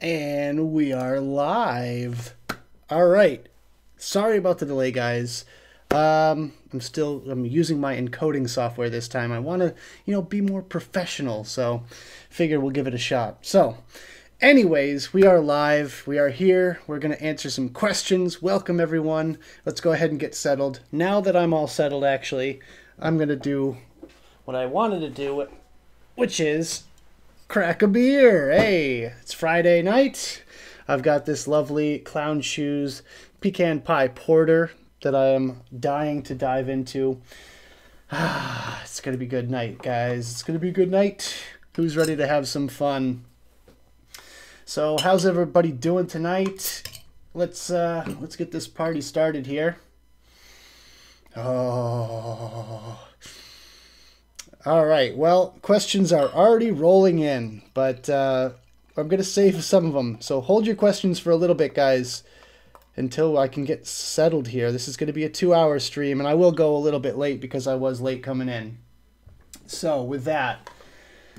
And we are live. All right. Sorry about the delay, guys. I'm using my encoding software this time. I want to, be more professional, so figure we'll give it a shot. So, anyways, we are live. We are here. We're going to answer some questions. Welcome, everyone. Let's go ahead and get settled. Now that I'm all settled, actually, I'm going to do what I wanted to do, which is crack a beer. Hey, it's Friday night. I've got this lovely Clown Shoes pecan pie porter that I am dying to dive into. It's gonna be a good night, guys. It's gonna be a good night. Who's ready to have some fun? So, how's everybody doing tonight? Let's get this party started here. Oh. All right, well, questions are already rolling in, but I'm going to save some of them. So hold your questions for a little bit, guys, until I can get settled here. This is going to be a 2-hour stream, and I will go a little bit late because I was late coming in. So with that,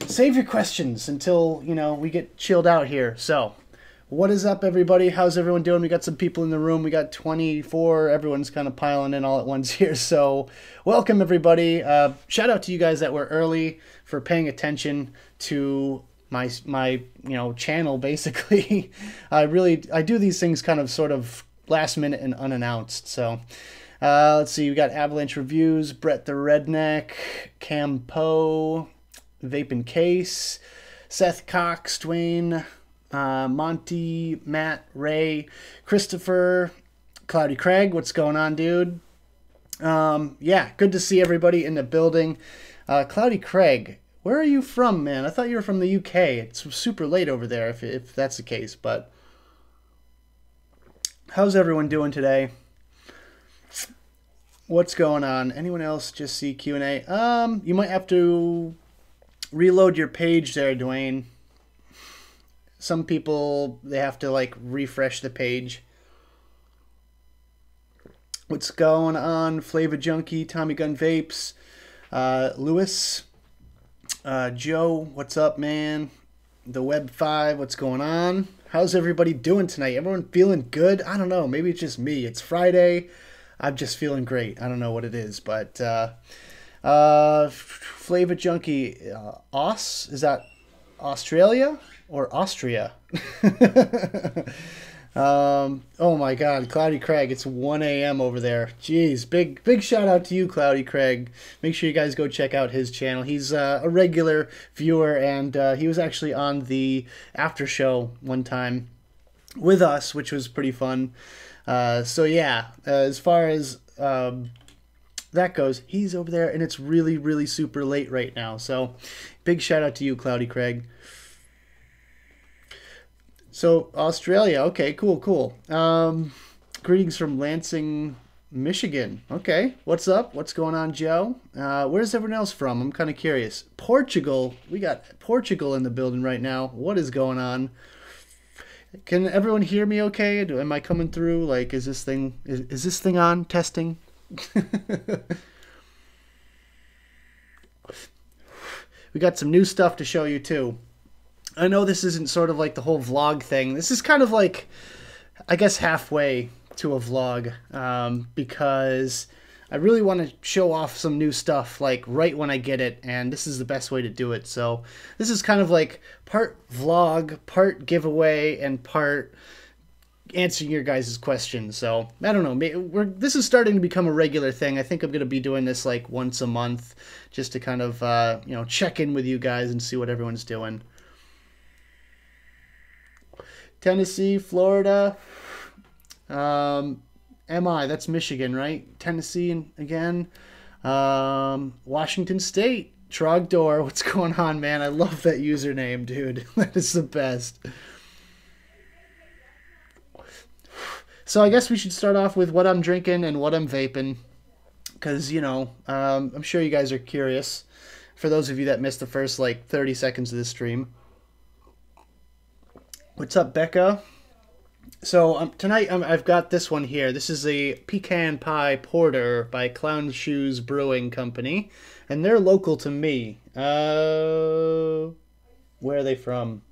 save your questions until, we get chilled out here. So what is up, everybody? How's everyone doing? We got some people in the room. We got 24. Everyone's kind of piling in all at once here. So welcome, everybody. Shout out to you guys that were early for paying attention to my channel, basically. I do these things kind of sort of last minute and unannounced. So let's see. We got Avalanche Reviews, Brett the Redneck, Cam Poe, Vape and Case, Seth Cox, Dwayne, Monty, Matt, Ray, Christopher, Cloudy Craig. What's going on, dude? Yeah, good to see everybody in the building. Cloudy Craig, where are you from, man? I thought you were from the UK. It's super late over there if that's the case, but how's everyone doing today? What's going on? Anyone else just see Q&A? You might have to reload your page there, Dwayne. Some people, they have to refresh the page. What's going on? Flava Junkie, Tommy Gun Vapes, Lewis, Joe, what's up, man? The Web 5, what's going on? How's everybody doing tonight? Everyone feeling good? I don't know. Maybe it's just me. It's Friday. I'm just feeling great. I don't know what it is, but Flava Junkie, is that Australia? Or Austria. Oh my God, Cloudy Craig, it's 1 a.m. over there. Jeez, big shout out to you, Cloudy Craig. Make sure you guys go check out his channel. He's a regular viewer, and he was actually on the after show one time with us, which was pretty fun. So yeah, as far as that goes, he's over there, and it's really, really super late right now. So big shout out to you, Cloudy Craig. So, Australia. Okay, cool. Greetings from Lansing, Michigan. Okay, what's up? What's going on, Joe? Where's everyone else from? I'm kind of curious. Portugal. We got Portugal in the building right now. What is going on? Can everyone hear me okay? Am I coming through? Is this thing on? Testing? We got some new stuff to show you, too. I know this isn't sort of like the whole vlog thing. This is kind of like, I guess, halfway to a vlog, because I really want to show off some new stuff right when I get it, and this is the best way to do it. So this is kind of like part vlog, part giveaway, and part answering your guys' questions. So I don't know, this is starting to become a regular thing. I think I'm going to be doing this once a month, just to kind of check in with you guys and see what everyone's doing. Tennessee, Florida, that's Michigan, right? Tennessee again, Washington State, Trogdor, what's going on, man? I love that username, dude. That is the best. So I guess we should start off with what I'm drinking and what I'm vaping, because, I'm sure you guys are curious, for those of you that missed the first 30 seconds of this stream. What's up, Becca? So tonight I've got this one here. This is a pecan pie porter by Clown Shoes Brewing Company, and they're local to me. Where are they from?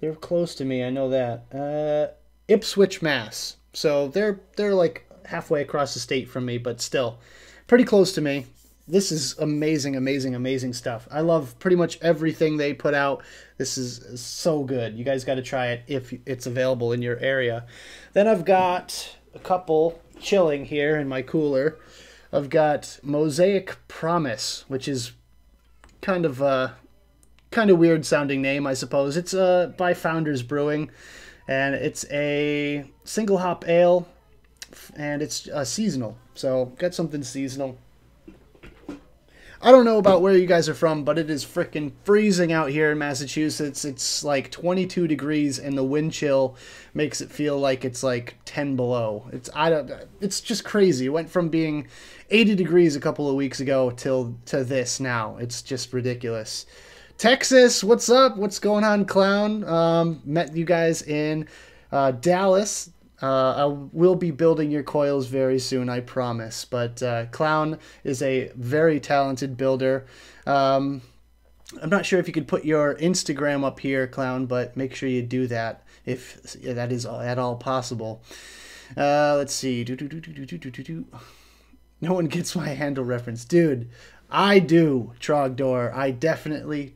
They're close to me, I know that. Ipswich, Mass. So they're like halfway across the state from me, but still pretty close to me. This is amazing, amazing, amazing stuff. I love pretty much everything they put out. This is so good. You guys got to try it if it's available in your area. Then I've got a couple chilling here in my cooler. I've got Mosaic Promise, which is kind of weird sounding name, I suppose. It's by Founders Brewing, and it's a single hop ale, and it's seasonal. So got something seasonal. I don't know about where you guys are from, but it is freaking freezing out here in Massachusetts. It's like 22 degrees, and the wind chill makes it feel like it's like 10 below. It's just crazy. It went from being 80 degrees a couple of weeks ago to this now. It's just ridiculous. Texas, what's up? What's going on, Clown? Met you guys in Dallas. I will be building your coils very soon, I promise. But Clown is a very talented builder. I'm not sure if you could put your Instagram up here, Clown, but make sure you do that if that is at all possible. Let's see. No one gets my handle reference. Dude, I do, Trogdor. I definitely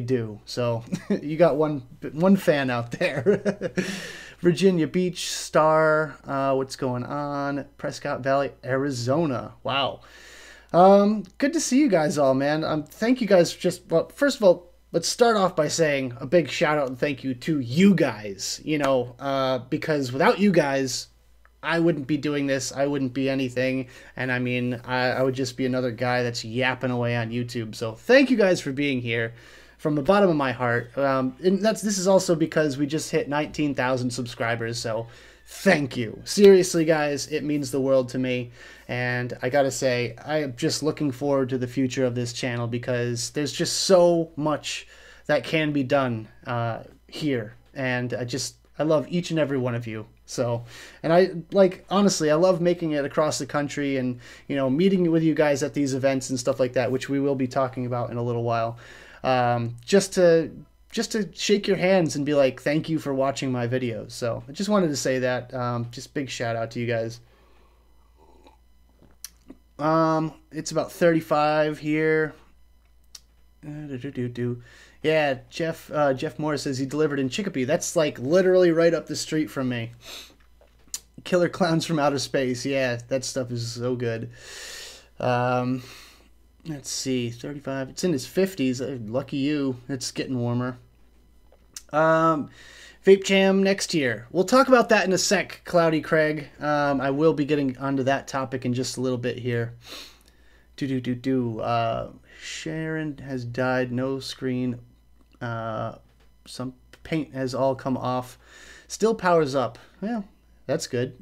do. So you got one fan out there. Virginia Beach, Star, what's going on? Prescott Valley, Arizona. Wow. Good to see you guys all, man. Thank you guys. Well, first of all, let's start off by saying a big shout out and thank you to you guys, because without you guys, I wouldn't be doing this. I wouldn't be anything. And I mean, I would just be another guy that's yapping away on YouTube. So thank you guys for being here. From the bottom of my heart. And this is also because we just hit 19,000 subscribers, so thank you. Seriously, guys, it means the world to me. And I gotta say, I am just looking forward to the future of this channel because there's just so much that can be done here. And I love each and every one of you. So, and honestly, I love making it across the country and, meeting with you guys at these events and stuff like that, which we will be talking about in a little while. Just to shake your hands and be like, thank you for watching my videos. So I just wanted to say that, just big shout out to you guys. It's about 35 here. Yeah, Jeff Morris says he delivered in Chicopee. That's like literally right up the street from me. Killer Clowns from Outer Space. Yeah, that stuff is so good. Let's see, 35. It's in his 50s. Lucky you. It's getting warmer. Vape Jam next year. We'll talk about that in a sec, Cloudy Craig. I will be getting onto that topic in just a little bit here. Sharon has died. No screen. Some paint has all come off. Still powers up. Well, that's good.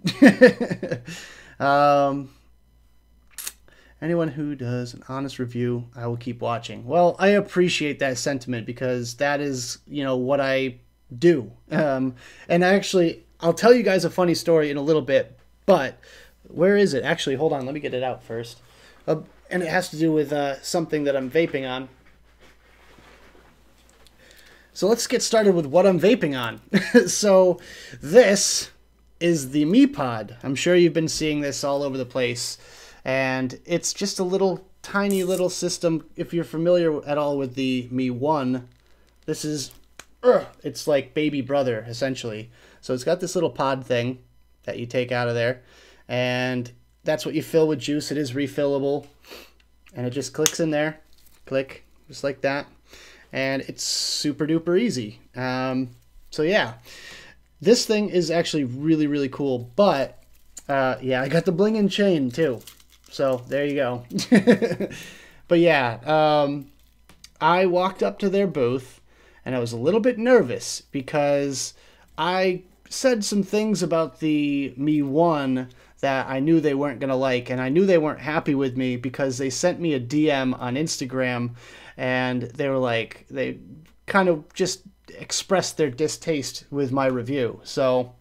Anyone who does an honest review, I will keep watching. Well, I appreciate that sentiment because that is, what I do. And actually, I'll tell you guys a funny story in a little bit, but where is it? Actually, hold on. Let me get it out first. And it has to do with something that I'm vaping on. So let's get started with what I'm vaping on. So this is the Mi Pod. I'm sure you've been seeing this all over the place. And it's just a little tiny little system. If you're familiar at all with the Mi 1, this is, it's like baby brother, essentially. So it's got this little pod thing that you take out of there. And that's what you fill with juice. It is refillable. And it just clicks in there. Click, just like that. And it's super duper easy. So yeah, this thing is actually really, really cool. But yeah, I got the bling and chain too. So there you go. But yeah, I walked up to their booth and I was a little bit nervous because I said some things about the Mi 1 that I knew they weren't going to like, and I knew they weren't happy with me because they sent me a DM on Instagram and they were like, they kind of just expressed their distaste with my review. So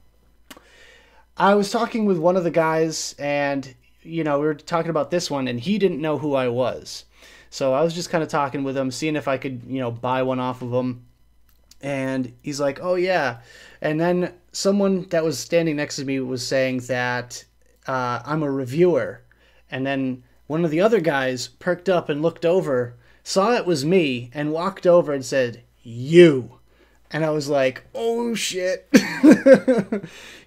I was talking with one of the guys and we were talking about this one, and he didn't know who I was. So I was just kind of talking with him, seeing if I could, buy one off of him. And he's like, oh yeah. And then someone that was standing next to me was saying that I'm a reviewer. And then one of the other guys perked up and looked over, saw it was me, and walked over and said, you. And I was like, oh shit.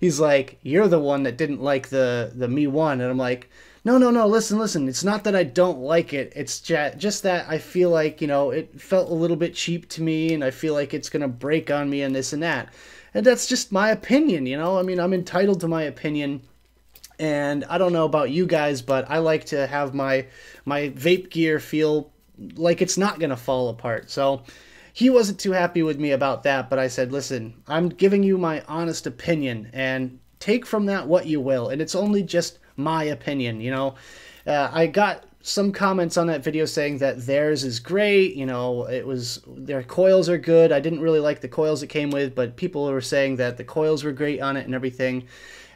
He's like, you're the one that didn't like the Me 1. And I'm like, no, listen. It's not that I don't like it. It's just that I feel like, you know, it felt a little bit cheap to me, and I feel like it's going to break on me and this and that. And that's just my opinion, you know? I mean, I'm entitled to my opinion. And I don't know about you guys, but I like to have my vape gear feel like it's not going to fall apart. So he wasn't too happy with me about that, but I said, listen, I'm giving you my honest opinion, and take from that what you will. And it's only just my opinion, you know. I got some comments on that video saying that theirs is great, you know, their coils are good. I didn't really like the coils it came with, but people were saying that the coils were great on it and everything.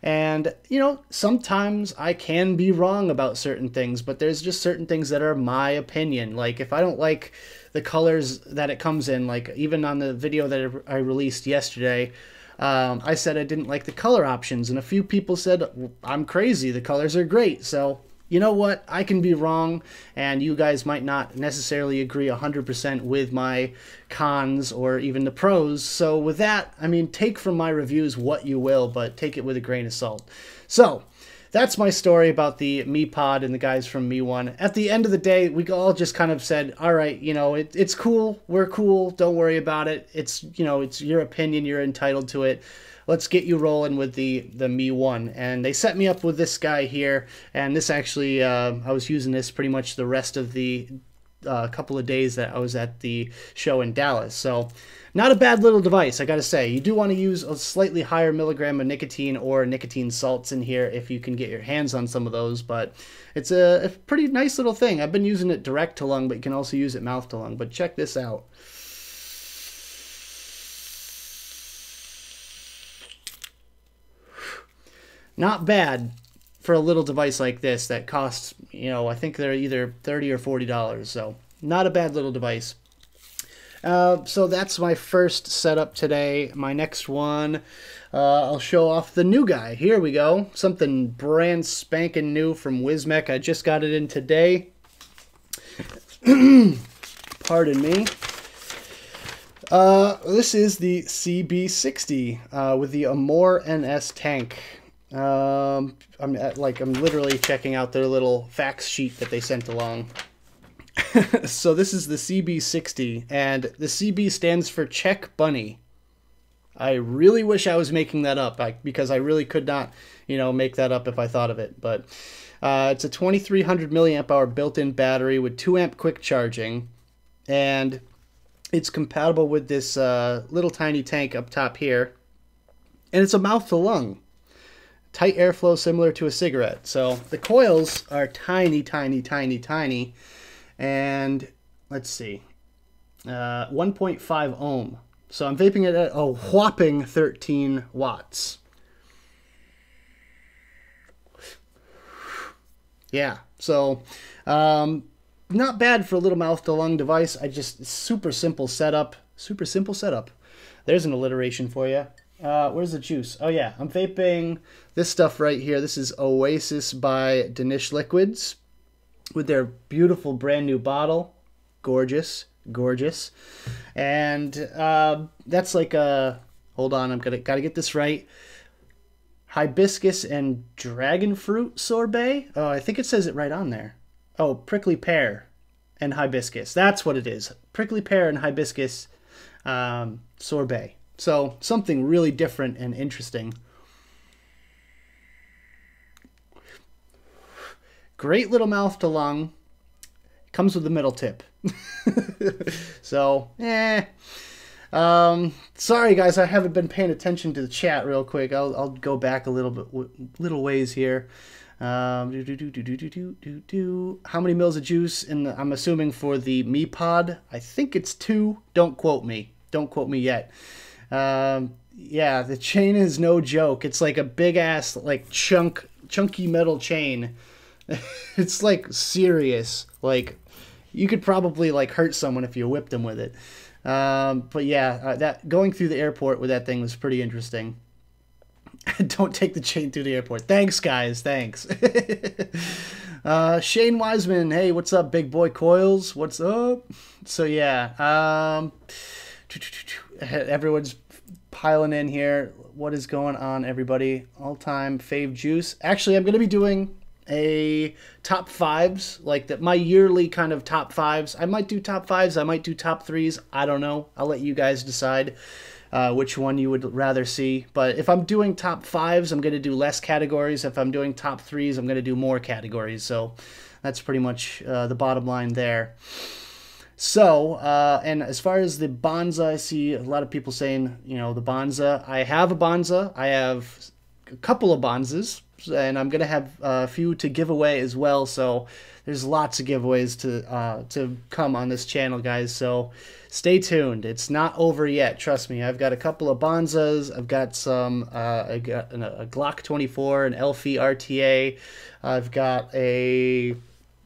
And, you know, sometimes I can be wrong about certain things, but there's just certain things that are my opinion. Like, if I don't like the colors that it comes in, like even on the video that I released yesterday, I said I didn't like the color options, and a few people said, I'm crazy, the colors are great. So, you know what? I can be wrong, and you guys might not necessarily agree 100% with my cons or even the pros. So with that, I mean, take from my reviews what you will, but take it with a grain of salt. So that's my story about the Me Pod and the guys from Me 1. At the end of the day, we all just kind of said, all right, you know, it's cool. We're cool. Don't worry about it. It's, you know, it's your opinion. You're entitled to it. Let's get you rolling with the Me 1. And they set me up with this guy here. And this actually, I was using this pretty much the rest of the couple of days that I was at the show in Dallas. So not a bad little device, I gotta say. You do want to use a slightly higher milligram of nicotine or nicotine salts in here if you can get your hands on some of those, but it's a pretty nice little thing. I've been using it direct to lung, but you can also use it mouth to lung. But check this out. Not bad for a little device like this that costs, you know, I think they're either $30 or $40. So not a bad little device. So that's my first setup today. My next one, I'll show off the new guy. Here we go. Something brand spanking new from Wismec. I just got it in today. Pardon me. This is the CB60 with the Amore NS tank. I'm literally checking out their little facts sheet that they sent along. So this is the CB60, and the CB stands for Check Bunny. I really wish I was making that up, because I really could not, you know, make that up if I thought of it. But it's a 2300 milliamp hour built-in battery with 2 amp quick charging, and it's compatible with this little tiny tank up top here, and it's a mouth to lung. Tight airflow similar to a cigarette. So the coils are tiny, and let's see, 1.5 ohm. So I'm vaping it at a whopping 13 watts. Yeah, so not bad for a little mouth to lung device. Super simple setup. There's an alliteration for you. Where's the juice? Oh yeah, I'm vaping this stuff right here. This is Oasis by Danish Liquids with their beautiful brand new bottle. Gorgeous. And that's like a, hold on, gotta get this right. Hibiscus and dragon fruit sorbet. Oh, I think it says it right on there. Oh, prickly pear and hibiscus. That's what it is. Prickly pear and hibiscus sorbet. So something really different and interesting. Great little mouth to lung. Comes with the middle tip. So, sorry guys, I haven't been paying attention to the chat real quick. I'll go back a little ways here. How many mils of juice I'm assuming for the Me Pod? I think it's 2. Don't quote me. Don't quote me yet. Yeah, the chain is no joke. It's like a big ass, like chunky metal chain. It's like serious. Like you could probably like hurt someone if you whipped them with it. But yeah, that going through the airport with that thing was pretty interesting. Don't take the chain through the airport. Thanks, guys. Thanks. Shane Wiseman. Hey, what's up, big boy Coils? What's up? So yeah, everyone's piling in here. What is going on, everybody? All-time fave juice. Actually, I'm going to be doing a top fives, like my yearly kind of top fives. I might do top fives. I might do top threes. I don't know. I'll let you guys decide which one you would rather see. But if I'm doing top fives, I'm going to do less categories. If I'm doing top threes, I'm going to do more categories. So that's pretty much the bottom line there. So, and as far as the Bonza, I see a lot of people saying, you know, the Bonza. I have a Bonza. I have a couple of Bonzas, and I'm going to have a few to give away as well. So there's lots of giveaways to come on this channel, guys. So stay tuned. It's not over yet. Trust me. I've got a couple of Bonzas. I've got some. I got a Glock 24, an Elfie RTA. I've got a.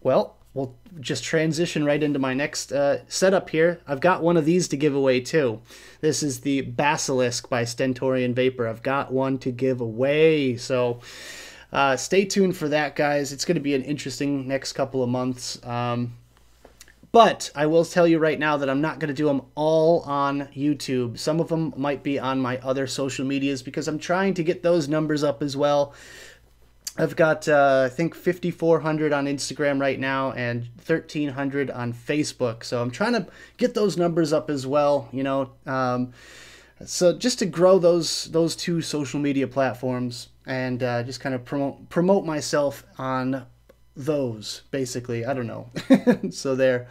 Well, we'll just transition right into my next setup here. I've got one of these to give away too. This is the Basilisk by Stentorian Vapor. I've got one to give away. So stay tuned for that, guys. It's going to be an interesting next couple of months. But I will tell you right now that I'm not going to do them all on YouTube. Some of them might be on my other social medias because I'm trying to get those numbers up as well. I've got, I think, 5,400 on Instagram right now and 1,300 on Facebook. So I'm trying to get those numbers up as well, you know. So just to grow those two social media platforms and just kind of promote myself on those, basically. I don't know. So there.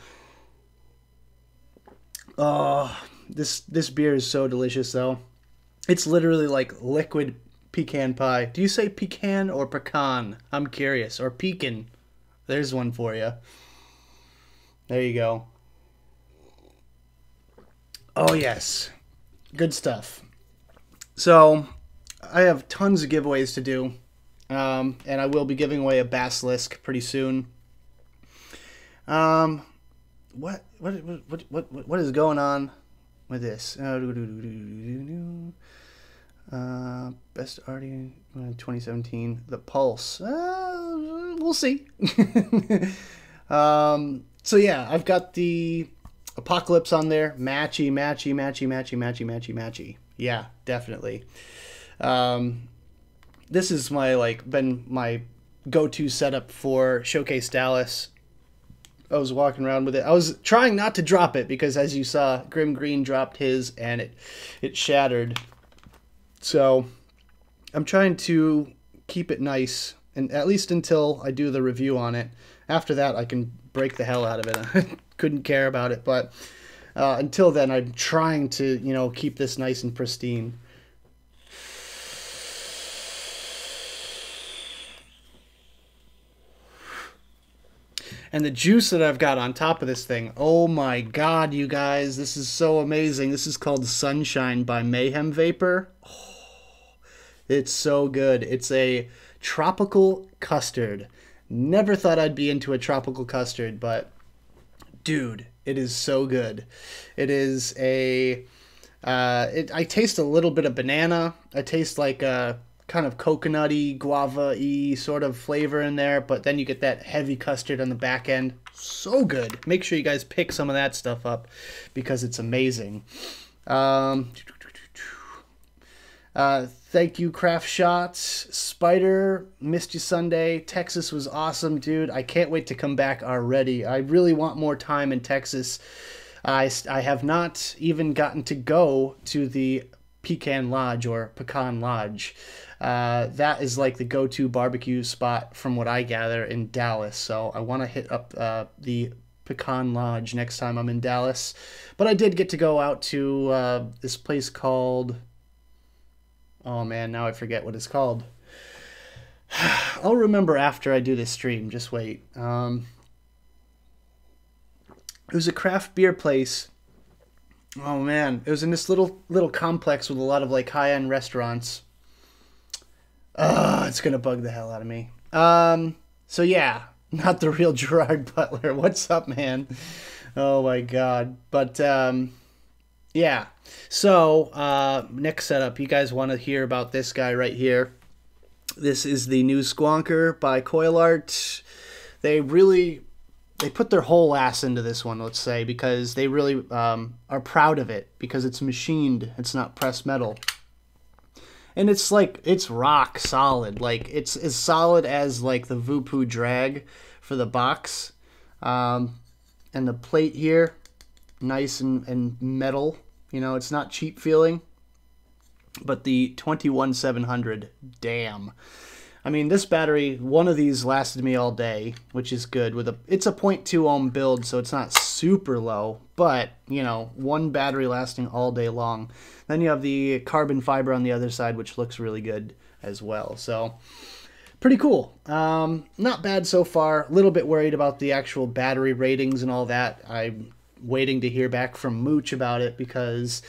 Oh, this beer is so delicious, though. It's literally like liquid pecan pie. Do you say pecan or pecan? I'm curious. Or pecan. There's one for you. There you go. Oh, yes. Good stuff. So, I have tons of giveaways to do. And I will be giving away a Basilisk pretty soon. What is going on with this? Best art in 2017, The Pulse. We'll see. So yeah, I've got the Apocalypse on there. Matchy. Yeah, definitely. This is been my go-to setup for Showcase Dallas. I was walking around with it. I was trying not to drop it because, as you saw, Grim Green dropped his and it shattered. So I'm trying to keep it nice, and at least until I do the review on it. After that, I can break the hell out of it. I couldn't care about it, but until then, I'm trying to, you know, keep this nice and pristine. And the juice that I've got on top of this thing, oh my god, you guys, this is so amazing. This is called Sunshine by Mayhem Vapor. Oh, it's so good. It's a tropical custard. Never thought I'd be into a tropical custard, but dude, it is so good. It is a, I taste a little bit of banana. I taste like a kind of coconutty, guava-y sort of flavor in there, but then you get that heavy custard on the back end. So good. Make sure you guys pick some of that stuff up because it's amazing. Thank you, Craft Shots. Spider, missed you Sunday. Texas was awesome, dude. I can't wait to come back already. I really want more time in Texas. I have not even gotten to go to the Pecan Lodge or Pecan Lodge. That is like the go-to barbecue spot from what I gather in Dallas. So I want to hit up the Pecan Lodge next time I'm in Dallas. But I did get to go out to this place called... Oh man, now I forget what it's called. I'll remember after I do this stream. Just wait. It was a craft beer place. Oh man, it was in this little complex with a lot of like high-end restaurants. It's gonna bug the hell out of me. So yeah, not the real Gerard Butler. What's up, man? Oh my god. But Yeah. So, next setup, you guys want to hear about this guy right here. This is the new Squonker by Coil Art. They put their whole ass into this one, let's say, because they really are proud of it, because it's machined, it's not pressed metal. And it's like, it's rock solid. Like, it's as solid as like the Vupu drag for the box. And the plate here, nice and metal. You know, it's not cheap feeling. But the 21700, damn. I mean, this battery, one of these lasted me all day, which is good. It's a 0.2 ohm build, so it's not super low, but, you know, one battery lasting all day long. Then you have the carbon fiber on the other side, which looks really good as well. So, pretty cool. Not bad so far. A little bit worried about the actual battery ratings and all that. I'm waiting to hear back from Mooch about it because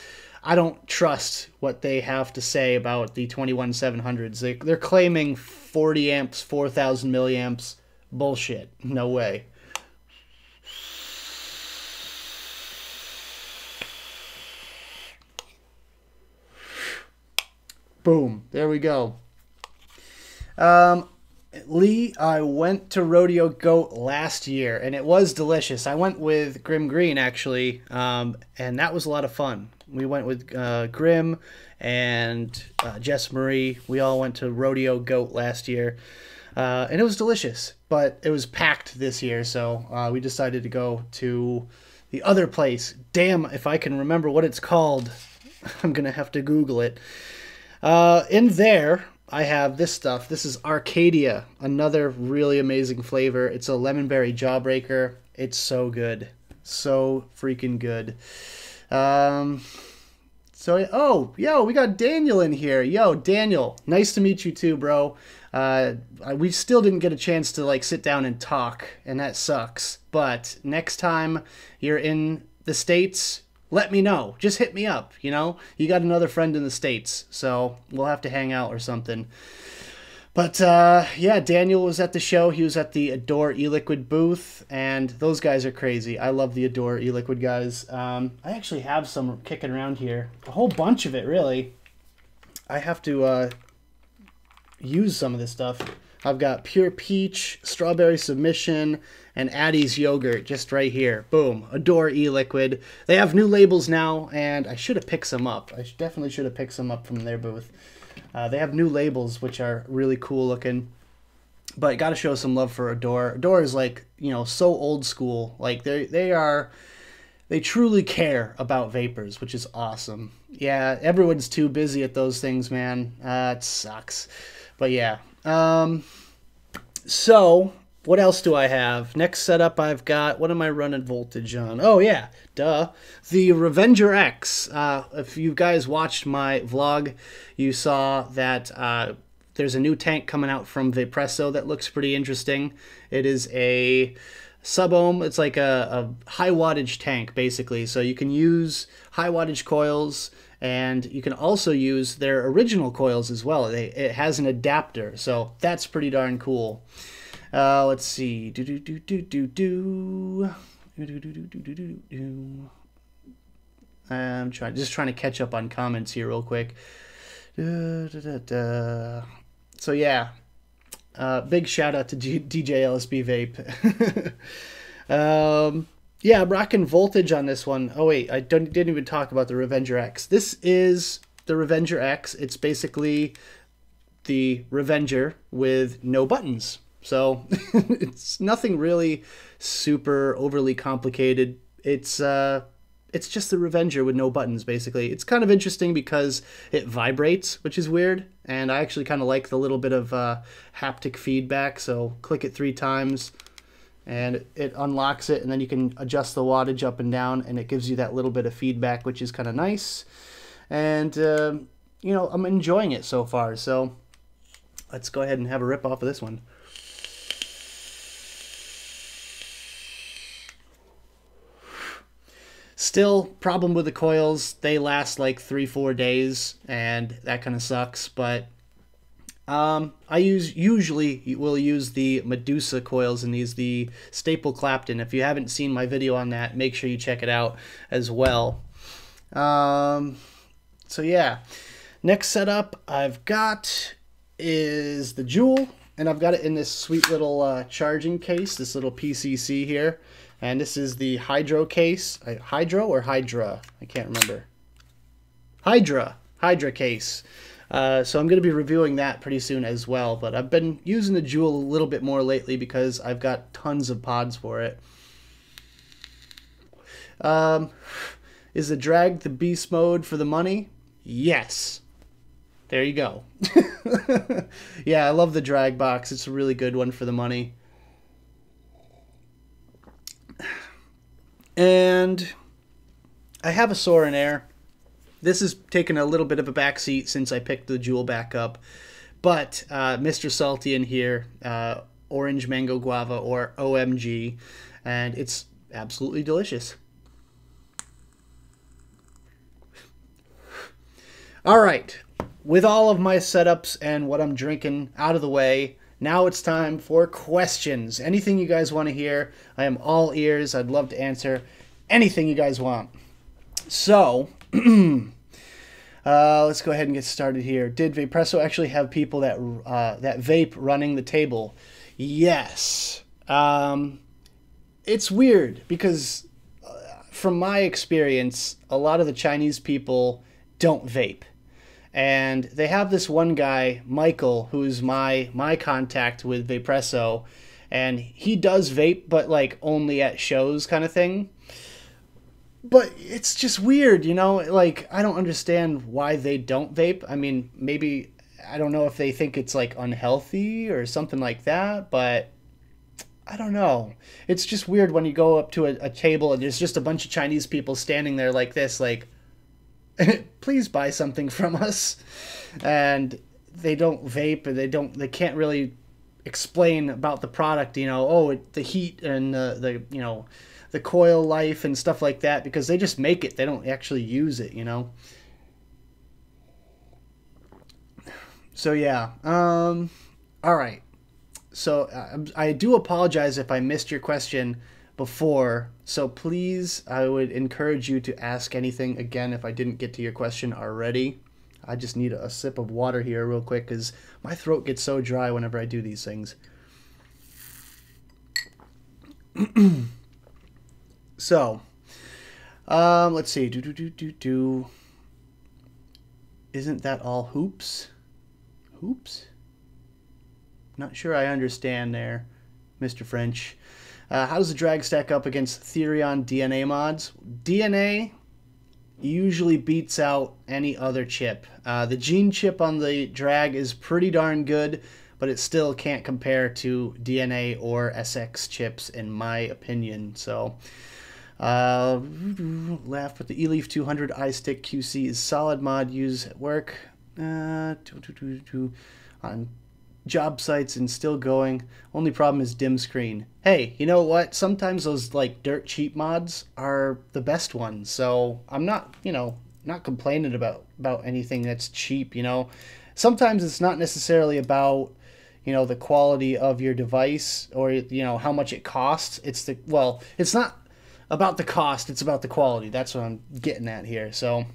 I don't trust what they have to say about the 21700s. They're claiming 40 amps, 4,000 milliamps. Bullshit. No way. Boom. There we go. Lee, I went to Rodeo Goat last year, and it was delicious. I went with Grim Green, actually, and that was a lot of fun. We went with Grim and Jess Marie. We all went to Rodeo Goat last year, and it was delicious, but it was packed this year, so we decided to go to the other place. Damn, if I can remember what it's called. I'm going to have to Google it. In there, I have this stuff. This is Arcadia, another really amazing flavor. It's a lemon berry jawbreaker. It's so good. So freaking good. Oh, yo, we got Daniel in here. Yo, Daniel, nice to meet you too, bro. We still didn't get a chance to like sit down and talk, and that sucks. But next time you're in the States, let me know. Just hit me up, you know? You got another friend in the States, so we'll have to hang out or something. But, yeah, Daniel was at the show. He was at the Adore E-Liquid booth, and those guys are crazy. I love the Adore E-Liquid guys. I actually have some kicking around here. A whole bunch of it, really. I have to use some of this stuff. I've got Pure Peach, Strawberry Submission, and Addie's Yogurt just right here. Boom. Adore E-Liquid. They have new labels now, and I should have picked some up. I definitely should have picked some up from their booth. They have new labels, which are really cool looking. But got to show some love for Adore. Adore is like, you know, so old school. Like, they truly care about vapors, which is awesome. Yeah, everyone's too busy at those things, man. It sucks. But yeah. So, what else do I have? Next setup I've got, what am I running voltage on? Oh yeah, duh. The Revenger X. If you guys watched my vlog, you saw that there's a new tank coming out from Vapresso that looks pretty interesting. It is a sub-ohm. It's like a high wattage tank, basically. So you can use high wattage coils, and you can also use their original coils as well. It has an adapter, so that's pretty darn cool. Let's see. I'm just trying to catch up on comments here real quick. So yeah, big shout out to DJ LSB Vape. Yeah, I'm rocking voltage on this one. Oh wait, I didn't even talk about the Revenger X. This is the Revenger X. It's basically the Revenger with no buttons. So it's nothing really super overly complicated. It's just the Revenger with no buttons, basically. It's kind of interesting because it vibrates, which is weird. And I actually kind of like the little bit of haptic feedback. So click it 3 times. And it unlocks it, and then you can adjust the wattage up and down, and it gives you that little bit of feedback, which is kind of nice. And, you know, I'm enjoying it so far. So let's go ahead and have a rip off of this one. Still, problem with the coils, they last like 3-4 days, and that kind of sucks, but I usually will use the Medusa coils in these, the Staple Clapton. If you haven't seen my video on that, make sure you check it out as well. So yeah, next setup I've got is the Jewel, and I've got it in this sweet little charging case, this little PCC here, and this is the Hydro case. Hydro or Hydra? I can't remember. Hydra case. So I'm going to be reviewing that pretty soon as well, but I've been using the Jewel a little bit more lately because I've got tons of pods for it. Is the drag the beast mode for the money? Yes. There you go. Yeah, I love the drag box. It's a really good one for the money. And I have a Soarin' Air. This has taken a little bit of a backseat since I picked the Jewel back up. But Mr. Salty in here, Orange Mango Guava, or OMG, and it's absolutely delicious. All right, with all of my setups and what I'm drinking out of the way, now it's time for questions. Anything you guys want to hear, I am all ears. I'd love to answer anything you guys want. So, let's go ahead and get started here. Did Vapesso actually have people that vape running the table? Yes. It's weird because from my experience, a lot of the Chinese people don't vape. And they have this one guy, Michael, who's my contact with Vapesso, and he does vape, but like only at shows kind of thing. But it's just weird, you know? Like, I don't understand why they don't vape. I mean, maybe, I don't know if they think it's like unhealthy or something like that, but I don't know. It's just weird when you go up to a table and there's just a bunch of Chinese people standing there like this, like, please buy something from us. And they don't vape, and they can't really explain about the product, you know, oh, the heat and the you know, the coil life and stuff like that, because they just make it. They don't actually use it, you know. So yeah, all right. So I do apologize if I missed your question before. So please, I would encourage you to ask anything again if I didn't get to your question already. I just need a sip of water here real quick because my throat gets so dry whenever I do these things. So, let's see. Isn't that all hoops? Hoops? Not sure I understand there, Mr. French. How does the drag stack up against Therion DNA mods? DNA usually beats out any other chip. The gene chip on the drag is pretty darn good, but it still can't compare to DNA or SX chips in my opinion. So, laugh with the eLeaf 200 iStick QC is solid mod use at work. On job sites and still going. Only problem is dim screen. Hey, you know what? Sometimes those like dirt cheap mods are the best ones. So I'm not, you know, not complaining about anything that's cheap, you know. Sometimes it's not necessarily about, you know, the quality of your device or, you know, how much it costs. It's the, well, it's not about the cost, it's about the quality. That's what I'm getting at here. So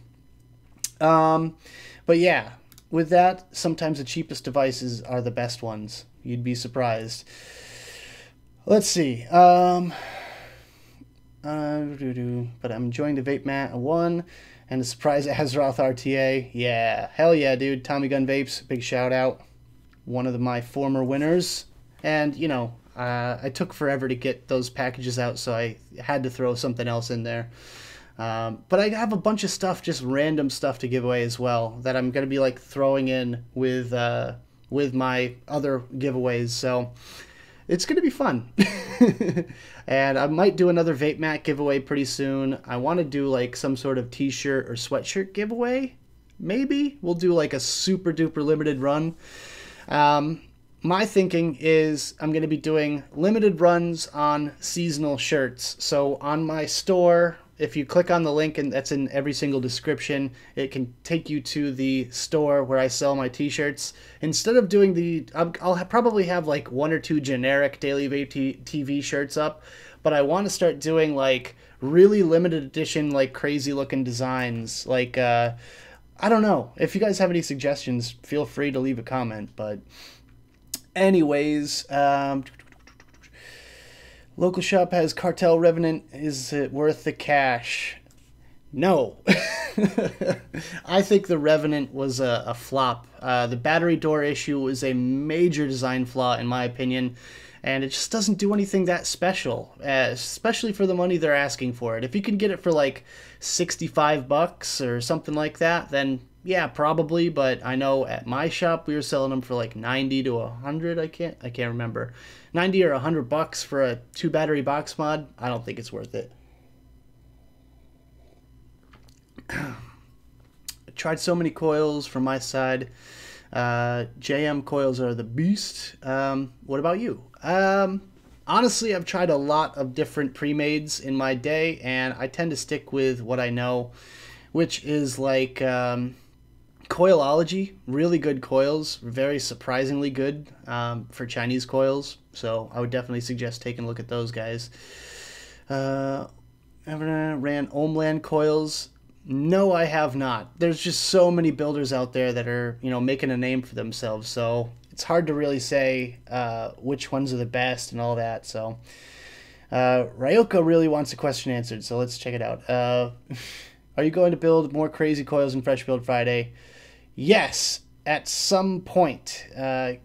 but yeah, with that, sometimes the cheapest devices are the best ones. You'd be surprised. Let's see. But I'm enjoying the Vape Mat 1 and the surprise Azeroth RTA. Yeah, hell yeah, dude. Tommy Gun Vapes, big shout out. One of my former winners. And, you know, I took forever to get those packages out, so I had to throw something else in there. But I have a bunch of stuff, just random stuff to give away as well, that I'm going to be like throwing in with my other giveaways. So it's going to be fun. And I might do another Vape Mat giveaway pretty soon. I want to do like some sort of t-shirt or sweatshirt giveaway. Maybe we'll do like a super duper limited run. My thinking is I'm going to be doing limited runs on seasonal shirts. So on my store, if you click on the link, and that's in every single description, it can take you to the store where I sell my t-shirts. Instead of doing I'll probably have like 1 or 2 generic Daily Vape TV shirts up, but I want to start doing like really limited edition, like crazy looking designs. Like, I don't know. If you guys have any suggestions, feel free to leave a comment. But anyways, local shop has Cartel Revenant. Is it worth the cash? No. I think the Revenant was a flop. The battery door issue was a major design flaw, in my opinion, and it just doesn't do anything that special, especially for the money they're asking for it. If you can get it for like $65 or something like that, then yeah, probably. But I know at my shop we were selling them for like 90 to 100. I can't remember. 90 or $100 for a 2 battery box mod. I don't think it's worth it. I tried so many coils from my side. JM coils are the beast. What about you? Honestly, I've tried a lot of different pre-mades in my day, and I tend to stick with what I know, which is like Coilology. Really good coils, very surprisingly good for Chinese coils. So I would definitely suggest taking a look at those guys. Ever ran Ohmland coils? No, I have not. There's just so many builders out there that are, making a name for themselves. So it's hard to really say which ones are the best and all that. So Ryoka really wants a question answered, so let's check it out. Are you going to build more crazy coils in Fresh Build Friday? Yes, at some point. At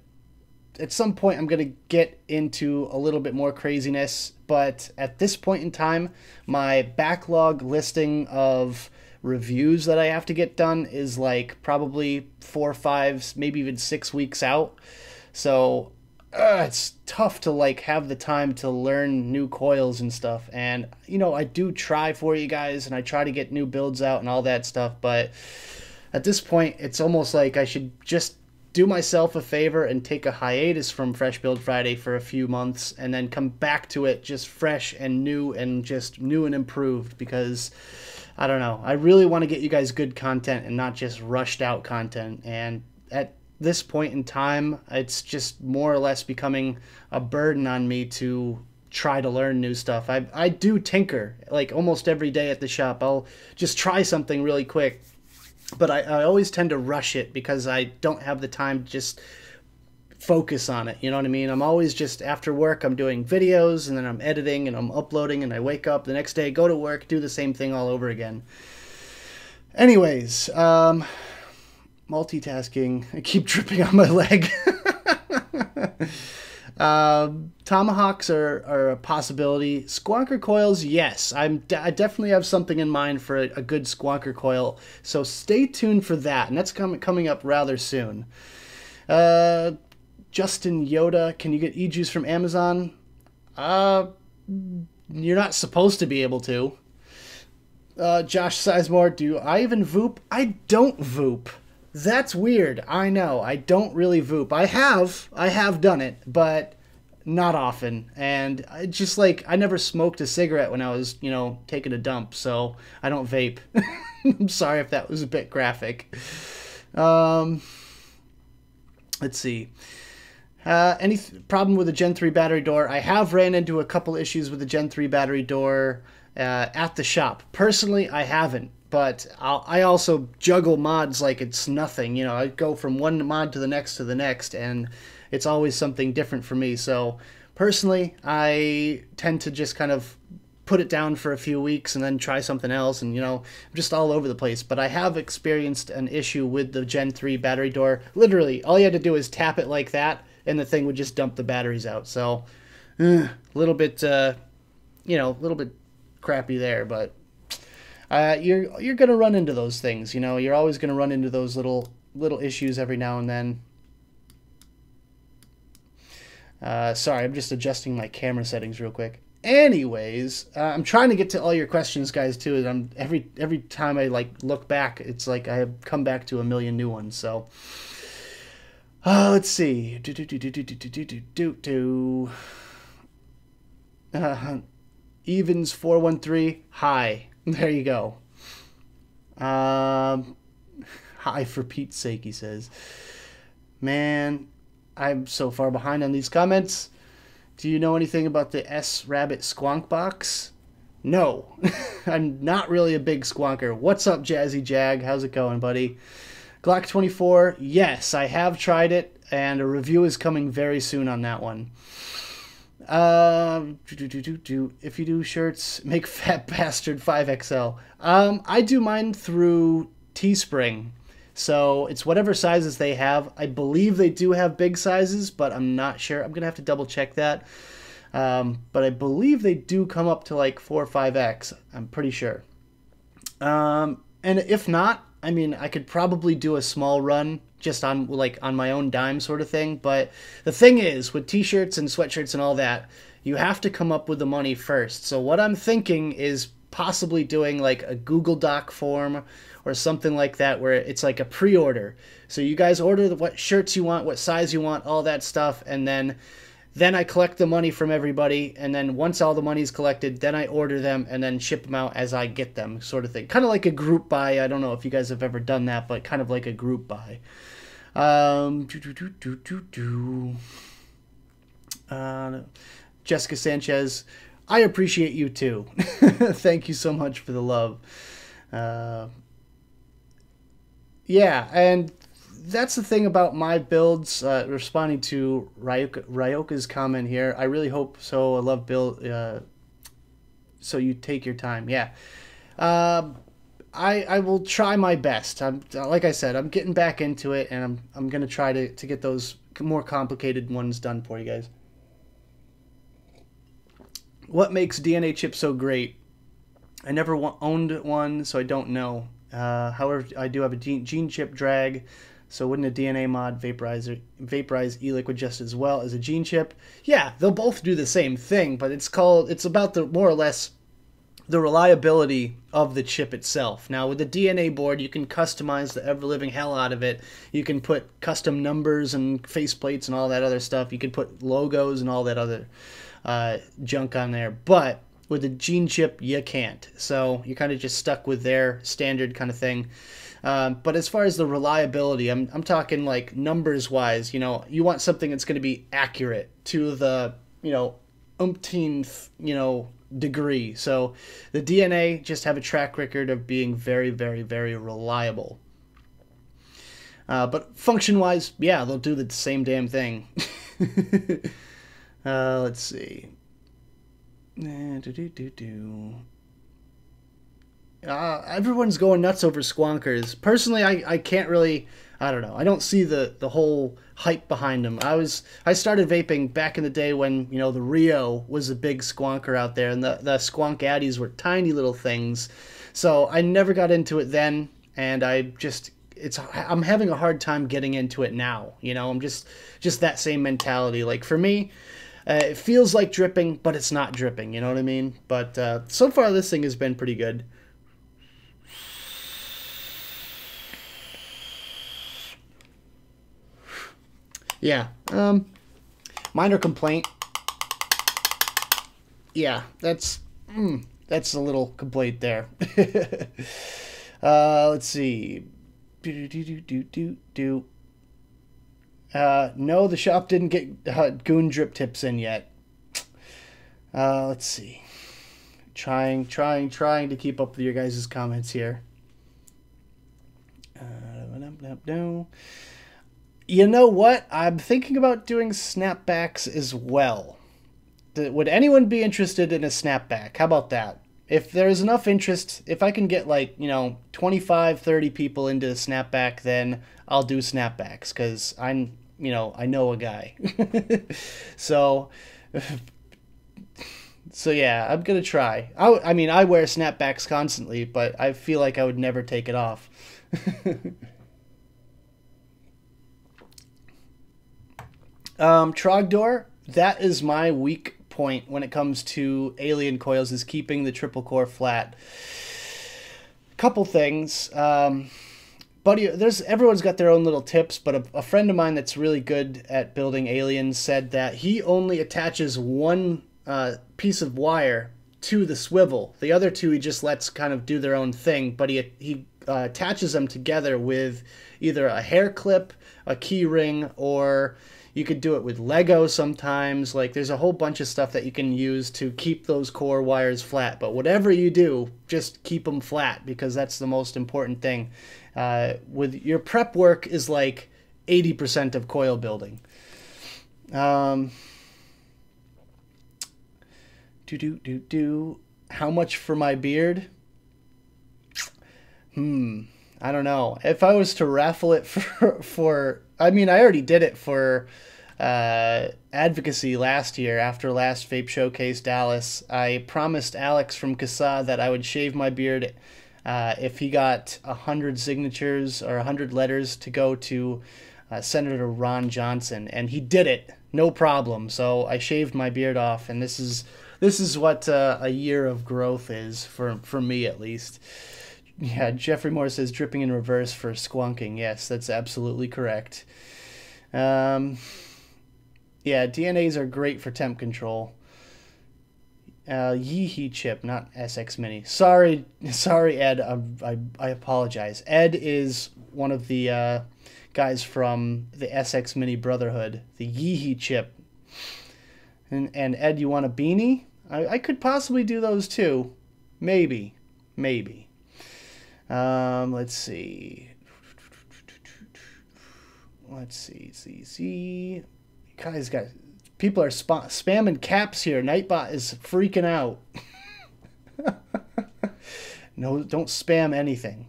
some point, I'm going to get into a little bit more craziness. But at this point in time, my backlog listing of reviews that I have to get done is like probably 4, 5, maybe even 6 weeks out. So it's tough to like have the time to learn new coils and stuff. And I do try for you guys, and I try to get new builds out and all that stuff, but at this point it's almost like I should just do myself a favor and take a hiatus from Fresh Build Friday for a few months and then come back to it just fresh and new and improved, because I don't know, I really want to get you guys good content and not just rushed out content. And at this point in time, it's just more or less becoming a burden on me to try to learn new stuff. I do tinker like almost every day at the shop. I'll just try something really quick, but I always tend to rush it because I don't have the time to just focus on it. You know what I mean? I'm always just after work, I'm doing videos, and then I'm editing and I'm uploading, and I wake up the next day, go to work, do the same thing all over again. Anyways, multitasking. I keep tripping on my leg. Tomahawks are a possibility. Squonker coils, yes. I definitely have something in mind for a good squonker coil, so stay tuned for that, and that's coming up rather soon. Justin Yoda, can you get e-juice from Amazon? You're not supposed to be able to. Josh Sizemore, do I even Voop? I don't Voop. That's weird. I know. I don't really Voop. I have done it, but not often. And I just I never smoked a cigarette when I was, taking a dump, so I don't vape. I'm sorry if that was a bit graphic. Let's see. Any problem with the Gen 3 battery door? I have ran into a couple issues with the Gen 3 battery door at the shop. Personally, I haven't, but I also juggle mods like it's nothing. I go from one mod to the next, and it's always something different for me. So personally, I tend to just kind of put it down for a few weeks and then try something else, and I'm just all over the place. But I have experienced an issue with the Gen 3 battery door. Literally, all you had to do is tap it like that, and the thing would just dump the batteries out. So, a little bit, a little bit crappy there. But you're gonna run into those things. You're always gonna run into those little issues every now and then. Sorry, I'm just adjusting my camera settings real quick. Anyways, I'm trying to get to all your questions, guys, too. And every time I look back, it's like I have come back to a million new ones. So. Let's see. Evans 413. Hi. There you go. Hi, for Pete's sake, he says. Man, I'm so far behind on these comments. Do you know anything about the S-Rabbit Squonk box? No. I'm not really a big squonker. What's up, Jazzy Jag? How's it going, buddy? Glock 24, yes, I have tried it, and a review is coming very soon on that one. If you do shirts, make Fat Bastard 5XL. I do mine through Teespring. So it's whatever sizes they have. I believe they do have big sizes, but I'm not sure. I'm going to have to double check that. But I believe they do come up to like 4 or 5X. I'm pretty sure. And if not, I mean, I could probably do a small run just on my own dime sort of thing. But the thing is, with t-shirts and sweatshirts and all that, you have to come up with the money first. So what I'm thinking is possibly doing like a Google Doc form or something like that where it's like a pre-order. So you guys order what shirts you want, what size you want, all that stuff, and then I collect the money from everybody, and then once all the money's collected, then I order them and then ship them out as I get them, sort of thing. Kind of like a group buy. I don't know if you guys have ever done that, but kind of like a group buy. Jessica Sanchez, I appreciate you too. Thank you so much for the love. Yeah, and that's the thing about my builds. Responding to Ryoka's comment here, I really hope so. I love build. So you take your time. Yeah, I will try my best. Like I said, I'm getting back into it, and I'm gonna try to get those more complicated ones done for you guys. What makes DNA chip so great? I never owned one, so I don't know. However, I do have a gene chip drag, so wouldn't a DNA mod vaporize e-liquid just as well as a gene chip? Yeah, they'll both do the same thing, but it's about the more or less the reliability of the chip itself. Now, with the DNA board, you can customize the ever-living hell out of it. You can put custom numbers and faceplates and all that other stuff. You can put logos and all that other junk on there, but with a gene chip, you can't. So you're kind of just stuck with their standard kind of thing. But as far as the reliability, I'm talking like numbers-wise. You know, you want something that's going to be accurate to the, umpteenth, degree. So the DNA just have a track record of being very, very, very reliable. But function-wise, yeah, they'll do the same damn thing. Let's see. Everyone's going nuts over squonkers. Personally, I can't really, I don't know. I don't see the whole hype behind them. I started vaping back in the day when, the Rio was a big squonker out there, and the squonk addies were tiny little things. So I never got into it then, and I'm having a hard time getting into it now. I'm just that same mentality. Like for me, it feels like dripping, but it's not dripping. You know what I mean? But so far, this thing has been pretty good. Yeah. Minor complaint. Yeah, that's a little complaint there. Let's see. No, the shop didn't get goon drip tips in yet. Let's see. Trying to keep up with your guys' comments here. No. You know what? I'm thinking about doing snapbacks as well. Would anyone be interested in a snapback? How about that? If there's enough interest, if I can get 25, 30 people into a snapback, then I'll do snapbacks, because I know a guy. So yeah, I'm going to try. I mean, I wear snapbacks constantly, but I feel like I would never take it off. Trogdor, that is my weak point when it comes to alien coils, is keeping the triple core flat. Couple things. Buddy, everyone's got their own little tips, but a friend of mine that's really good at building aliens said that he only attaches one piece of wire to the swivel. The other two he just lets kind of do their own thing, but he attaches them together with either a hair clip, a key ring, or you could do it with Lego sometimes. Like, there's a whole bunch of stuff that you can use to keep those core wires flat. But whatever you do, just keep them flat, because that's the most important thing. With your prep work is like 80% of coil building. How much for my beard? I don't know. If I was to raffle it for I mean, I already did it for advocacy last year after last Vape Showcase Dallas. I promised Alex from CASA that I would shave my beard if he got 100 signatures or 100 letters to go to Senator Ron Johnson, and he did it, no problem. So I shaved my beard off, and this is what a year of growth is for me, at least. Yeah, Jeffrey Moore says dripping in reverse for squonking. Yes, that's absolutely correct. Yeah, DNAs are great for temp control. Yeehee chip, not SX Mini. Sorry, Ed. I apologize. Ed is one of the guys from the SX Mini Brotherhood. The Yeehee chip. And Ed, you want a beanie? I could possibly do those too. Maybe. Let's see. See. Guys, people are spamming caps here. Nightbot is freaking out. No, don't spam anything.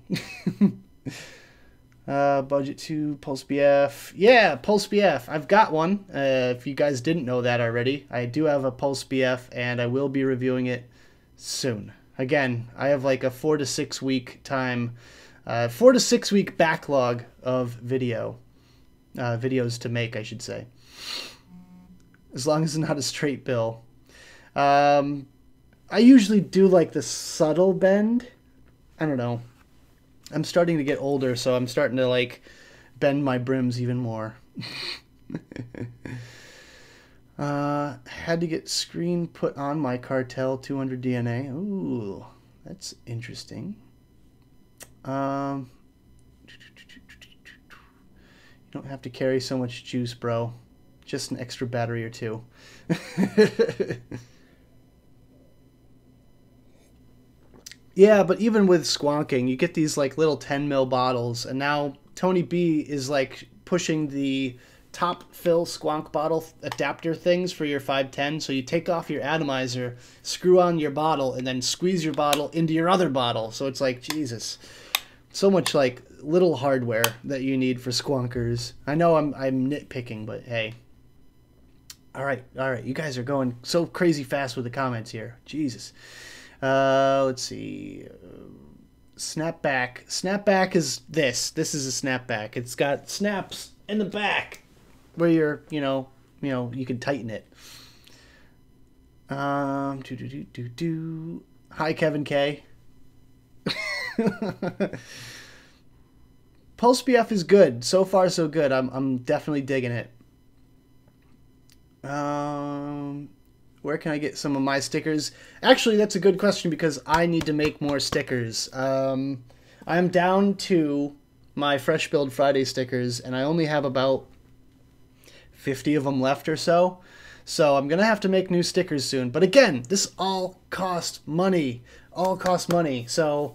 Budget 2, Pulse BF. Yeah, Pulse BF. I've got one. If you guys didn't know that already, I do have a Pulse BF, and I will be reviewing it soon. Again, I have like a 4 to 6 week time, 4 to 6 week backlog of videos to make, I should say. As long as it's not a straight bill. I usually do like the subtle bend. I don't know. I'm starting to get older, so I'm starting to like bend my brims even more. Had to get screen put on my Cartel 200 DNA. Ooh, that's interesting. You don't have to carry so much juice, bro. Just an extra battery or two. Yeah, but even with squonking, you get these like little 10 ml bottles, and now Tony B is like pushing the top fill squonk bottle adapter things for your 510. So you take off your atomizer, screw on your bottle, and then squeeze your bottle into your other bottle. So it's like, Jesus, so much like little hardware that you need for squonkers. I know I'm nitpicking, but hey. All right, you guys are going so crazy fast with the comments here. Jesus. Let's see. Snapback. Snapback is this. This is a snapback. It's got snaps in the back where you're, you can tighten it. Hi, Kevin K. Pulse BF is good. So far, so good. I'm definitely digging it. Where can I get some of my stickers? Actually, that's a good question because I need to make more stickers. I'm down to my Fresh Build Friday stickers, and I only have about 50 of them left or so. So I'm going to have to make new stickers soon. But again, this all costs money. All costs money. So,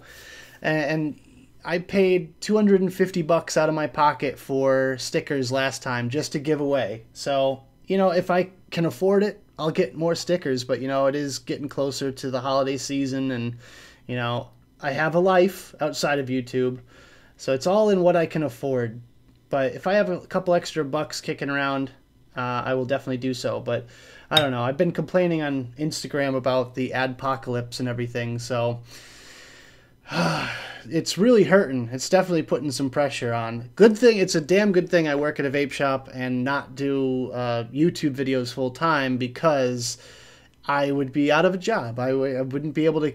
and I paid $250 out of my pocket for stickers last time just to give away. So, if I can afford it, I'll get more stickers, but it is getting closer to the holiday season, and I have a life outside of YouTube, so it's all in what I can afford. But if I have a couple extra bucks kicking around, I will definitely do so. But I don't know, I've been complaining on Instagram about the adpocalypse and everything, so it's really hurting. It's definitely putting some pressure on. Good thing, it's a damn good thing I work at a vape shop and not do YouTube videos full time, because I would be out of a job. I wouldn't be able to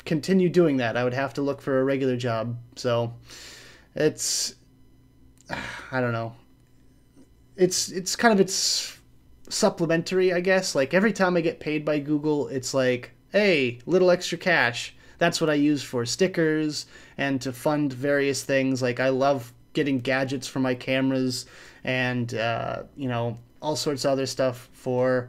continue doing that. I would have to look for a regular job. So it's, I don't know. It's supplementary, I guess. Like every time I get paid by Google, it's like hey, little extra cash. That's what I use for stickers and to fund various things. Like, I love getting gadgets for my cameras and, you know, all sorts of other stuff for,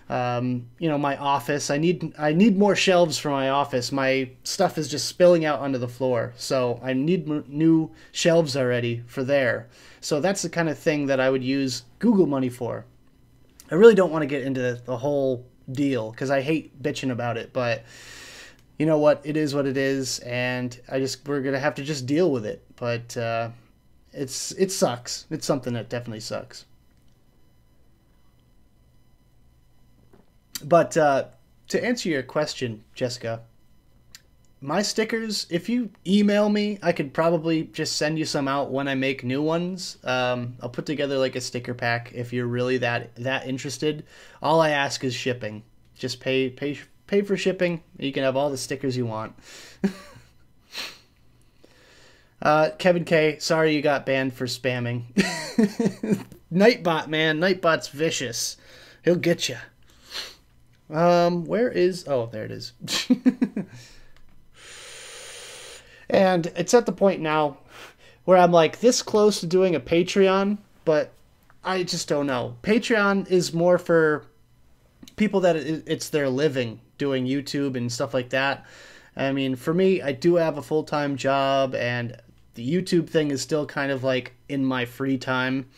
you know, my office. I need more shelves for my office. My stuff is just spilling out onto the floor. So I need new shelves already for there. So that's the kind of thing that I would use Google money for. I really don't want to get into the whole deal because I hate bitching about it, but you know what? It is what it is, and we're gonna have to just deal with it. But it sucks. It's something that definitely sucks. But to answer your question, Jessica, my stickers, if you email me, I could probably just send you some out when I make new ones. I'll put together like a sticker pack if you're really that interested. All I ask is shipping. Just pay for shipping. You can have all the stickers you want. Kevin K, sorry you got banned for spamming. Nightbot, man. Nightbot's vicious. He'll get you. Where is... Oh, there it is. And it's at the point now where I'm like this close to doing a Patreon, but I just don't know. Patreon is more for people that it's their living, doing YouTube and stuff like that. I mean, for me, I do have a full-time job, and the YouTube thing is still kind of like in my free time,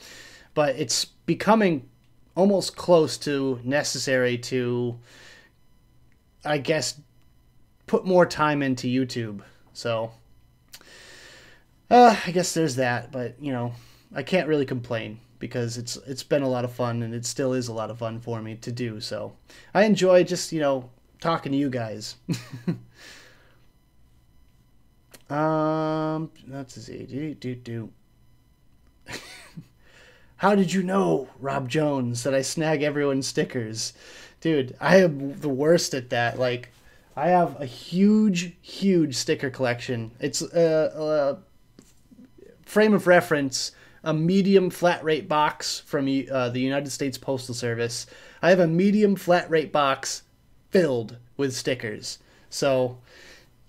but it's becoming almost close to necessary to, I guess, put more time into YouTube. So I guess there's that, but you know, I can't really complain because it's been a lot of fun, and it still is a lot of fun for me to do. So I enjoy just, you know, talking to you guys. Let's see. How did you know, Rob Jones, that I snag everyone's stickers? Dude, I am the worst at that. Like, I have a huge sticker collection. It's frame of reference, a medium flat rate box from the United States Postal Service. I have a medium flat rate box filled with stickers. So,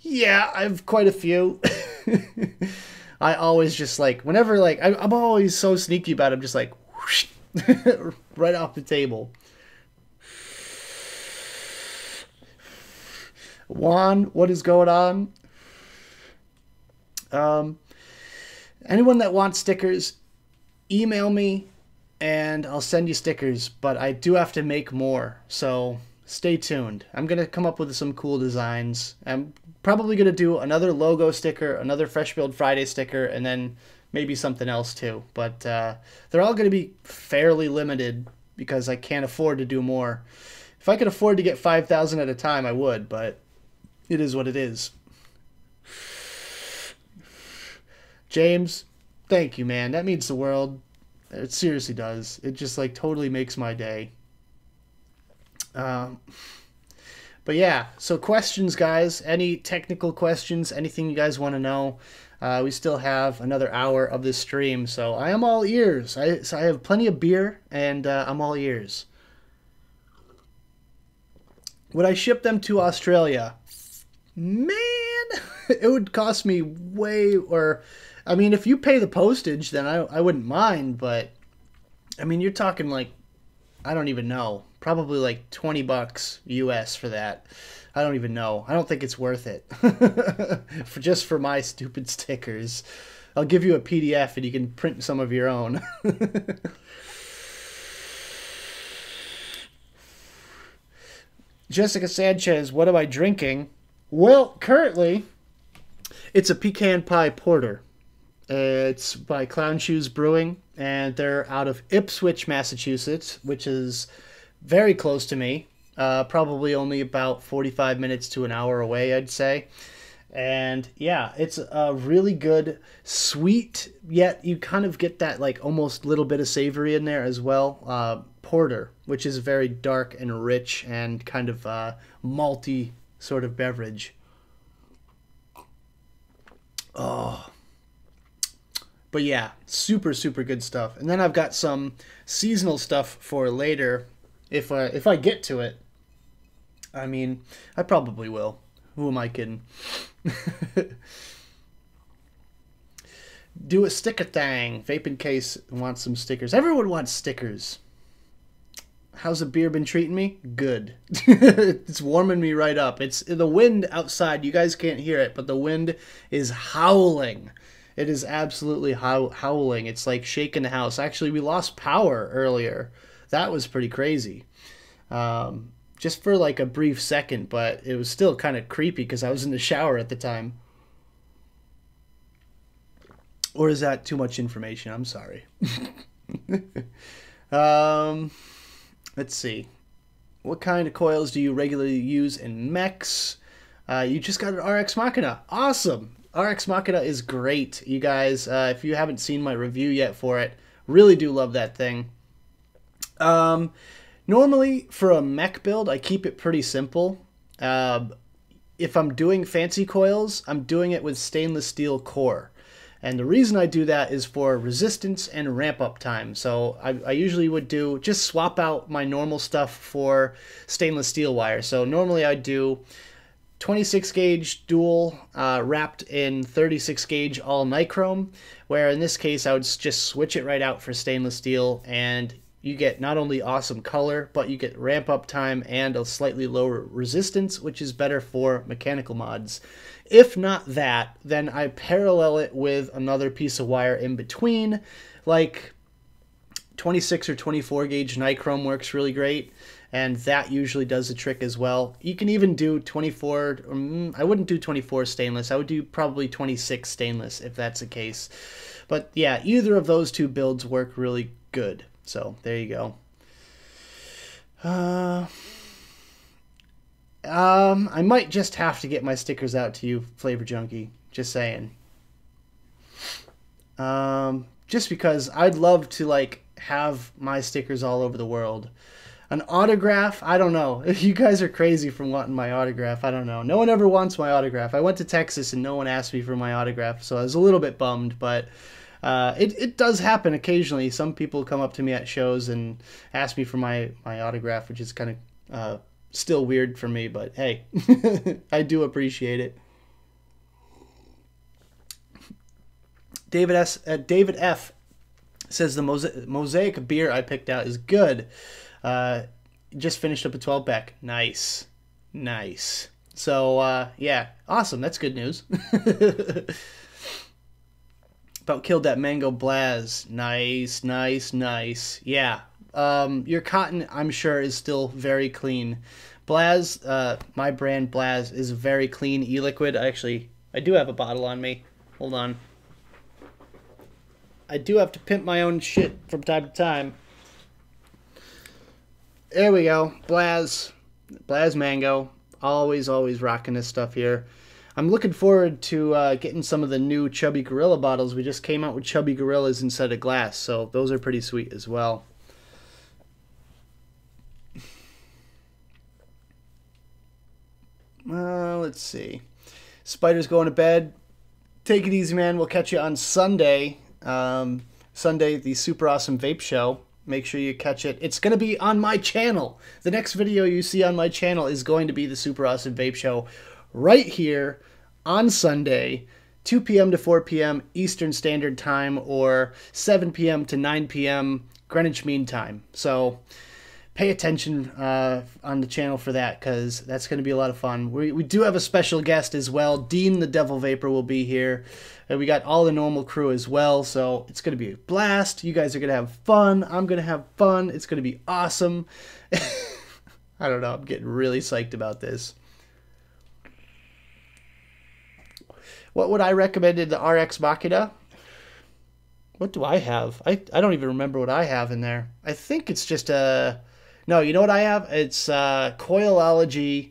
yeah, I have quite a few. I always just like, whenever like, I'm always so sneaky about it. I'm just like, whoosh, right off the table. Juan, what is going on? Anyone that wants stickers, email me and I'll send you stickers, but I do have to make more, so stay tuned. I'm going to come up with some cool designs. I'm probably going to do another logo sticker, another Fresh Build Friday sticker, and then maybe something else too. But they're all going to be fairly limited because I can't afford to do more. If I could afford to get 5,000 at a time, I would, but it is what it is. James, thank you, man. That means the world. It seriously does. It just like totally makes my day. But yeah, so questions, guys. Any technical questions, anything you guys want to know? We still have another hour of this stream, so I am all ears. So I have plenty of beer, and I'm all ears. Would I ship them to Australia? Man, it would cost me way, or, I mean, if you pay the postage, then I wouldn't mind, but, I mean, you're talking like, I don't even know, probably like $20 US for that. I don't even know. I don't think it's worth it. Just for my stupid stickers. I'll give you a PDF and you can print some of your own. Jessica Sanchez, what am I drinking? Well, currently, it's a pecan pie porter. It's by Clown Shoes Brewing, and they're out of Ipswich, Massachusetts, which is very close to me. Probably only about 45 minutes to an hour away, I'd say. And yeah, it's a really good, sweet, yet you kind of get that like almost little bit of savory in there as well. Porter, which is very dark and rich and kind of malty sort of beverage. Oh. But yeah, super good stuff. And then I've got some seasonal stuff for later if I get to it. I mean, I probably will. Who am I kidding? Do a sticker thing. Vaping Case wants some stickers. Everyone wants stickers. How's the beer been treating me? Good. It's warming me right up. It's the wind outside. You guys can't hear it, but the wind is howling. It is absolutely howling. It's like shaking the house. Actually, we lost power earlier. That was pretty crazy. Just for like a brief second, but it was still kind of creepy because I was in the shower at the time. Or is that too much information? I'm sorry. Let's see. What kind of coils do you regularly use in mechs? You just got an RX Machina. Awesome. RX Machina is great, you guys. If you haven't seen my review yet for it, really do love that thing. Normally, for a mech build, I keep it pretty simple. If I'm doing fancy coils, I'm doing it with stainless steel core. And the reason I do that is for resistance and ramp up time. So I usually would just swap out my normal stuff for stainless steel wire. So normally I do 26 gauge dual wrapped in 36 gauge all nichrome, where in this case I would just switch it right out for stainless steel, and you get not only awesome color, but you get ramp up time and a slightly lower resistance, which is better for mechanical mods. If not that, then I parallel it with another piece of wire in between, like 26 or 24 gauge nichrome works really great, and that usually does the trick as well. You can even do 24, I wouldn't do 24 stainless, I would do probably 26 stainless if that's the case. But yeah, either of those two builds work really good. So there you go. I might just have to get my stickers out to you, Flavor Junkie. Just saying. Just because I'd love to like have my stickers all over the world. An autograph? I don't know. You guys are crazy for wanting my autograph. I don't know. No one ever wants my autograph. I went to Texas and no one asked me for my autograph, so I was a little bit bummed, but it does happen occasionally. Some people come up to me at shows and ask me for my autograph, which is kind of still weird for me, but hey, I do appreciate it. David F says the Mosaic beer I picked out is good. Just finished up a 12-pack. Nice. So yeah, awesome. That's good news. About killed that mango Blaz. Nice. Yeah. Your cotton, I'm sure, is still very clean. Blaz, my brand Blaz, is very clean e-liquid. I do have a bottle on me. Hold on. I do have to pimp my own shit from time to time. There we go. Blaz Mango. Always rocking this stuff here. I'm looking forward to getting some of the new Chubby Gorilla bottles. We just came out with Chubby Gorillas instead of glass, so those are pretty sweet as well. Let's see. Spider's going to bed. Take it easy, man. We'll catch you on Sunday. Sunday, the super awesome vape show. Make sure you catch it. It's going to be on my channel. The next video you see on my channel is going to be the super awesome vape show right here on Sunday, 2 p.m. to 4 p.m. Eastern Standard Time, or 7 p.m. to 9 p.m. Greenwich Mean Time. So pay attention on the channel for that, because that's going to be a lot of fun. We do have a special guest as well. Dean the Devil Vapor will be here. And we got all the normal crew as well, so it's going to be a blast. You guys are going to have fun. I'm going to have fun. It's going to be awesome. I don't know. I'm getting really psyched about this. What would I recommend in the RX Machina? What do I have? I don't even remember what I have in there. I think it's just a... No, you know what I have? It's Coilology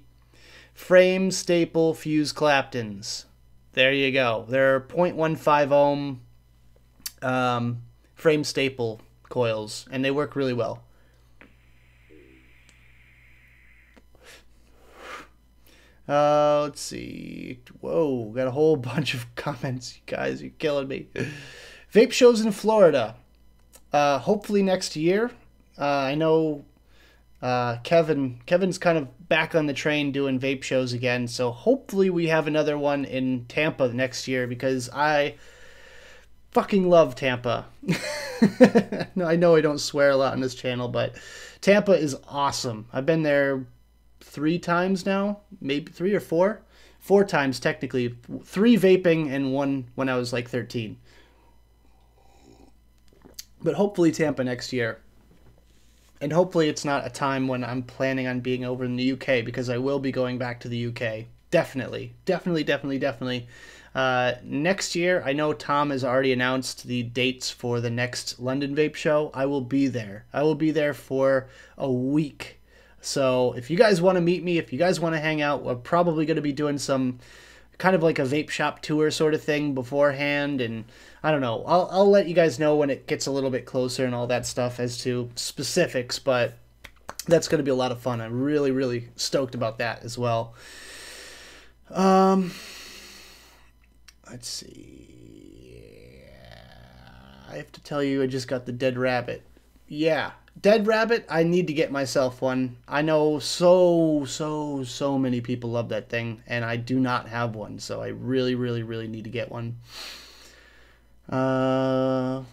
Frame Staple Fuse Claptons. There you go. They're 0.15 ohm frame staple coils, and they work really well. Let's see. Whoa, got a whole bunch of comments. You guys, you're killing me. Vape shows in Florida. Hopefully next year. I know Kevin's kind of back on the train doing vape shows again, so hopefully we have another one in Tampa next year because I fucking love Tampa. No, I know I don't swear a lot on this channel, but Tampa is awesome. I've been there 3 times now, maybe 3 or 4. 4 times technically. 3 vaping and 1 when I was like 13. But hopefully Tampa next year. And hopefully it's not a time when I'm planning on being over in the UK, because I will be going back to the UK. Definitely. Next year, I know Tom has already announced the dates for the next London Vape Show. I will be there. I will be there for a week. So if you guys want to meet me, if you guys want to hang out, we're probably going to be doing some kind of like a vape shop tour sort of thing beforehand. And I don't know. I'll let you guys know when it gets a little bit closer and all that stuff as to specifics. But that's going to be a lot of fun. I'm really, really stoked about that as well. Let's see. I have to tell you, I just got the dead rabbit. Yeah, dead rabbit. I need to get myself one. I know so many people love that thing, and I do not have one, so I really, really, really need to get one. Had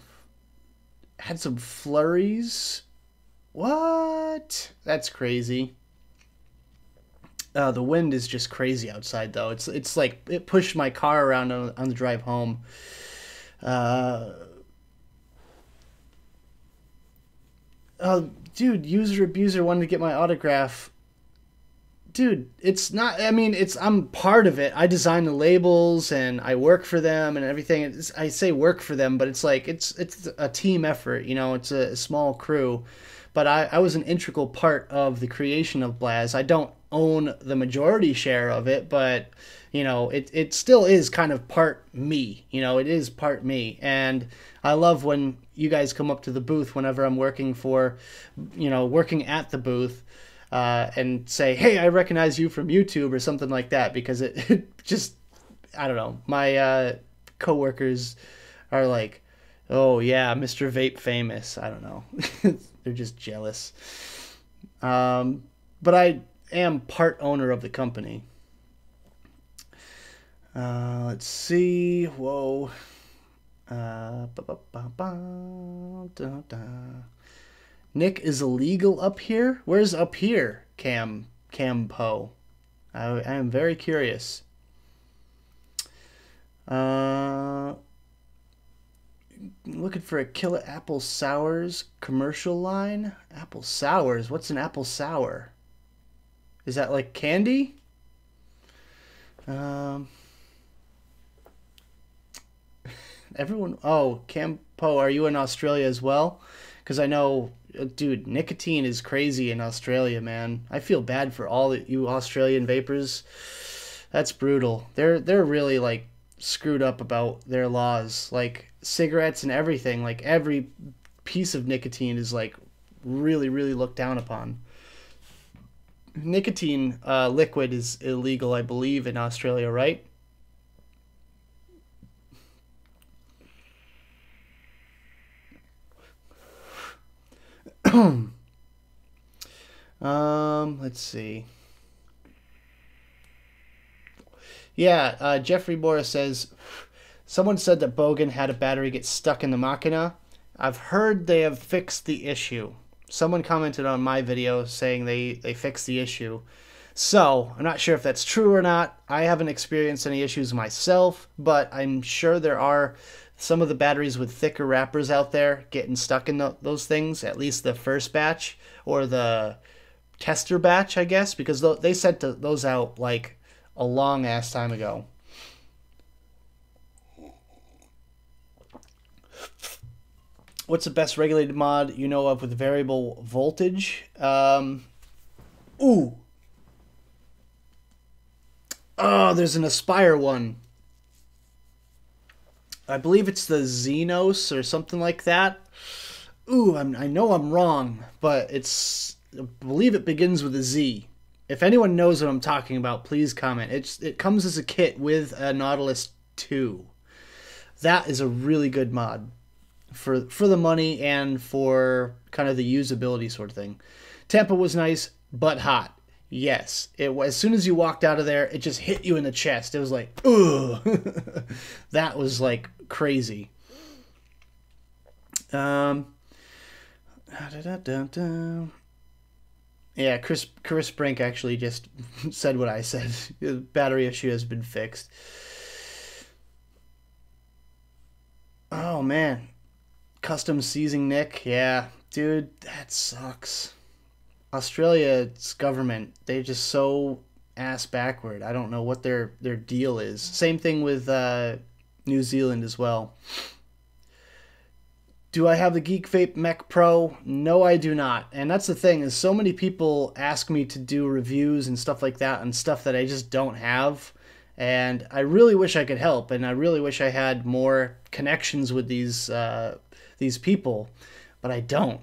some flurries. What? That's crazy. The wind is just crazy outside, though. It's like it pushed my car around on the drive home. Oh, dude, user abuser wanted to get my autograph. Dude, it's not. I mean, I'm part of it. I design the labels and I work for them and everything. I say work for them, but it's like it's a team effort. You know, it's a small crew. But I was an integral part of the creation of Blaz. I don't own the majority share of it, but you know, it still is kind of part me. You know, it is part me. And I love when you guys come up to the booth whenever I'm working at the booth, and say, hey, I recognize you from YouTube or something like that, because it just, I don't know, my coworkers are like, oh yeah, Mr. Vape famous. I don't know. They're just jealous. But I am part owner of the company. Let's see. Whoa. Nick is illegal up here? Where's up here, Campo? I am very curious. Looking for a Killer Apple Sours commercial line. Apple Sours? What's an apple sour? Is that like candy? Everyone. Oh, Campo, are you in Australia as well? Because I know, dude, nicotine is crazy in Australia, man. I feel bad for all you Australian vapors. That's brutal. They're really like screwed up about their laws. Like cigarettes and everything. Like every piece of nicotine is like really, really looked down upon. Nicotine liquid is illegal, I believe, in Australia, right? Let's see. Yeah, Jeffrey Morris says, someone said that Bogan had a battery get stuck in the Machina. I've heard they have fixed the issue. Someone commented on my video saying they fixed the issue. So, I'm not sure if that's true or not. I haven't experienced any issues myself, but I'm sure there are some of the batteries with thicker wrappers out there getting stuck in those things, at least the first batch, or the tester batch, I guess, because they sent those out like a long ass time ago. What's the best regulated mod you know of with variable voltage? Ooh. Oh, there's an Aspire one. I believe it's the Xenos or something like that. Ooh, I know I'm wrong, but I believe it begins with a Z. If anyone knows what I'm talking about, please comment. It comes as a kit with a Nautilus 2. That is a really good mod for the money and for kind of the usability sort of thing. Tampa was nice, but hot. Yes, it was. As soon as you walked out of there, it just hit you in the chest. It was like, ugh. That was like crazy. Yeah, Chris Brink actually just said what I said. The battery issue has been fixed. Oh man, custom seizing Nick. Yeah, dude, that sucks. Australia's government, they're just so ass backward. I don't know what their deal is. Same thing with New Zealand as well. Do I have the Geek Vape Mech Pro? No, I do not. And that's the thing, is so many people ask me to do reviews and stuff like that on stuff that I just don't have. And I really wish I could help, and I really wish I had more connections with these people, but I don't.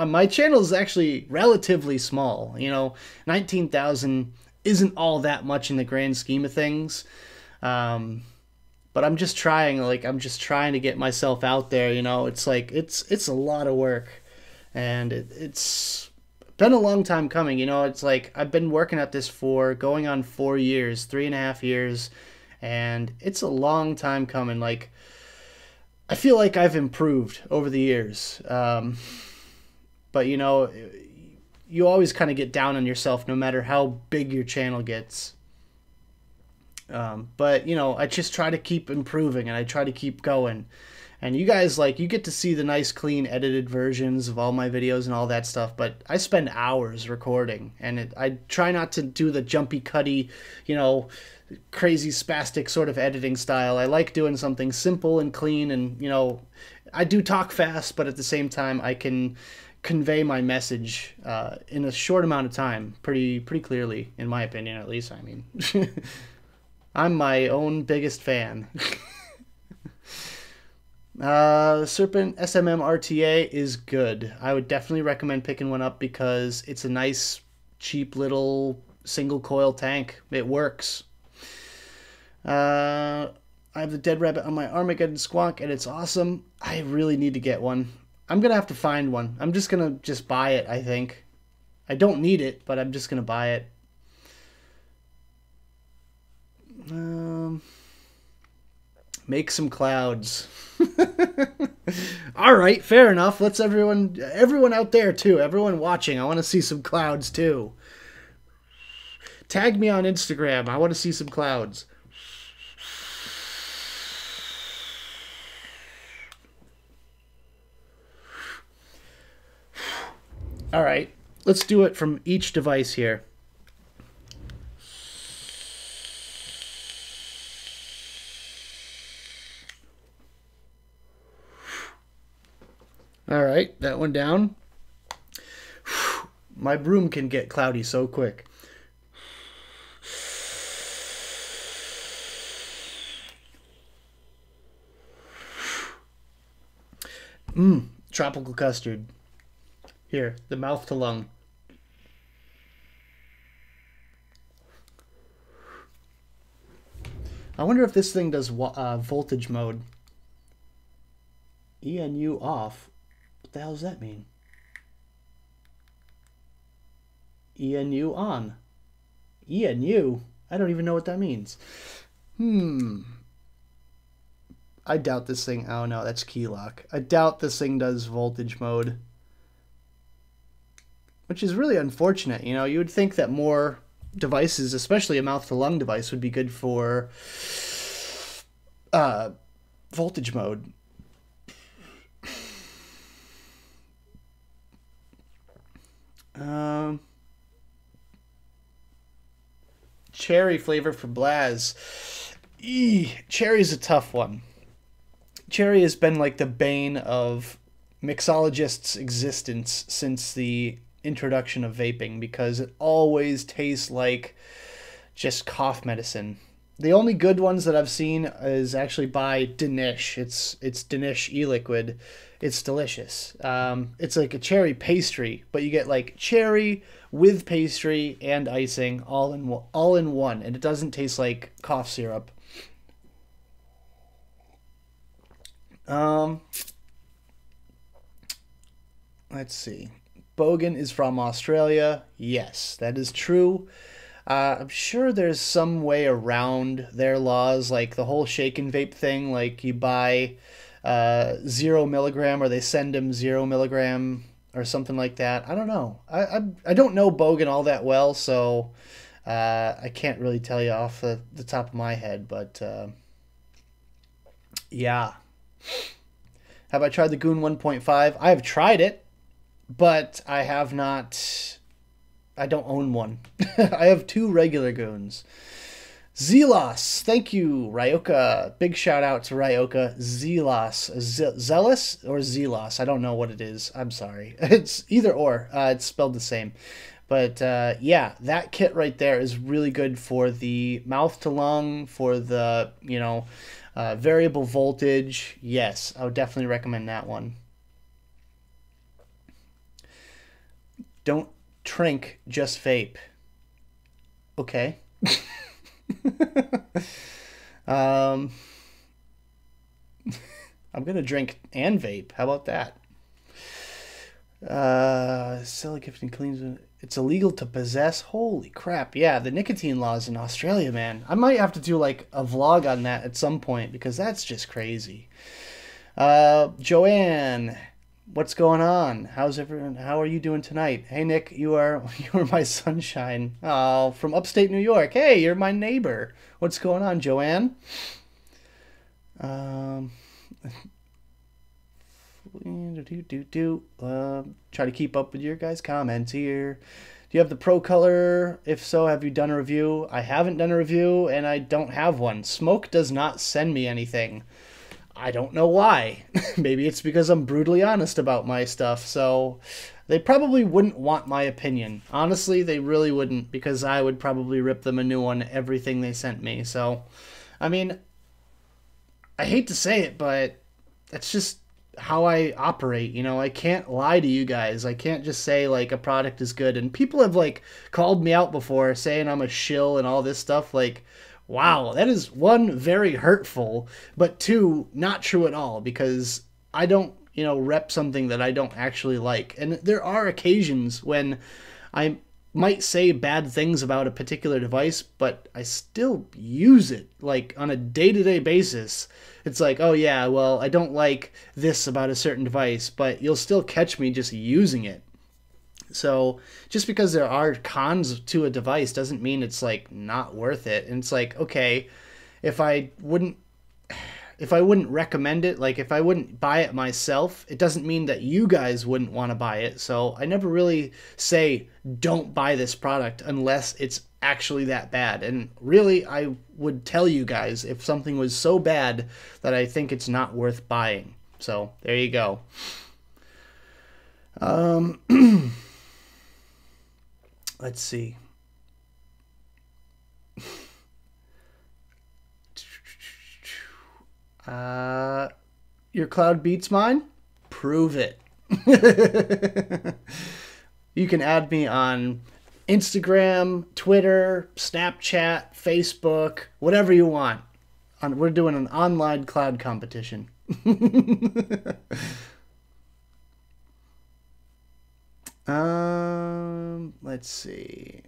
My channel is actually relatively small. You know, 19,000 isn't all that much in the grand scheme of things. But I'm just trying, I'm just trying to get myself out there, you know. It's like, it's a lot of work, and it's been a long time coming, you know. It's like, I've been working at this for going on 4 years, 3.5 years, and it's a long time coming. Like, I feel like I've improved over the years. But, you know, you always kind of get down on yourself no matter how big your channel gets. But, you know, I just try to keep improving, and I try to keep going. And you guys, like, you get to see the nice, clean, edited versions of all my videos and all that stuff, but I spend hours recording, and I try not to do the jumpy, cutty, you know, crazy, spastic sort of editing style. I like doing something simple and clean, and, you know, I do talk fast, but at the same time, I can convey my message in a short amount of time pretty clearly, in my opinion, at least. I mean... I'm my own biggest fan. Serpent SMM RTA is good. I would definitely recommend picking one up because it's a nice, cheap little single coil tank. It works. I have the Dead Rabbit on my Armageddon Squonk, and it's awesome. I really need to get one. I'm going to have to find one. I'm just going to buy it, I think. I don't need it, but I'm just going to buy it. Make some clouds. All right, fair enough. Let's everyone out there too, everyone watching, I want to see some clouds too. Tag me on Instagram. I want to see some clouds. All right, let's do it from each device here. All right, that one down. My broom can get cloudy so quick. Tropical custard. Here, the mouth to lung. I wonder if this thing does voltage mode. ENU off. What the hell does that mean? ENU on. ENU? I don't even know what that means. I doubt this thing... Oh no, that's key lock. I doubt this thing does voltage mode. Which is really unfortunate. You know, you would think that more devices, especially a mouth-to-lung device, would be good for voltage mode. Cherry flavor for Blaz. Cherry's a tough one. Cherry has been like the bane of mixologists' existence since the introduction of vaping because it always tastes like just cough medicine. The only good ones that I've seen is actually by Danish. It's Danish e-liquid. It's delicious. It's like a cherry pastry, but you get like cherry with pastry and icing all in one, and it doesn't taste like cough syrup. Let's see. Bogan is from Australia. Yes, that is true. I'm sure there's some way around their laws, like the whole shake and vape thing. Like you buy 0 milligram, or they send them 0 milligram or something like that. I don't know. I don't know Bogan all that well, so I can't really tell you off the top of my head. But yeah. Have I tried the Goon 1.5? I have tried it, but I have not. I don't own one. I have 2 regular Goons. Zelos, thank you, Ryoka. Big shout out to Ryoka. Zelos, Zealous or Zelos? I don't know what it is. I'm sorry. It's either or. It's spelled the same. But yeah, that kit right there is really good for the mouth to lung, for the variable voltage. Yes, I would definitely recommend that one. Don't trink, just vape. Okay. I'm gonna drink and vape. How about that? Sell gifting cleans. It's illegal to possess. Holy crap! Yeah, the nicotine laws in Australia, man. I might have to do like a vlog on that at some point because that's just crazy. Joanne, what's going on? How's everyone? How are you doing tonight? Hey Nick, you are my sunshine. Oh, from upstate New York. Hey, you're my neighbor. What's going on, Joanne? Try to keep up with your guys' comments here. Do you have the Pro Color? If so, have you done a review? I haven't done a review, and I don't have one. Smoke does not send me anything. I don't know why. Maybe it's because I'm brutally honest about my stuff, so they probably wouldn't want my opinion. Honestly, they really wouldn't, because I would probably rip them a new one everything they sent me. So, I mean, I hate to say it, but that's just how I operate. You know, I can't lie to you guys. I can't just say like a product is good. And people have like called me out before saying I'm a shill and all this stuff. Like, wow, that is, 1, very hurtful, but 2, not true at all, because I don't, rep something that I don't actually like. And there are occasions when I might say bad things about a particular device, but I still use it, like, on a day-to-day basis. It's like, oh yeah, well, I don't like this about a certain device, but you'll still catch me just using it. So just because there are cons to a device doesn't mean it's like not worth it. And it's like, okay, if I wouldn't recommend it, like if I wouldn't buy it myself, it doesn't mean that you guys wouldn't want to buy it. So I never really say don't buy this product unless it's actually that bad. And really, I would tell you guys if something was so bad that I think it's not worth buying. So there you go. Let's see. Your cloud beats mine? Prove it. You can add me on Instagram, Twitter, Snapchat, Facebook, whatever you want. We're doing an online cloud competition. Let's see.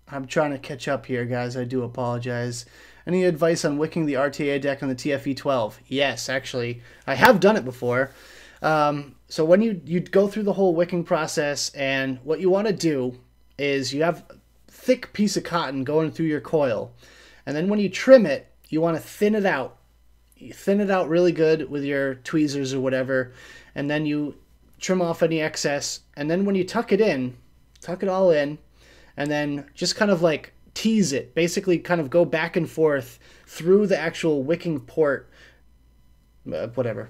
I'm trying to catch up here, guys. I do apologize. Any advice on wicking the RTA deck on the TFE12? Yes, actually. I have done it before. So when you go through the whole wicking process, and what you want to do is you have a thick piece of cotton going through your coil. And then when you trim it, you want to thin it out. You thin it out really good with your tweezers or whatever. And then you trim off any excess. And then when you tuck it all in, and then just kind of like tease it. Basically kind of go back and forth through the actual wicking port, whatever,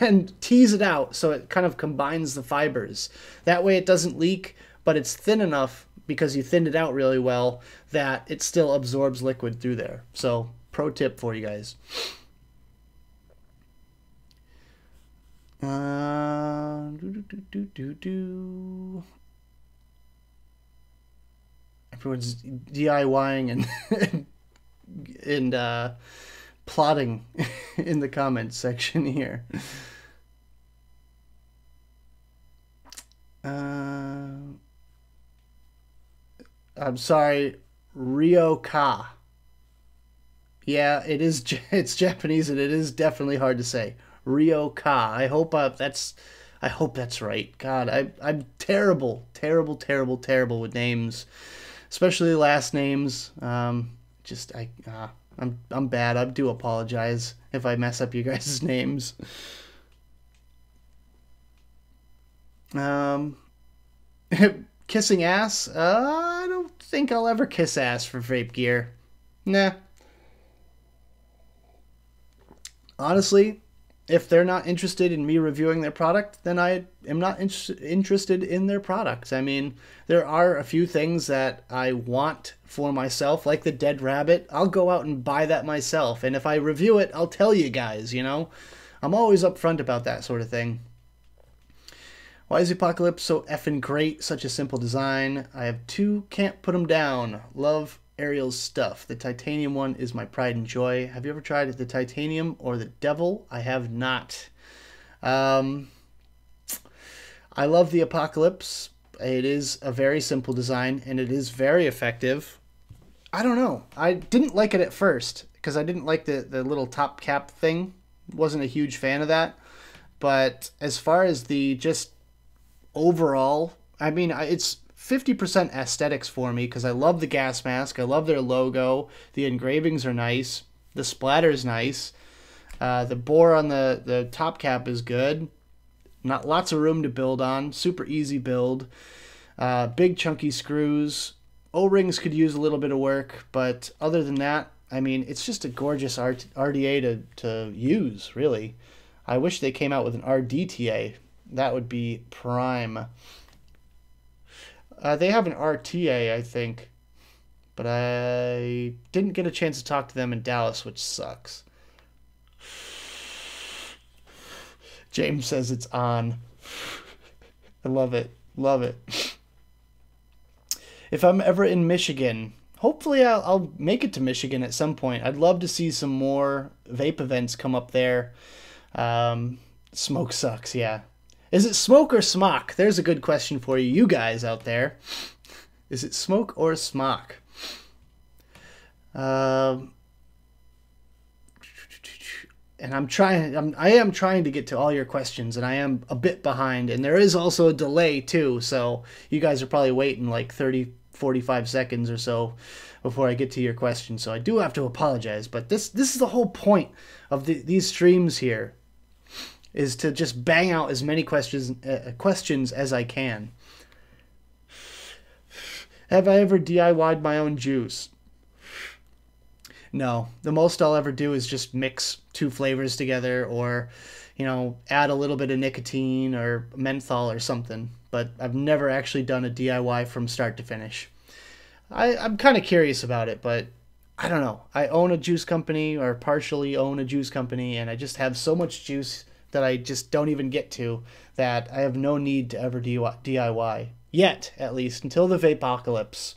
and tease it out so it kind of combines the fibers. That way it doesn't leak, but it's thin enough because you thinned it out really well that it still absorbs liquid through there. So pro tip for you guys. Everyone's DIYing and plotting in the comments section here. I'm sorry, Ryoka. Yeah, it is. It's Japanese, and it is definitely hard to say. Ryoka. I hope that's right. God, I'm terrible, terrible, terrible, terrible with names, especially last names. Just I'm bad. I do apologize if I mess up you guys' names. Um, Kissing ass? I don't think I'll ever kiss ass for vape gear. Nah. Honestly, if they're not interested in me reviewing their product, then I am not interested in their product. I mean, there are a few things that I want for myself, like the dead rabbit. I'll go out and buy that myself. And if I review it, I'll tell you guys, you know? I'm always upfront about that sort of thing. Why is the Apocalypse so effing great? Such a simple design. I have two, can't put them down. Love Ariel's stuff. The titanium one is my pride and joy. Have you ever tried the titanium or the devil? I have not. I love the Apocalypse. It is a very simple design and it is very effective. I don't know. I didn't like it at first because I didn't like the little top cap thing. Wasn't a huge fan of that. But as far as the just overall, I mean, it's 50% aesthetics for me because I love the gas mask. I love their logo. The engravings are nice. The splatter's nice. The bore on the top cap is good. Not lots of room to build on. Super easy build. Big chunky screws. O-rings could use a little bit of work, but other than that, I mean, it's just a gorgeous RDA to use, really. I wish they came out with an RDTA. That would be prime. They have an RTA, I think, but I didn't get a chance to talk to them in Dallas, which sucks. James says it's on. I love it. Love it. If I'm ever in Michigan, hopefully I'll make it to Michigan at some point. I'd love to see some more vape events come up there. Smoke sucks, yeah. Is it smoke or smock? There's a good question for you guys out there. Is it smoke or smock? And I am trying to get to all your questions, and I am a bit behind, and there is also a delay too, so you guys are probably waiting like 30, 45 seconds or so before I get to your questions, so I do have to apologize, but this is the whole point of these streams here, is to just bang out as many questions as I can. Have I ever DIY'd my own juice? No. The most I'll ever do is just mix two flavors together or, you know, add a little bit of nicotine or menthol or something. But I've never actually done a DIY from start to finish. I'm kind of curious about it, but I don't know. I own a juice company or partially own a juice company, and I just have so much juice that I just don't even get to, that I have no need to ever DIY. Yet, at least, until the Vapocalypse.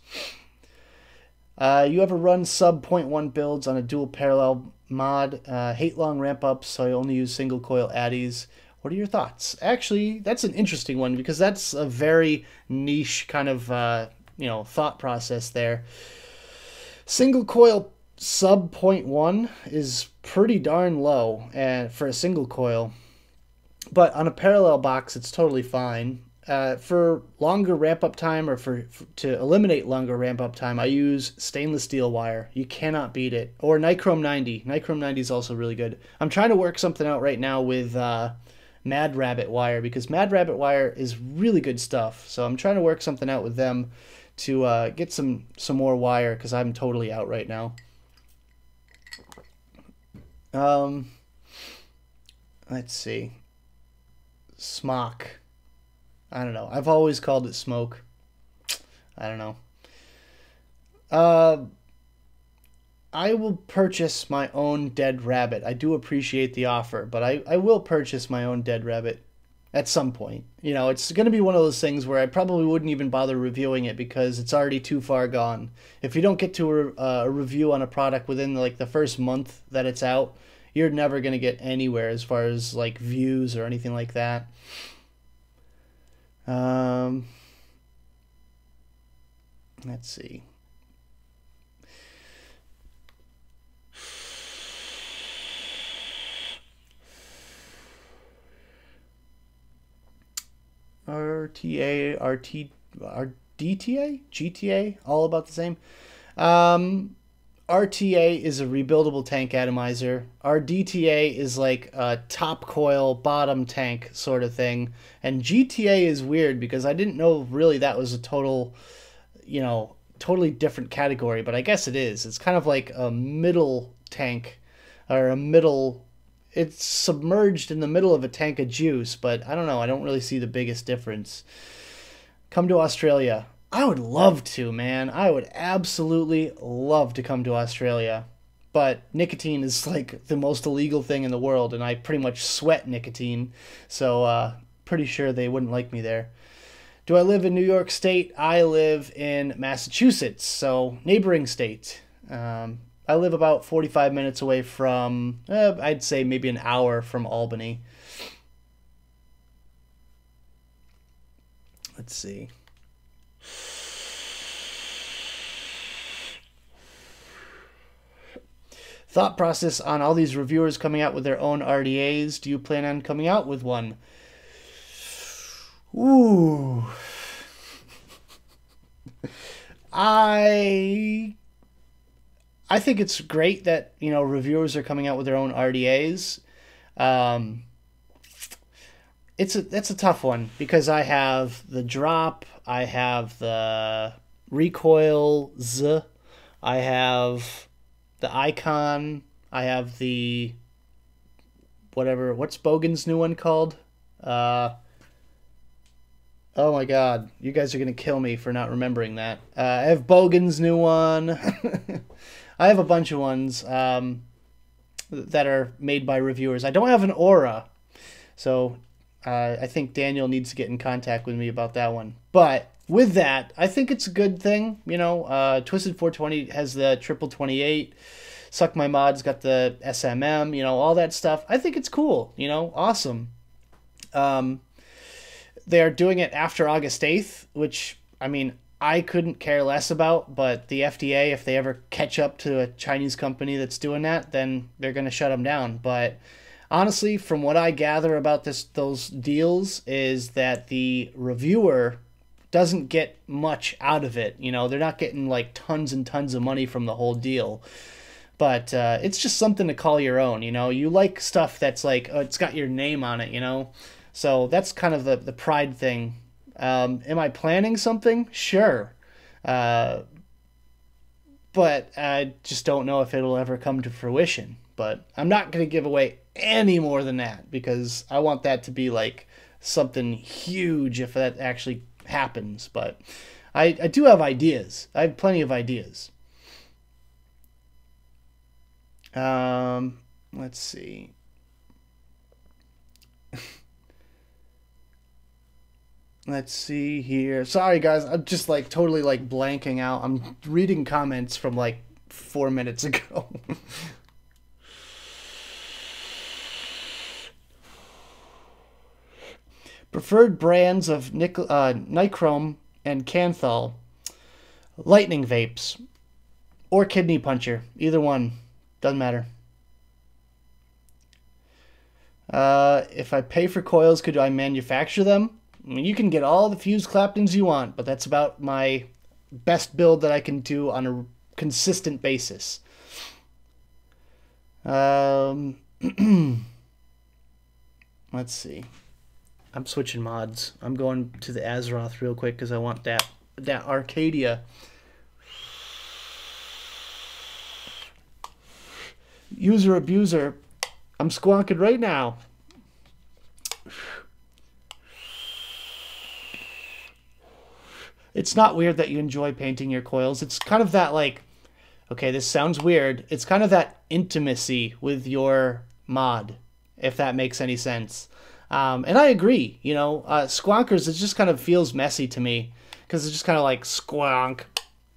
You ever run sub 0.1 builds on a dual parallel mod? Hate long ramp ups, so I only use single coil addies. What are your thoughts? Actually, that's an interesting one because that's a very niche kind of thought process there. Single coil sub 0.1 is pretty darn low for a single coil. But on a parallel box, it's totally fine. For longer ramp-up time or to eliminate longer ramp-up time, I use stainless steel wire. You cannot beat it. Or Nichrome 90. Nichrome 90 is also really good. I'm trying to work something out right now with Mad Rabbit wire because Mad Rabbit wire is really good stuff. So I'm trying to work something out with them to get some more wire because I'm totally out right now. Let's see. Smock. I don't know. I've always called it smoke. I don't know. I will purchase my own dead rabbit. I do appreciate the offer, but I will purchase my own dead rabbit at some point. You know, it's going to be one of those things where I probably wouldn't even bother reviewing it because it's already too far gone. If you don't get to a review on a product within like the first month that it's out, you're never going to get anywhere as far as like views or anything like that. Let's see. RTA, DTA, GTA, all about the same. RTA is a rebuildable tank atomizer. Our DTA is like a top coil, bottom tank sort of thing. And GTA is weird because I didn't know really that was a total, totally different category, but I guess it is. It's kind of like a middle tank or a middle. It's submerged in the middle of a tank of juice, but I don't know. I don't really see the biggest difference. Come to Australia. I would love to, man. I would absolutely love to come to Australia. But nicotine is like the most illegal thing in the world, and I pretty much sweat nicotine. So pretty sure they wouldn't like me there. Do I live in New York State? I live in Massachusetts, so neighboring state. I live about 45 minutes away from, I'd say maybe an hour from Albany. Let's see. Thought process on all these reviewers coming out with their own RDAs. Do you plan on coming out with one? Ooh. I think it's great that, reviewers are coming out with their own RDAs. That's a tough one because I have the Drop, I have the Recoils, I have the Icon, I have the what's Bogan's new one called? Oh my god, you guys are gonna kill me for not remembering that. I have Bogan's new one. I have a bunch of ones that are made by reviewers. I don't have an Aura, so I think Daniel needs to get in contact with me about that one. But with that, I think it's a good thing. Twisted 420 has the triple 28. Suck My Mod's got the SMM. All that stuff. I think it's cool. Awesome. They're doing it after August 8th, which, I couldn't care less about, but the FDA, if they ever catch up to a Chinese company that's doing that, then they're going to shut them down. But honestly, from what I gather about those deals is that the reviewer doesn't get much out of it. They're not getting like tons and tons of money from the whole deal. But it's just something to call your own. You like stuff that's like, oh, it's got your name on it, So that's kind of the pride thing. Am I planning something? Sure. But I just don't know if it'll ever come to fruition. But I'm not going to give away any more than that because I want that to be like something huge if that actually happens. But I do have ideas. I have plenty of ideas. Let's see. Let's see here. Sorry, guys. I'm just like totally like blanking out. I'm reading comments from like 4 minutes ago. Preferred brands of Nichrome and Canthal. Lightning vapes. Or Kidney Puncher. Either one. Doesn't matter. If I pay for coils, could I manufacture them? You can get all the fused Claptons you want, but that's about my best build that I can do on a consistent basis. Let's see. I'm switching mods. I'm going to the Azeroth real quick because I want that Arcadia. User abuser. I'm squonking right now. It's not weird that you enjoy painting your coils. It's kind of that like, okay, this sounds weird. It's kind of that intimacy with your mod, if that makes any sense. And I agree, squonkers, it just kind of feels messy to me because it's just kind of like squonk,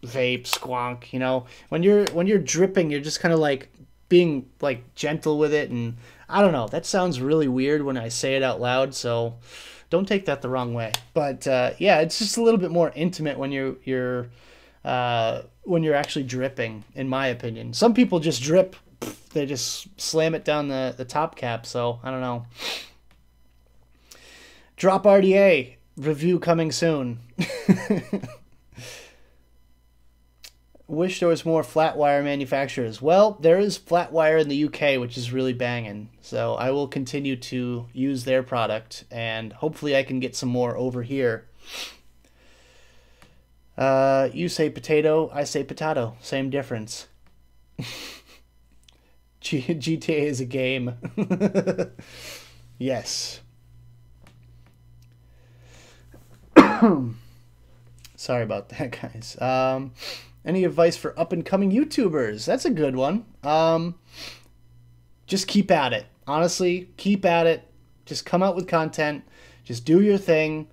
vape, squonk, when you're dripping, you're just kind of like being like gentle with it. And I don't know, that sounds really weird when I say it out loud. So Don't take that the wrong way. But yeah, it's just a little bit more intimate when you're actually dripping, in my opinion. Some people just drip, they just slam it down the top cap. So I don't know. Drop RDA review coming soon. Wish there was more flat wire manufacturers. Well, there is flat wire in the UK, which is really banging. So I will continue to use their product, and hopefully I can get some more over here. You say potato, I say potato. Same difference. GTA is a game. Yes. Sorry about that, guys. Any advice for up-and-coming YouTubers? That's a good one. Just keep at it. Honestly, keep at it. Just come out with content. Just do your thing,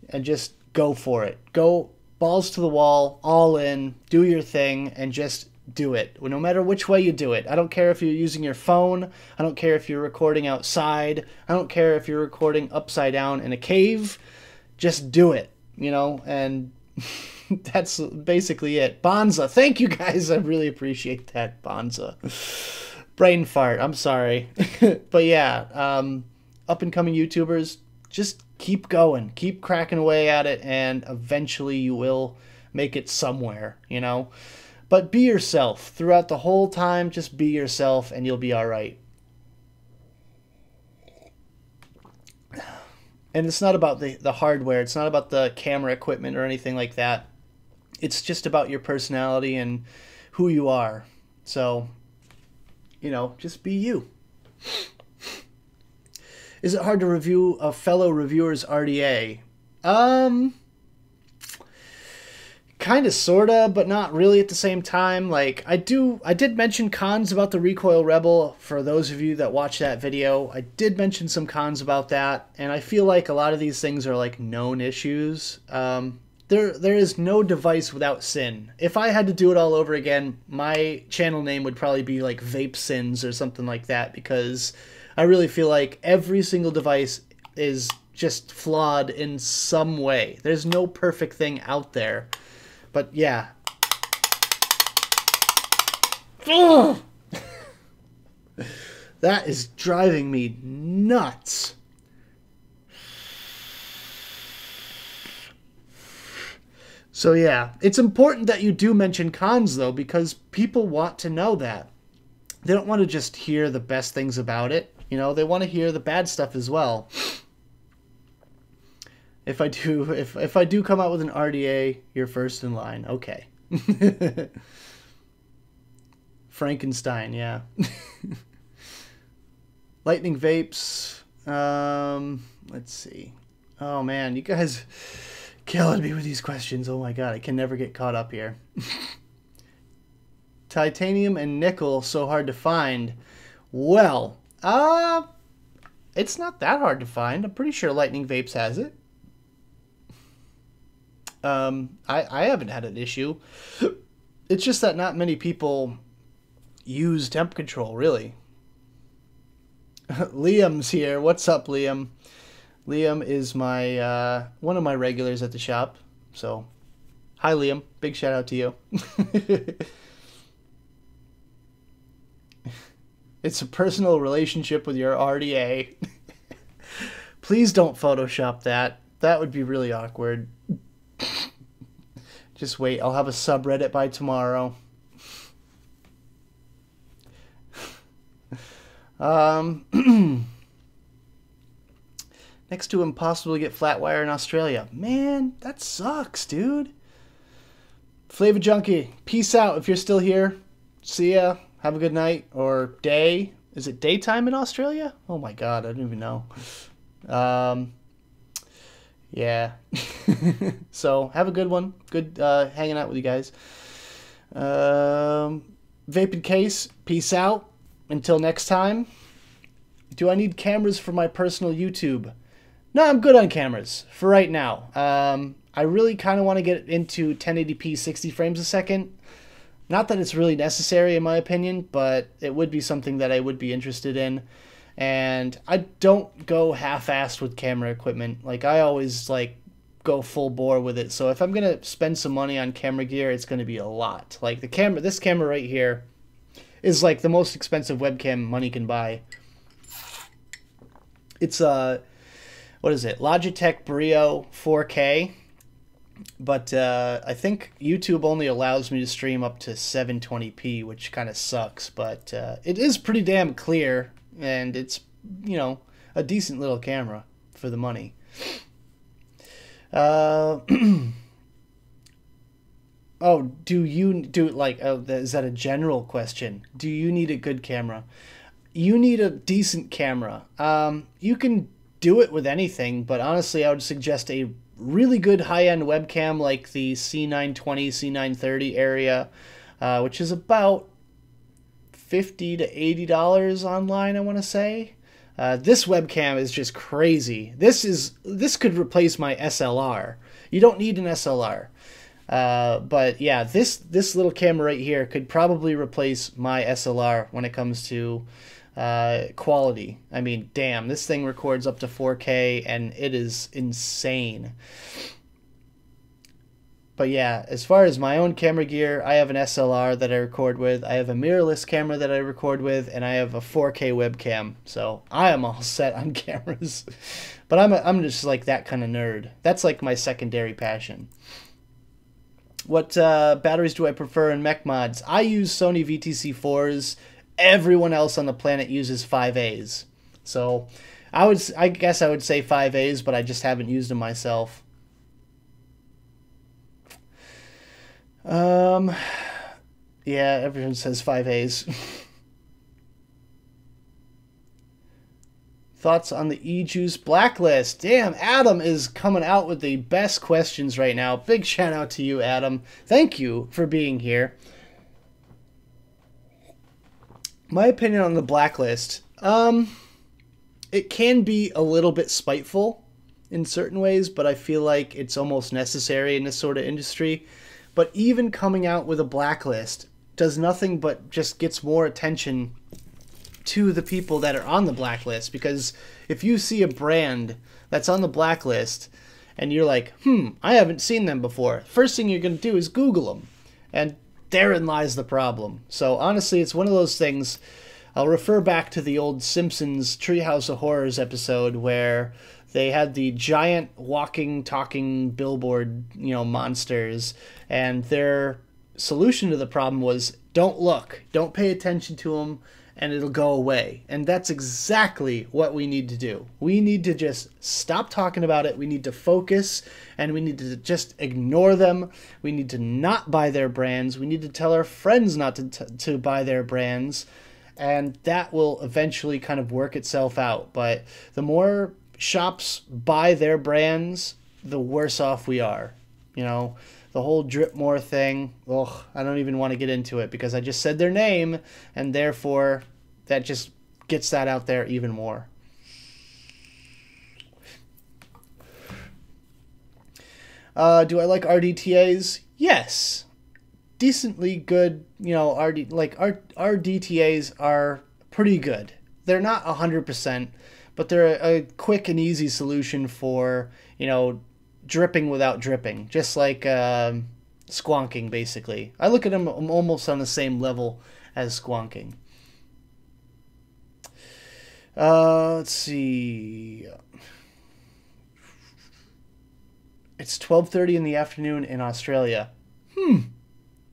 and just go for it. Go balls to the wall, all in, do your thing, and just do it. No matter which way you do it. I don't care if you're using your phone. I don't care if you're recording outside. I don't care if you're recording upside down in a cave. Just do it, you know, and that's basically it. Bonza, thank you guys. I really appreciate that, Bonza. Brain fart, I'm sorry. But yeah, up-and-coming YouTubers, just keep going. Keep cracking away at it, and eventually you will make it somewhere, you know. But be yourself. Throughout the whole time, just be yourself, and you'll be all right. And it's not about the hardware. It's not about the camera equipment or anything like that. It's just about your personality and who you are. So, you know, just be you. Is it hard to review a fellow reviewer's RDA? Kind of, sorta, but not really at the same time. Like, I did mention cons about the Recoil Rebel for those of you that watched that video. I did mention some cons about that, and I feel like a lot of these things are like known issues. There is no device without sin. If I had to do it all over again, my channel name would probably be like Vape Sins or something like that, because I really feel like every single device is just flawed in some way. There's no perfect thing out there. But yeah. Ugh! That is driving me nuts. So yeah, it's important that you do mention cons though, because people want to know that. They don't want to just hear the best things about it. You know, they want to hear the bad stuff as well. If I do come out with an RDA, you're first in line. Okay. Frankenstein, yeah. Lightning vapes. Let's see. Oh man, you guys killing me with these questions. Oh my god, I can never get caught up here. Titanium and nickel so hard to find. Well, it's not that hard to find. I'm pretty sure Lightning Vapes has it. I haven't had an issue. It's just that not many people use temp control, really. Liam's here. What's up, Liam? Liam is my one of my regulars at the shop. So, hi, Liam. Big shout out to you. It's a personal relationship with your RDA. Please don't Photoshop that. That would be really awkward. Just wait. I'll have a subreddit by tomorrow. Next to impossible to get flat wire in Australia. Man, that sucks, dude. Flavor Junkie, peace out if you're still here. See ya. Have a good night or day. Is it daytime in Australia? Oh my god, I don't even know. Yeah. So, have a good one. Good hanging out with you guys. Vapid Case, peace out. Until next time. Do I need cameras for my personal YouTube? No, I'm good on cameras for right now. I really kind of want to get into 1080p 60 frames a second. Not that it's really necessary in my opinion, but it would be something that I would be interested in. And I don't go half-assed with camera equipment. Like, I always like go full bore with it. So if I'm gonna spend some money on camera gear, it's gonna be a lot. Like this camera right here is like the most expensive webcam money can buy. It's what is it? Logitech Brio 4K. But I think YouTube only allows me to stream up to 720p, which kind of sucks. But it is pretty damn clear, and it's, you know, a decent little camera for the money. Oh, is that a general question? Do you need a good camera? You need a decent camera. You can do it with anything, but honestly, I would suggest a really good high-end webcam like the C920, C930 area, which is about $50 to $80 online, I want to say. This webcam is just crazy. This could replace my SLR. You don't need an SLR. But yeah, this little camera right here could probably replace my SLR when it comes to quality. I mean, damn, this thing records up to 4K and it is insane. But yeah, as far as my own camera gear, I have an SLR that I record with, I have a mirrorless camera that I record with, and I have a 4K webcam. So I am all set on cameras. But I'm just like that kind of nerd. That's like my secondary passion. What batteries do I prefer in mech mods? I use Sony VTC4s. Everyone else on the planet uses 5As. So I guess I would say 5As, but I just haven't used them myself. Yeah, everyone says 5As. Thoughts on the E-Juice Blacklist? Damn, Adam is coming out with the best questions right now. Big shout out to you, Adam. Thank you for being here. My opinion on the Blacklist. It can be a little bit spiteful in certain ways, but I feel like it's almost necessary in this sort of industry. But even coming out with a blacklist does nothing but just gets more attention to the people that are on the blacklist. Because if you see a brand that's on the blacklist and you're like, I haven't seen them before, first thing you're going to do is Google them. And therein lies the problem. So honestly, it's one of those things. I'll refer back to the old Simpsons Treehouse of Horrors episode where they had the giant walking, talking billboard, monsters, and their solution to the problem was don't look, don't pay attention to them, and it'll go away. And that's exactly what we need to do. We need to just stop talking about it. We need to focus, and we need to just ignore them. We need to not buy their brands. We need to tell our friends not to buy their brands, and that will eventually kind of work itself out. But the more shops buy their brands, the worse off we are. The whole drip more thing, I don't even want to get into it because I just said their name, and therefore that just gets that out there even more. Do I like RDTAs? Yes. Decently good, RDTAs are pretty good. They're not 100%, but they're a quick and easy solution for, dripping without dripping. Just like squonking, basically. I look at them almost on the same level as squonking. Let's see. It's 12:30 in the afternoon in Australia.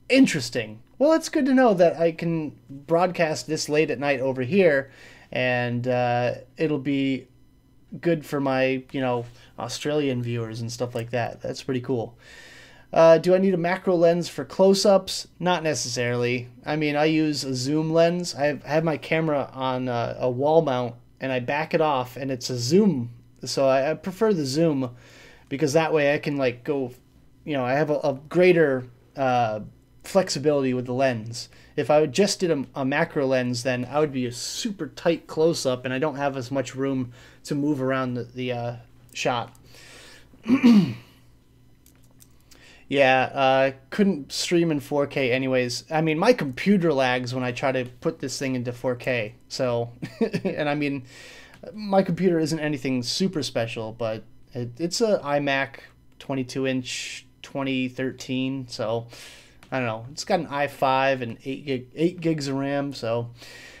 Interesting. Well, it's good to know that I can broadcast this late at night over here, and it'll be good for my, Australian viewers and stuff like that. That's pretty cool. Do I need a macro lens for close-ups? Not necessarily. I mean, I use a zoom lens. I have my camera on a wall mount, and I back it off, and it's a zoom. So I prefer the zoom because that way I can, go, I have a greater flexibility with the lens. If I just did a macro lens, then I would be a super tight close-up, and I don't have as much room to move around the shot. Yeah, couldn't stream in 4K anyways. I mean, my computer lags when I try to put this thing into 4K. So, and I mean, my computer isn't anything super special, but it's a iMac 22-inch 2013. So, I don't know. It's got an i5 and 8 gigs of RAM, so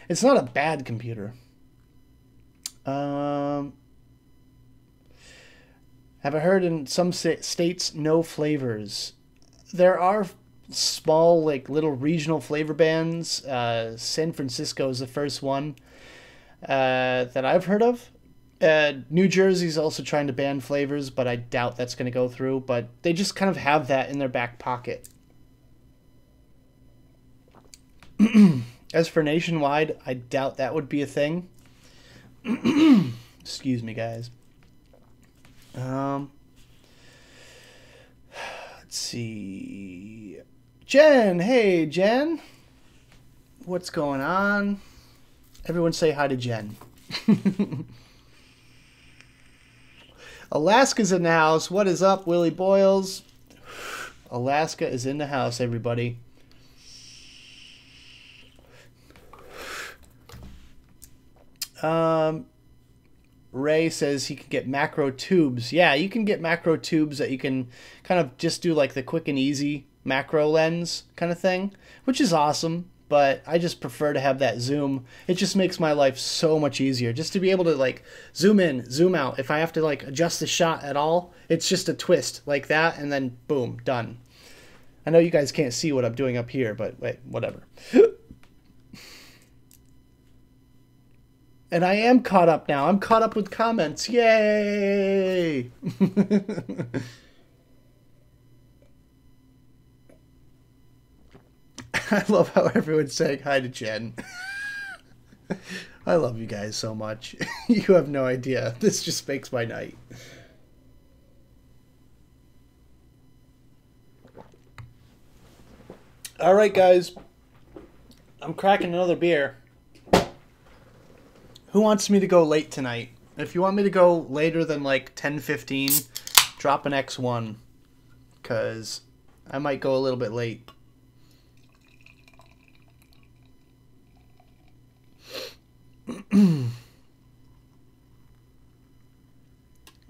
it's not a bad computer. Have I heard in some states no flavors? There are small, like little regional flavor bans. San Francisco is the first one that I've heard of. New Jersey's also trying to ban flavors, but I doubt that's going to go through. But they just kind of have that in their back pocket. As for nationwide, I doubt that would be a thing. Excuse me, guys. Let's see. Jen, hey Jen. What's going on? Everyone say hi to Jen. Alaska's in the house. What is up, Willie Boyles? Alaska is in the house, everybody. Ray says he can get macro tubes. Yeah, you can get macro tubes that you can kind of just do like the quick and easy macro lens kind of thing, which is awesome, but I just prefer to have that zoom. It just makes my life so much easier just to be able to like zoom in, zoom out. If I have to like adjust the shot at all, it's just a twist like that and then boom, done. I know you guys can't see what I'm doing up here, but wait, whatever. And I am caught up now. I'm caught up with comments. Yay! I love how everyone's saying hi to Jen. I love you guys so much. You have no idea. This just makes my night. All right, guys. I'm cracking another beer. Who wants me to go late tonight? If you want me to go later than like 10:15, drop an X1. Because I might go a little bit late.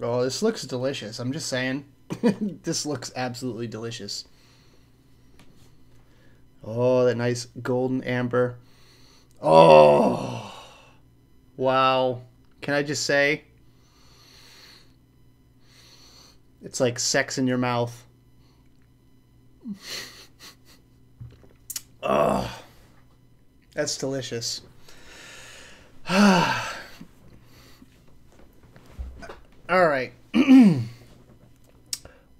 Oh, this looks delicious. I'm just saying. This looks absolutely delicious. Oh, that nice golden amber. Oh! Wow. Can I just say? It's like sex in your mouth. Oh, that's delicious. All right.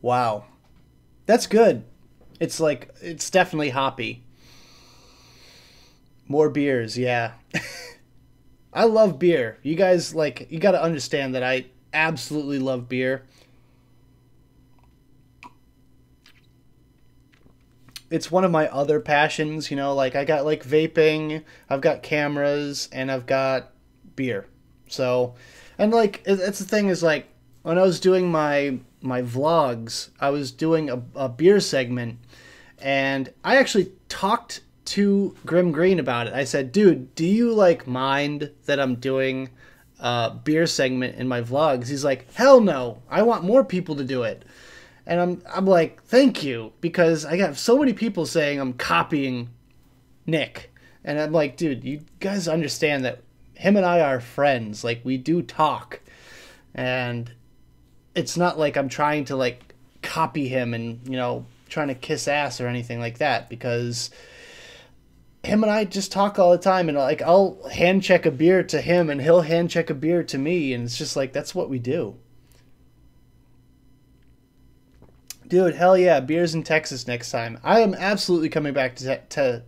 Wow. That's good. It's like, it's definitely hoppy. More beers, yeah. I love beer. You guys, like, you got to understand that I absolutely love beer. It's one of my other passions, you know, like I got like vaping, I've got cameras, and I've got beer. So, and like, it's the thing is like, when I was doing my vlogs, I was doing a beer segment, and I actually talked to Grim Green about it. I said, dude, do you like mind that I'm doing a beer segment in my vlogs? He's like, hell no, I want more people to do it. And I'm like, thank you, because I got so many people saying I'm copying Nick. And I'm like, dude, you guys understand that him and I are friends. Like, we do talk. And it's not like I'm trying to like copy him and, you know, trying to kiss ass or anything like that, because him and I just talk all the time, and like I'll hand check a beer to him and he'll hand check a beer to me, and it's just like that's what we do. Dude, hell yeah, beers in Texas next time. I am absolutely coming back to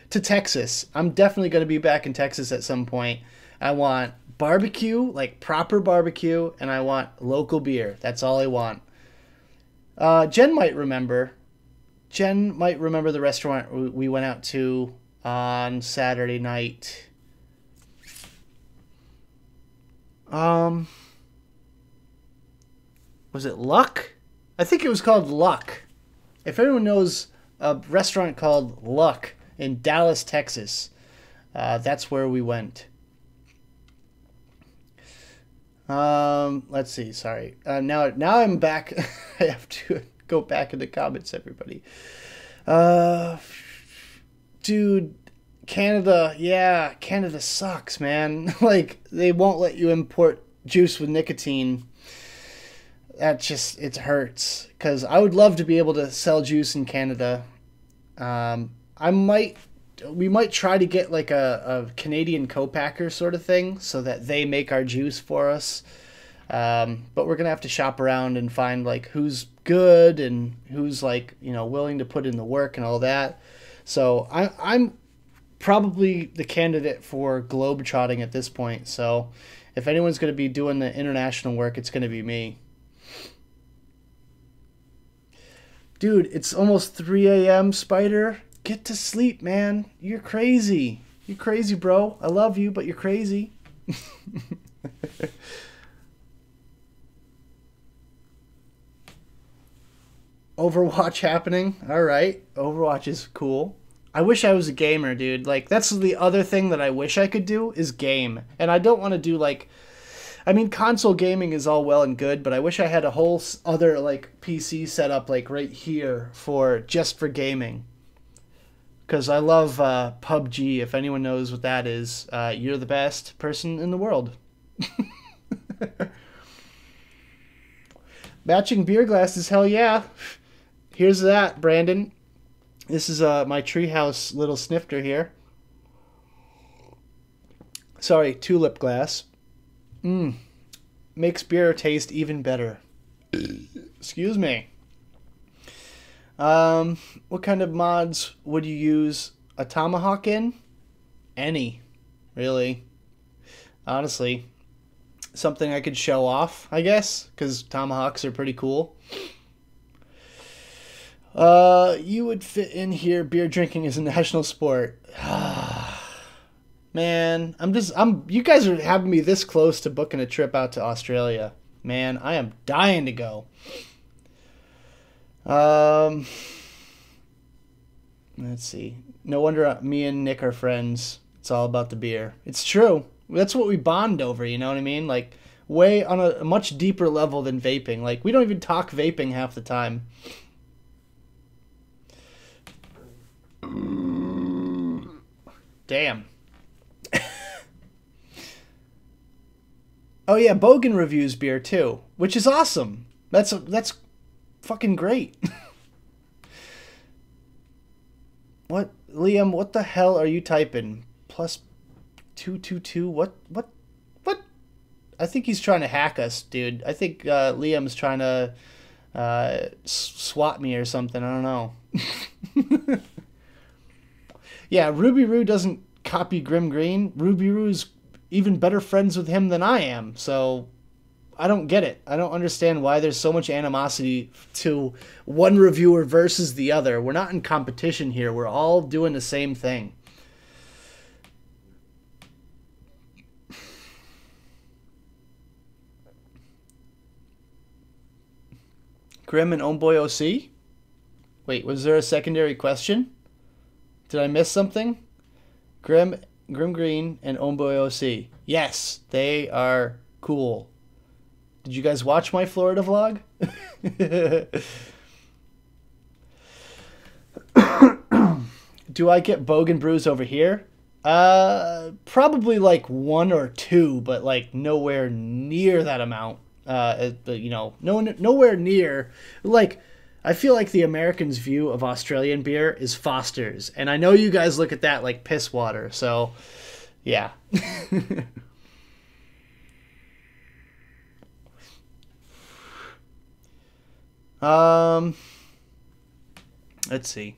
Texas. I'm definitely going to be back in Texas at some point. I want barbecue, like proper barbecue, and I want local beer. That's all I want. Jen might remember the restaurant we went out to on Saturday night. Was it Luck? I think it was called Luck. If anyone knows a restaurant called Luck in Dallas, Texas, that's where we went. Let's see. Sorry. Now I'm back. I have to go back in the comments, everybody. Dude, Canada. Yeah, Canada sucks, man. Like, they won't let you import juice with nicotine. That just, it hurts. Because I would love to be able to sell juice in Canada. We might try to get like a Canadian co-packer sort of thing so that they make our juice for us. But we're going to have to shop around and find like who's good and who's like, you know, willing to put in the work and all that. So I'm probably the candidate for globetrotting at this point. So if anyone's going to be doing the international work, it's going to be me. Dude, it's almost 3 a.m., Spider. Get to sleep, man. You're crazy. You're crazy, bro. I love you, but you're crazy. Overwatch happening. All right. Overwatch is cool. I wish I was a gamer, dude. Like, that's the other thing that I wish I could do is game. And I don't want to do, like... I mean, console gaming is all well and good, but I wish I had a whole other, like, PC set up, like, right here just for gaming. Because I love PUBG. If anyone knows what that is, you're the best person in the world. Matching beer glasses, hell yeah. Here's that, Brandon. This is my treehouse little snifter here. Sorry, tulip glass. Makes beer taste even better. Excuse me. What kind of mods would you use a tomahawk in? Any, really. Honestly. Something I could show off, I guess, because tomahawks are pretty cool. You would fit in here. Beer drinking is a national sport. Man, you guys are having me this close to booking a trip out to Australia. Man, I am dying to go. Let's see. No wonder me and Nick are friends. It's all about the beer. It's true. That's what we bond over, you know what I mean? Like, way on a much deeper level than vaping. Like, we don't even talk vaping half the time. Damn. Oh yeah, Bogan reviews beer too, which is awesome. That's fucking great. What, Liam? What the hell are you typing? Plus 222. What? I think he's trying to hack us, dude. I think Liam's trying to swat me or something. I don't know. Yeah, Ruby Roo doesn't copy Grim Green. Ruby Roo's even better friends with him than I am, so I don't get it. I don't understand why there's so much animosity to one reviewer versus the other. We're not in competition here. We're all doing the same thing. Grim and Homeboy OC? Wait, was there a secondary question? Did I miss something? Grim Green and Homeboy OC. Yes, they are cool. Did you guys watch my Florida vlog? Do I get Bogan brews over here? Probably like 1 or 2, but like nowhere near that amount. You know, nowhere near. Like, I feel like the Americans' view of Australian beer is Foster's, and I know you guys look at that like piss water. So, yeah. Let's see.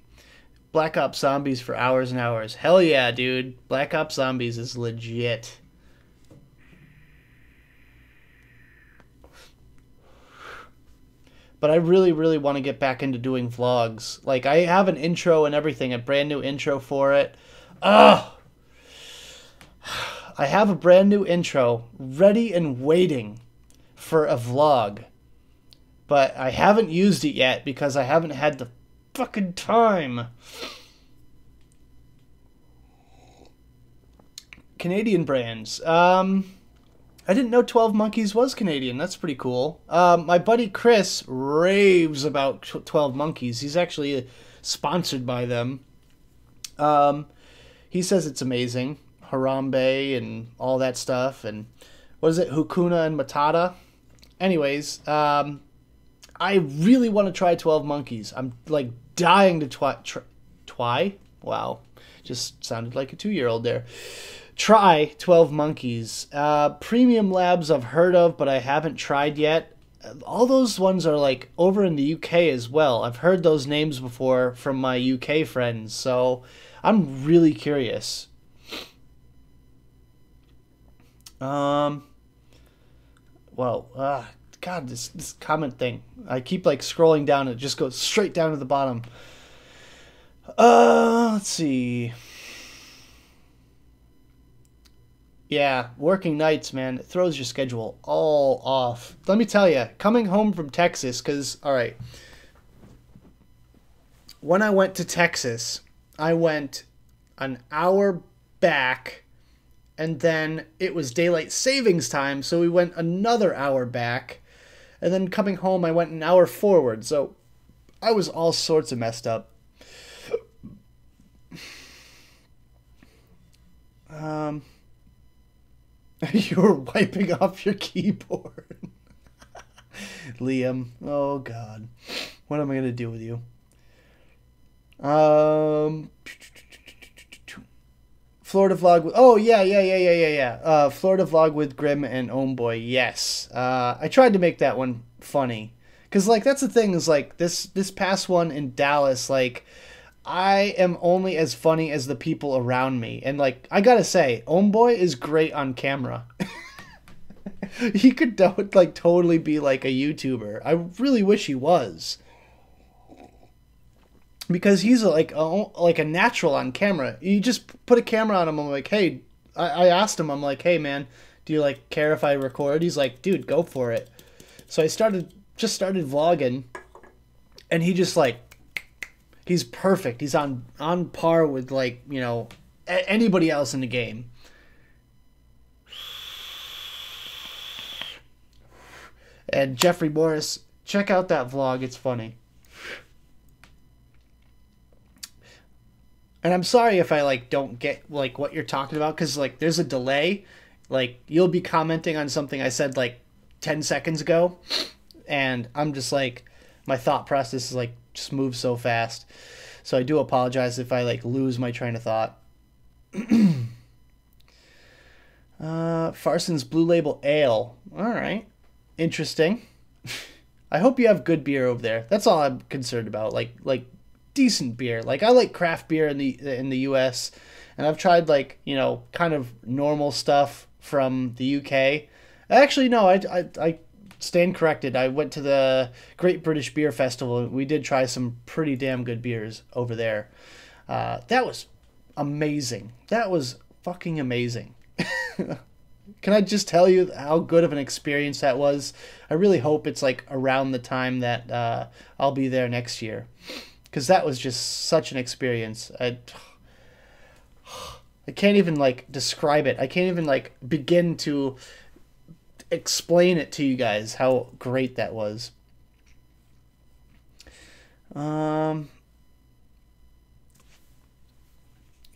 Black Ops Zombies for hours and hours. Hell yeah, dude. Black Ops Zombies is legit. But I really, really want to get back into doing vlogs. Like, I have an intro and everything, a brand new intro for it. Ugh! I have a brand new intro ready and waiting for a vlog. but I haven't used it yet because I haven't had the fucking time. Canadian brands. I didn't know 12 Monkeys was Canadian. That's pretty cool. My buddy Chris raves about 12 Monkeys. He's actually sponsored by them. He says it's amazing. Harambe and all that stuff. And what is it? Hukuna and Matata. Anyways, I really want to try 12 Monkeys. I'm like dying to try. Wow. Just sounded like a 2-year-old there. Try 12 Monkeys. Premium Labs I've heard of, but I haven't tried yet. All those ones are like over in the UK as well. I've heard those names before from my UK friends, so I'm really curious. God, this comment thing. I keep like scrolling down and it just goes straight down to the bottom. Let's see. Yeah, working nights, man, it throws your schedule all off. Let me tell you, coming home from Texas, because, all right, when I went to Texas, I went an hour back, and then it was daylight savings time, so we went another hour back, and then coming home, I went an hour forward, so I was all sorts of messed up. You were wiping off your keyboard. Liam. Oh, God. What am I going to do with you? Florida vlog. Oh, yeah. Florida vlog with Grim and Homeboy. Yes. I tried to make that one funny. Because, like, that's the thing is, like, this past one in Dallas, like, I am only as funny as the people around me. And, like, I gotta say, Homeboy is great on camera. He could, like, totally be, like, a YouTuber. I really wish he was. Because he's, like a natural on camera. You just put a camera on him, I'm like, hey, I asked him, I'm like, hey, man, do you, like, care if I record? He's like, dude, go for it. So I just started vlogging, and he just, like, he's perfect. He's on par with, like, you know, anybody else in the game. And Jeffrey Morris, check out that vlog. It's funny. And I'm sorry if I, like, don't get, like, what you're talking about, because, like, there's a delay. Like, you'll be commenting on something I said, like, 10 seconds ago, and I'm just, like, my thought process is, like, just moves so fast. So I do apologize if I, like, lose my train of thought. Farson's Blue Label Ale. All right. Interesting. I hope you have good beer over there. That's all I'm concerned about. Like decent beer. Like, I like craft beer in the US, and I've tried, like, you know, kind of normal stuff from the UK. Actually, no, I stand corrected. I went to the Great British Beer Festival. We did try some pretty damn good beers over there. That was amazing. That was fucking amazing. Can I just tell you how good of an experience that was? I really hope it's, like, around the time that I'll be there next year, because that was just such an experience. I can't even, like, describe it. I can't even, like, begin to explain it to you guys how great that was. You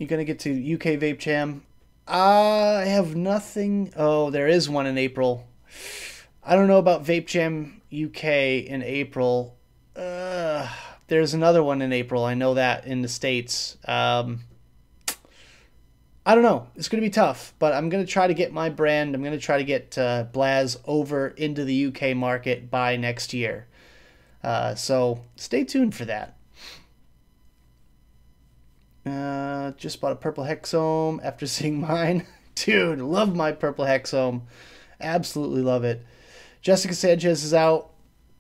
gonna get to UK Vape Jam? I have nothing. Oh, there is one in April. I don't know about Vape Jam UK in April. There's another one in April. I know that in the States. I don't know. It's going to be tough, but I'm going to try to get my brand. I'm going to try to get Blaz over into the UK market by next year. So stay tuned for that. Just bought a purple hexome after seeing mine. Dude, love my purple hexome. Absolutely love it. Jessica Sanchez is out.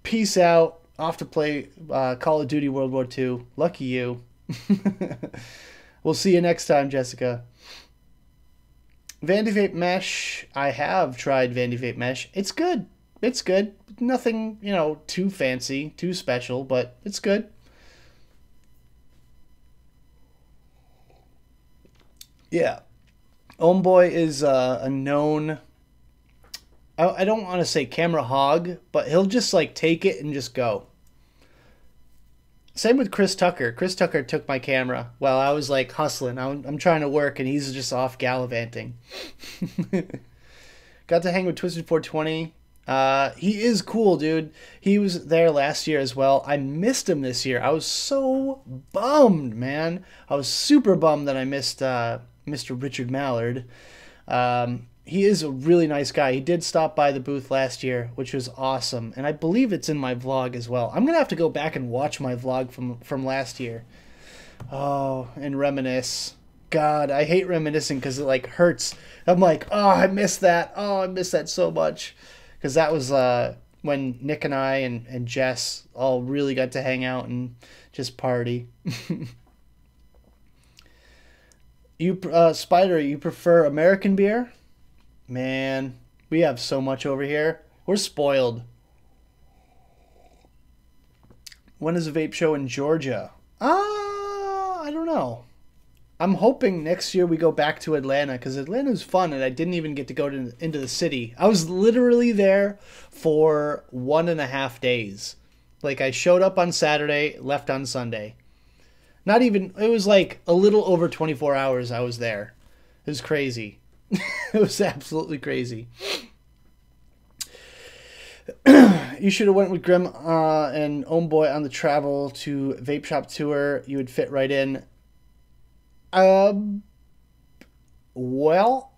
Peace out. Off to play Call of Duty World War II. Lucky you. We'll see you next time, Jessica. Vandy Vape Mesh. I have tried Vandy Vape Mesh. It's good. It's good. Nothing, you know, too fancy, too special, but it's good. Yeah. Homeboy is a known, I don't want to say camera hog, but he'll just like take it and just go. Same with Chris Tucker. Chris Tucker took my camera while I was like hustling. I'm trying to work and he's just off gallivanting. Got to hang with Twisted 420. He is cool, dude. He was there last year as well. I missed him this year. I was so bummed, man. I was super bummed that I missed Mr. Richard Mallard. He is a really nice guy. He did stop by the booth last year, which was awesome. And I believe it's in my vlog as well. I'm going to have to go back and watch my vlog from last year. Oh, and reminisce. God, I hate reminiscing because it like hurts. I'm like, oh, I missed that. Oh, I missed that so much. Because that was when Nick and I and Jess all really got to hang out and just party. You, Spider, you prefer American beer? Man, we have so much over here. We're spoiled. When is a vape show in Georgia? I don't know. I'm hoping next year we go back to Atlanta because Atlanta's fun and I didn't even get to go into the city. I was literally there for 1.5 days. Like I showed up on Saturday, left on Sunday. Not even, it was like a little over 24 hours I was there. It was crazy. It was absolutely crazy. You should have went with Grim and Homeboy on the travel to Vape Shop tour. You would fit right in. Well,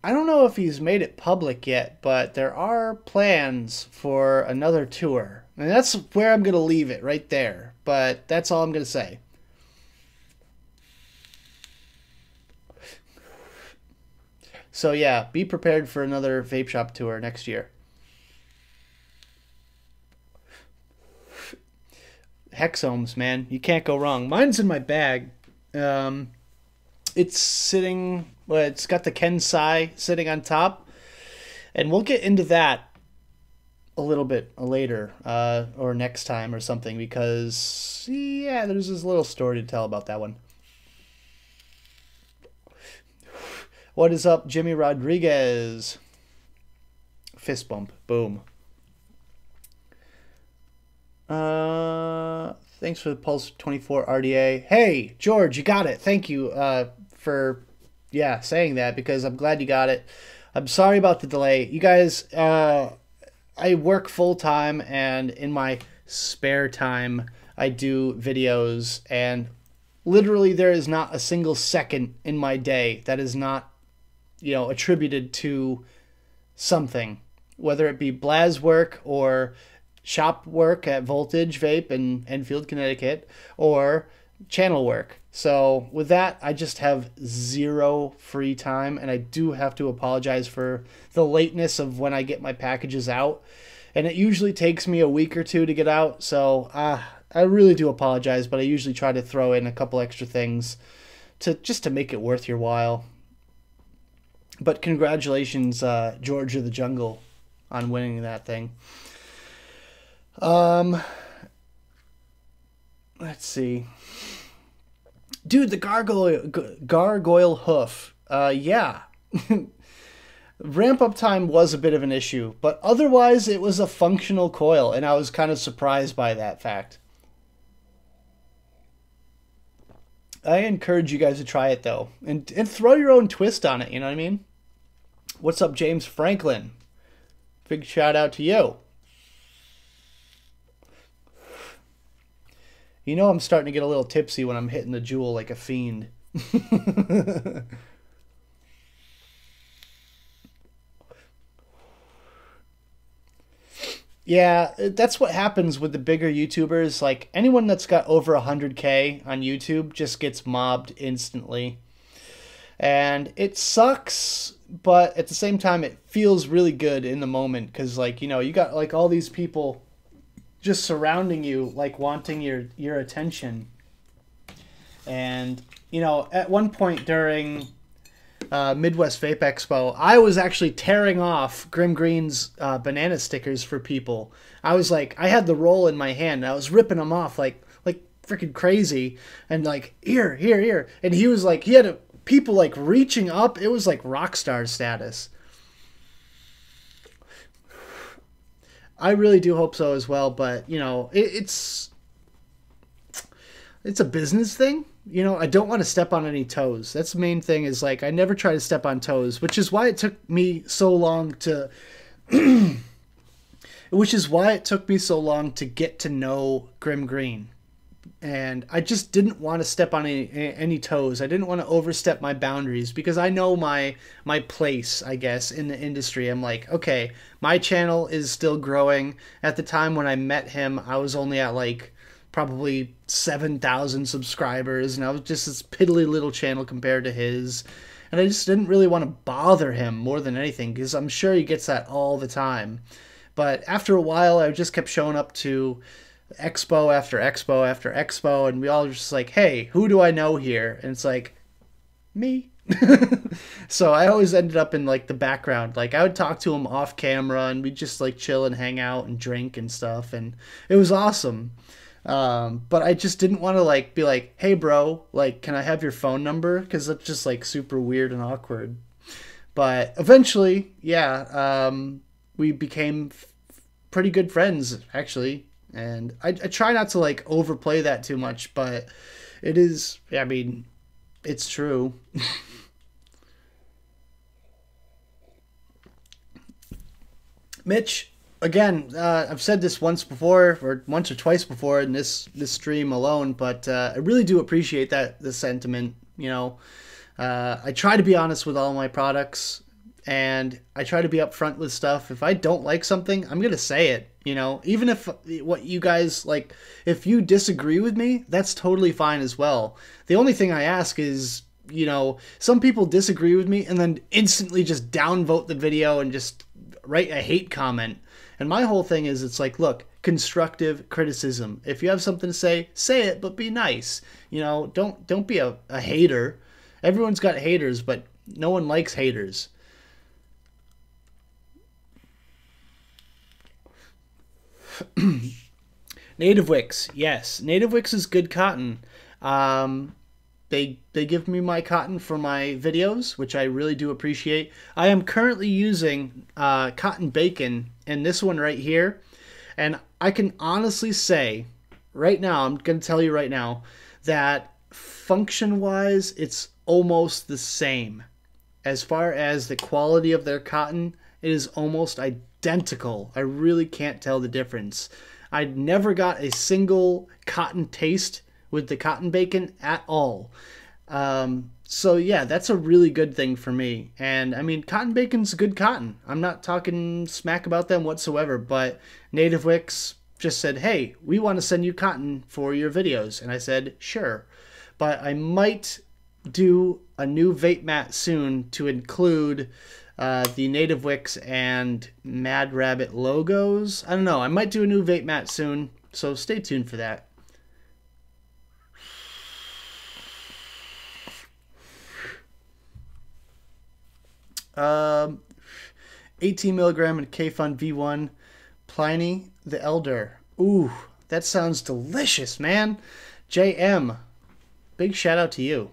I don't know if he's made it public yet, but there are plans for another tour. And that's where I'm going to leave it, right there. But that's all I'm going to say. So yeah, be prepared for another Vape Shop tour next year. Hexomes, man. You can't go wrong. Mine's in my bag. It's sitting, well, it's got the Kensai sitting on top. And we'll get into that a little bit later, or next time or something, because, yeah, there's this little story to tell about that one. What is up, Jimmy Rodriguez? Fist bump. Boom. Thanks for the Pulse 24 RDA. Hey, George, you got it. Thank you for, yeah, saying that because I'm glad you got it. I'm sorry about the delay. You guys, I work full-time, and in my spare time, I do videos, and literally there is not a single second in my day that is not, you know, attributed to something, whether it be Blaz work or shop work at Voltage Vape in Enfield, Connecticut, or channel work. So with that, I just have zero free time, and I do have to apologize for the lateness of when I get my packages out. And it usually takes me a week or two to get out, so I really do apologize, but I usually try to throw in a couple extra things just to make it worth your while. But congratulations, George of the Jungle, on winning that thing. Let's see. Dude, the gargoyle hoof. Yeah. Ramp up time was a bit of an issue, but otherwise it was a functional coil, and I was kind of surprised by that fact. I encourage you guys to try it, though, and throw your own twist on it, you know what I mean? What's up, James Franklin? Big shout out to you. You know I'm starting to get a little tipsy when I'm hitting the Juul like a fiend. Yeah, that's what happens with the bigger YouTubers. Like, anyone that's got over 100K on YouTube just gets mobbed instantly. And it sucks, but at the same time, it feels really good in the moment. Because, like, you know, you got, like, all these people just surrounding you, like, wanting your attention. And, you know, at one point during Midwest Vape Expo, I was actually tearing off Grim Green's banana stickers for people. I was like, I had the roll in my hand, and I was ripping them off like freaking crazy, and like, here, here, here. And he was like, he had people like reaching up. It was like rock star status. I really do hope so as well, but you know, it's a business thing. You know, I don't want to step on any toes. That's the main thing, is like, I never try to step on toes, which is why it took me so long to get to know Grim Green. And I just didn't want to step on any toes. I didn't want to overstep my boundaries, because I know my place, I guess, in the industry. I'm like, okay, my channel is still growing. At the time when I met him, I was only at like probably 7,000 subscribers, and I was just this piddly little channel compared to his. And I just didn't really want to bother him more than anything, because I'm sure he gets that all the time. But after a while, I just kept showing up to expo after expo after expo, and we all were just like, hey, who do I know here? And it's like, me. So I always ended up in like the background. Like, I would talk to him off camera, and we'd just like chill and hang out and drink and stuff, and it was awesome. But I just didn't want to like be like, hey bro, like, can I have your phone number? Because that's just like super weird and awkward. But eventually, yeah, we became pretty good friends, actually. And I try not to like overplay that too much, but it is, I mean, it's true. Mitch, again, I've said this once before, or once or twice before in this stream alone, but I really do appreciate the sentiment. You know, I try to be honest with all my products, and I try to be upfront with stuff. If I don't like something, I'm gonna say it. You know, even if what you guys like, if you disagree with me, that's totally fine as well. The only thing I ask is, you know, some people disagree with me and then instantly just downvote the video and just write a hate comment. And my whole thing is, it's like, look, constructive criticism. If you have something to say it, but be nice. You know, don't be a hater. Everyone's got haters, but no one likes haters. Native Wicks, yes, Native Wicks is good cotton. They give me my cotton for my videos, which I really do appreciate. I am currently using cotton bacon in this one right here, and I can honestly say right now, I'm going to tell you right now, that function-wise, it's almost the same. As far as the quality of their cotton, it is almost identical. I really can't tell the difference. I never got a single cotton taste with the cotton bacon at all. So yeah, that's a really good thing for me. And I mean, cotton bacon's good cotton. I'm not talking smack about them whatsoever, but Native Wicks just said, hey, we want to send you cotton for your videos. And I said, sure. But I might do a new vape mat soon to include the Native Wicks and Mad Rabbit logos. I don't know. I might do a new vape mat soon, so stay tuned for that. 18 milligram and K-Fun V1. Pliny the Elder. Ooh, that sounds delicious, man. JM, big shout out to you.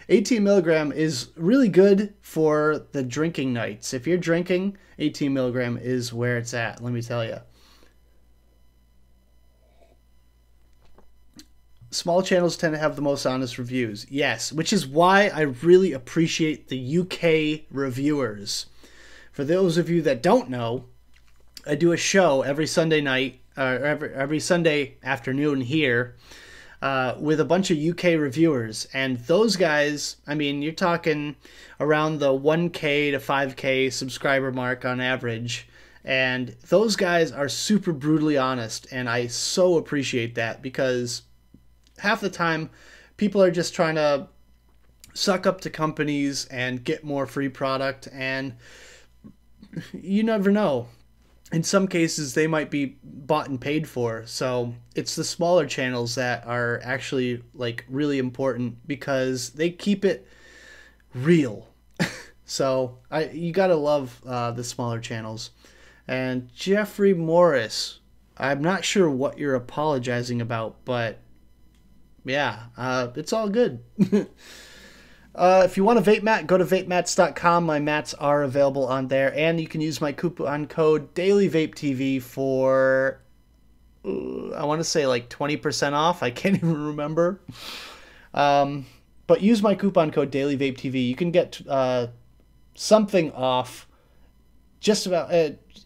18 milligram is really good for the drinking nights. If you're drinking, 18 milligram is where it's at, let me tell you. Small channels tend to have the most honest reviews. Yes, which is why I really appreciate the UK reviewers. For those of you that don't know, I do a show every Sunday night, every Sunday afternoon here, with a bunch of UK reviewers. And those guys, I mean, you're talking around the 1K to 5K subscriber mark on average. And those guys are super brutally honest. And I so appreciate that, because half the time people are just trying to suck up to companies and get more free product. And you never know. In some cases, they might be bought and paid for. So it's the smaller channels that are actually like really important, because they keep it real. So you gotta love the smaller channels. And Jeffrey Morris, I'm not sure what you're apologizing about, but yeah, it's all good. If you want a vape mat, go to vapemats.com. My mats are available on there, and you can use my coupon code DailyVapeTV for I want to say like 20% off. I can't even remember. But use my coupon code DailyVapeTV. You can get something off just about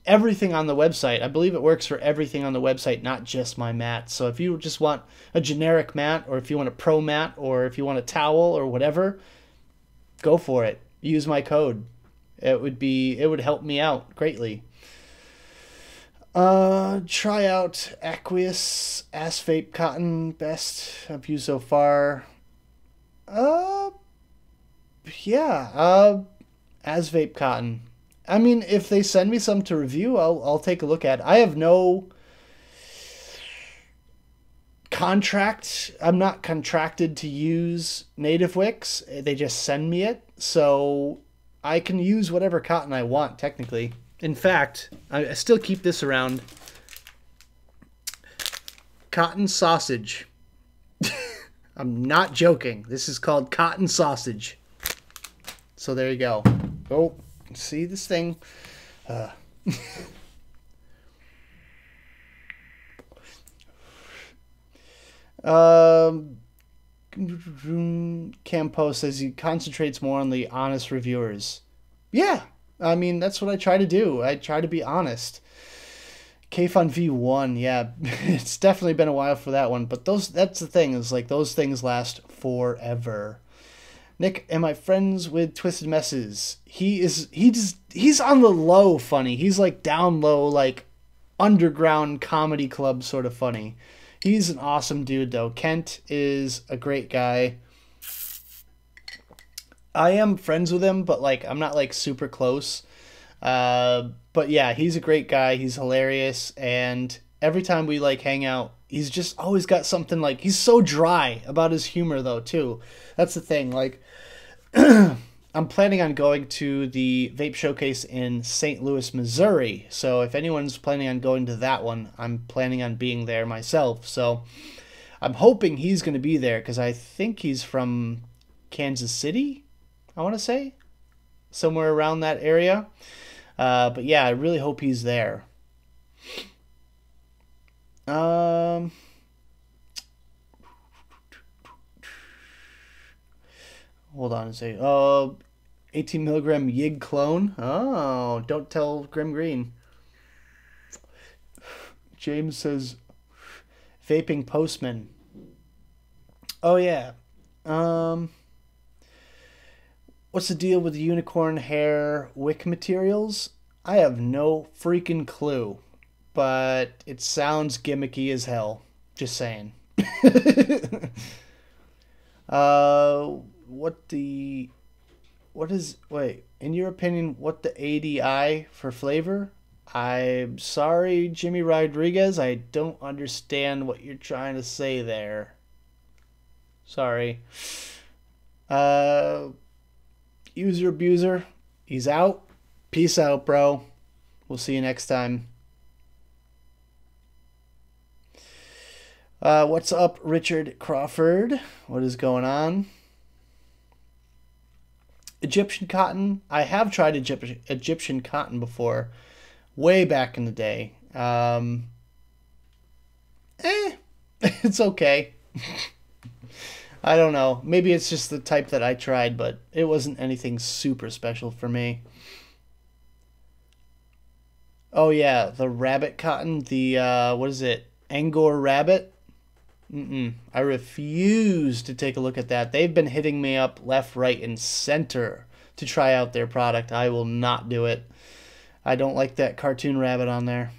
everything on the website. I believe it works for everything on the website, not just my mat. So if you just want a generic mat, or if you want a pro mat, or if you want a towel or whatever, go for it. Use my code. It would help me out greatly. Try out Aqueous Ass Vape Cotton, best I've used so far. Yeah, As Vape Cotton. I mean, if they send me some to review, I'll take a look at it. I have no contract. I'm not contracted to use native wicks. They just send me it, so I can use whatever cotton I want, technically. In fact, I still keep this around. Cotton sausage. I'm not joking. This is called cotton sausage. So there you go. Oh, see this thing? Campo says he concentrates more on the honest reviewers. Yeah, I mean, that's what I try to do. I try to be honest. KFun V1, yeah, it's definitely been a while for that one, but that's the thing, is like those things last forever. Nick, am I friends with Twisted Messes? He's on the low funny. He's like down low, like underground comedy club sort of funny. He's an awesome dude though. Kent is a great guy. I am friends with him, but like I'm not like super close. But yeah, he's a great guy. He's hilarious, and every time we like hang out, he's just always got something. Like, he's so dry about his humor though too. That's the thing. Like, I'm planning on going to the Vape Showcase in St. Louis, Missouri. So if anyone's planning on going to that one, I'm planning on being there myself. So I'm hoping he's going to be there, because I think he's from Kansas City, I want to say, somewhere around that area. But yeah, I really hope he's there. Hold on a second. 18 milligram Yig clone. Oh, don't tell Grim Green. James says, vaping postman. Oh yeah. What's the deal with the unicorn hair wick materials? I have no freaking clue, but it sounds gimmicky as hell. Just saying. Wait, in your opinion, what the ADI for flavor? I'm sorry, Jimmy Rodriguez, I don't understand what you're trying to say there. Sorry. User abuser, he's out. Peace out, bro. We'll see you next time. What's up, Richard Crawford? What is going on? Egyptian cotton. I have tried Egyptian cotton before, way back in the day. It's okay. I don't know. Maybe it's just the type that I tried, but it wasn't anything super special for me. Oh yeah, the rabbit cotton, the what is it? Angor rabbit? I refuse to take a look at that. They've been hitting me up left, right, and center to try out their product. I will not do it. I don't like that cartoon rabbit on there.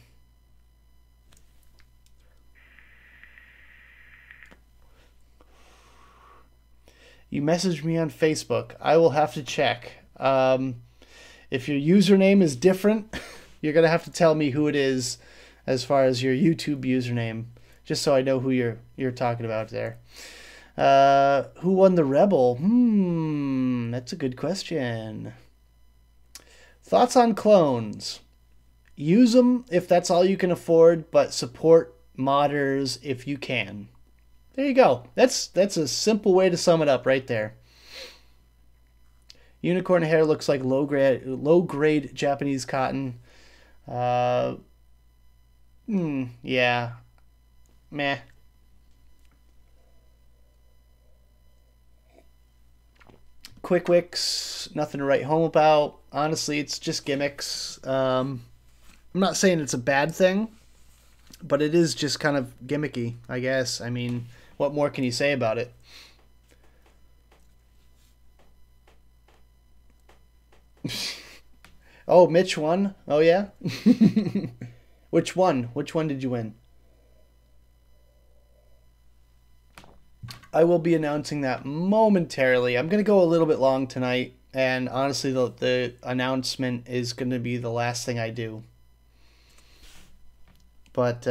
You messaged me on Facebook. I will have to check. If your username is different, you're going to have to tell me who it is as far as your YouTube username, just so I know who you're talking about there. Who won the Rebel? That's a good question. Thoughts on clones? Use them if that's all you can afford, but support modders if you can. There you go. That's a simple way to sum it up right there. Unicorn hair looks like low grade Japanese cotton. Yeah. Meh. Quick Wicks, nothing to write home about. Honestly, it's just gimmicks. I'm not saying it's a bad thing, but it is just kind of gimmicky, I guess. I mean, what more can you say about it? Oh, Mitch won? Oh, yeah? Which one? Which one did you win? I will be announcing that momentarily. I'm going to go a little bit long tonight, and honestly, the announcement is going to be the last thing I do. But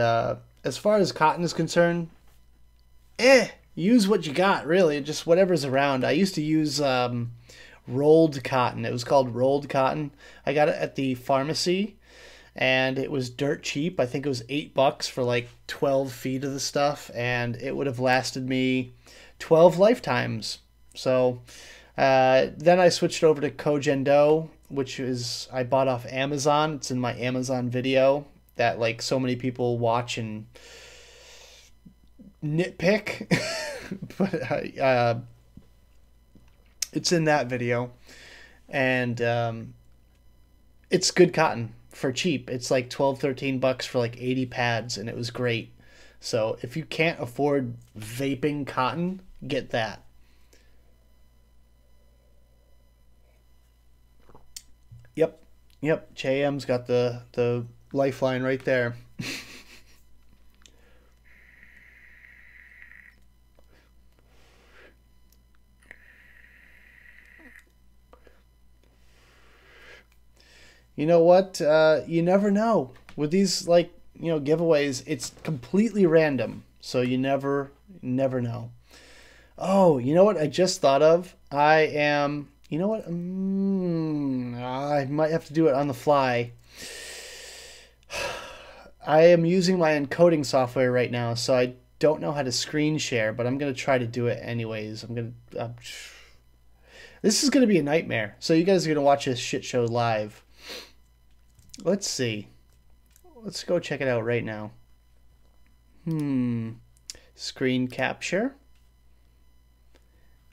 as far as cotton is concerned, use what you got, really. Just whatever's around. I used to use rolled cotton. It was called rolled cotton. I got it at the pharmacy, and it was dirt cheap. I think it was $8 for like 12 feet of the stuff, and it would have lasted me 12 lifetimes. So then I switched over to Kojendo, which is I bought off Amazon. It's in my Amazon video that like so many people watch and nitpick, but it's in that video, and it's good cotton for cheap. It's like $12-13 for like 80 pads, and it was great. So if you can't afford vaping cotton, get that. Yep. JM's got the lifeline right there. You know what? You never know. With these, like, giveaways, it's completely random. So you never know. Oh, you know what I just thought of? You know what? I might have to do it on the fly. I am using my encoding software right now, so I don't know how to screen share, but I'm going to try to do it anyways. This is going to be a nightmare. So you guys are going to watch this shit show live. Let's see. Let's go check it out right now. Screen capture.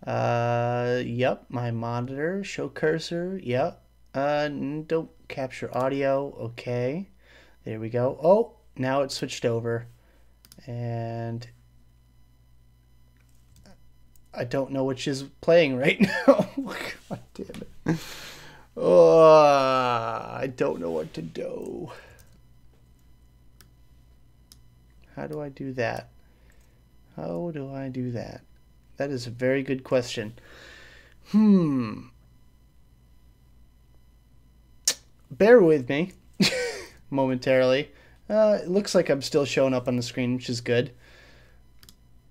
Yep, my monitor, show cursor, yep. Don't capture audio, okay. There we go. Oh, now it switched over. And I don't know which is playing right now. God damn it. Oh, I don't know what to do. How do I do that? How do I do that? That is a very good question. Bear with me momentarily. It looks like I'm still showing up on the screen, which is good.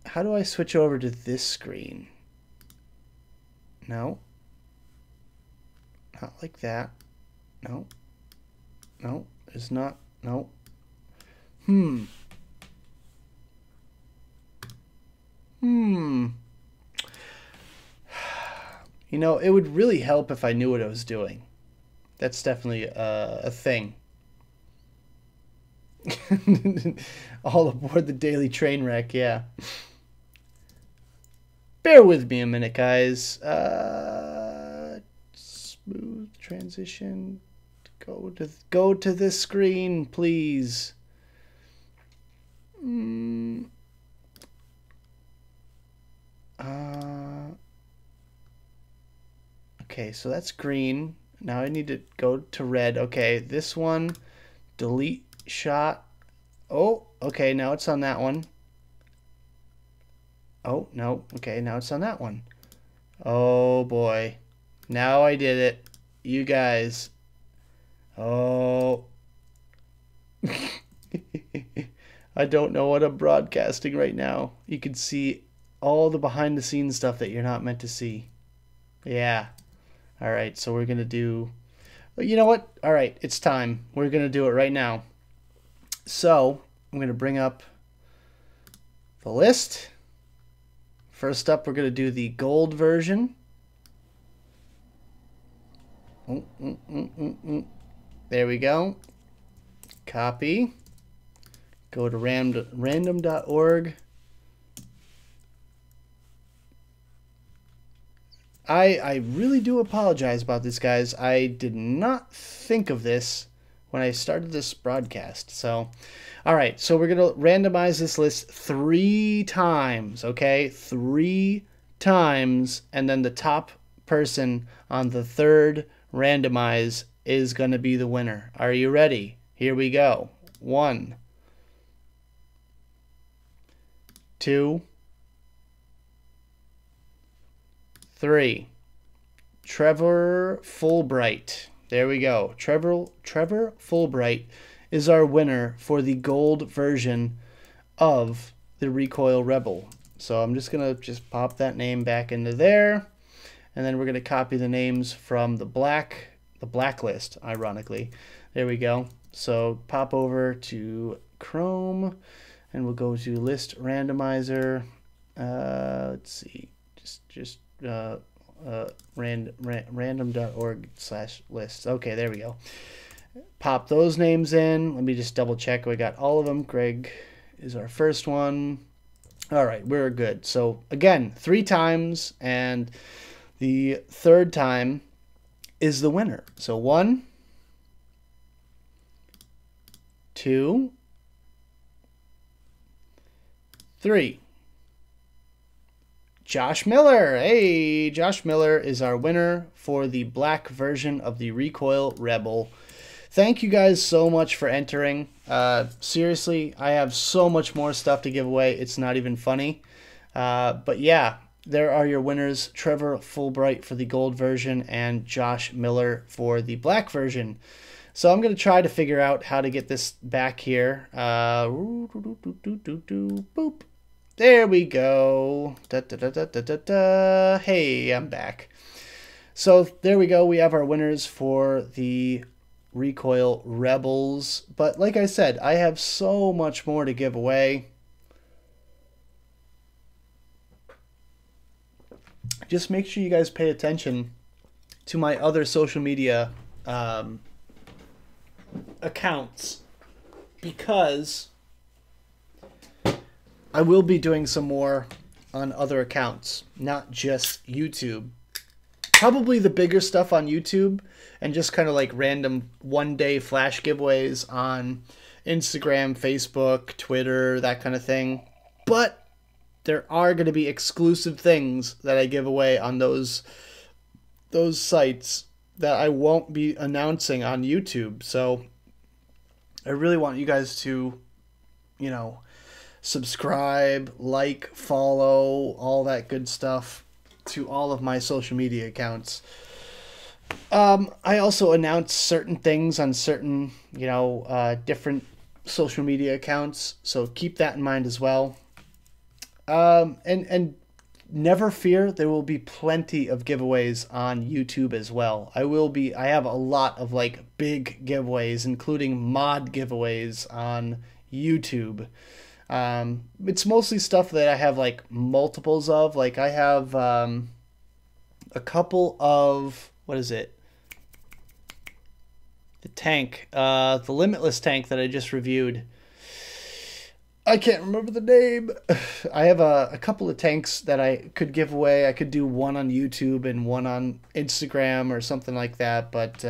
How do I switch over to this screen? No. Not like that. No. No, it's not. No. It would really help if I knew what I was doing. That's definitely a thing. All aboard the daily train wreck, yeah. Bear with me a minute, guys. Smooth transition. Go to this screen, please. Okay, so that's green. Now I need to go to red. Okay, this one, delete shot. Oh, okay, now it's on that one. Oh, no. Okay, now it's on that one. Oh, boy. Now I did it. You guys. Oh. I don't know what I'm broadcasting right now. You can see all the behind-the-scenes stuff that you're not meant to see. Yeah. All right, so we're going to do... You know what? All right, it's time. We're going to do it right now. So I'm going to bring up the list. First up, we're going to do the gold version. There we go. Copy. Go to random.org. I really do apologize about this, guys. I did not think of this when I started this broadcast. So, all right. So we're going to randomize this list 3 times, okay? 3 times. And then the top person on the third randomize is going to be the winner. Are you ready? Here we go. 1, 2, 3. Trevor Fulbright. There we go. Trevor Fulbright is our winner for the gold version of the Recoil Rebel. So I'm just going to pop that name back into there. And then we're going to copy the names from the blacklist, ironically. There we go. So pop over to Chrome and we'll go to list randomizer. Let's see. Random.org/lists. Okay, there we go. Pop those names in. Let me just double check. We got all of them. Greg is our first one. All right, we're good. So again, 3 times, and the third time is the winner. So 1, 2, 3. Josh Miller. Hey, Josh Miller is our winner for the black version of the Recoil Rebel. Thank you guys so much for entering. Seriously, I have so much more stuff to give away. It's not even funny. But yeah, there are your winners. Trevor Fulbright for the gold version and Josh Miller for the black version. So I'm going to try to figure out how to get this back here. Boop. There we go. Hey, I'm back. So there we go. We have our winners for the Recoil Rebels. But like I said, I have so much more to give away. Just make sure you guys pay attention to my other social media accounts, because I will be doing some more on other accounts, not just YouTube. Probably the bigger stuff on YouTube, and just kind of like random one-day flash giveaways on Instagram, Facebook, Twitter, that kind of thing. But there are going to be exclusive things that I give away on those sites that I won't be announcing on YouTube. So I really want you guys to, you know, subscribe, like, follow, all that good stuff to all of my social media accounts. I also announce certain things on certain, different social media accounts, so keep that in mind as well. And never fear, there will be plenty of giveaways on YouTube as well. I have a lot of like big giveaways, including mod giveaways on YouTube. It's mostly stuff that I have like multiples of. Like I have a couple of, what is it? The tank, the Limitless tank that I just reviewed. I can't remember the name. I have a couple of tanks that I could give away. I could do one on YouTube and one on Instagram or something like that. But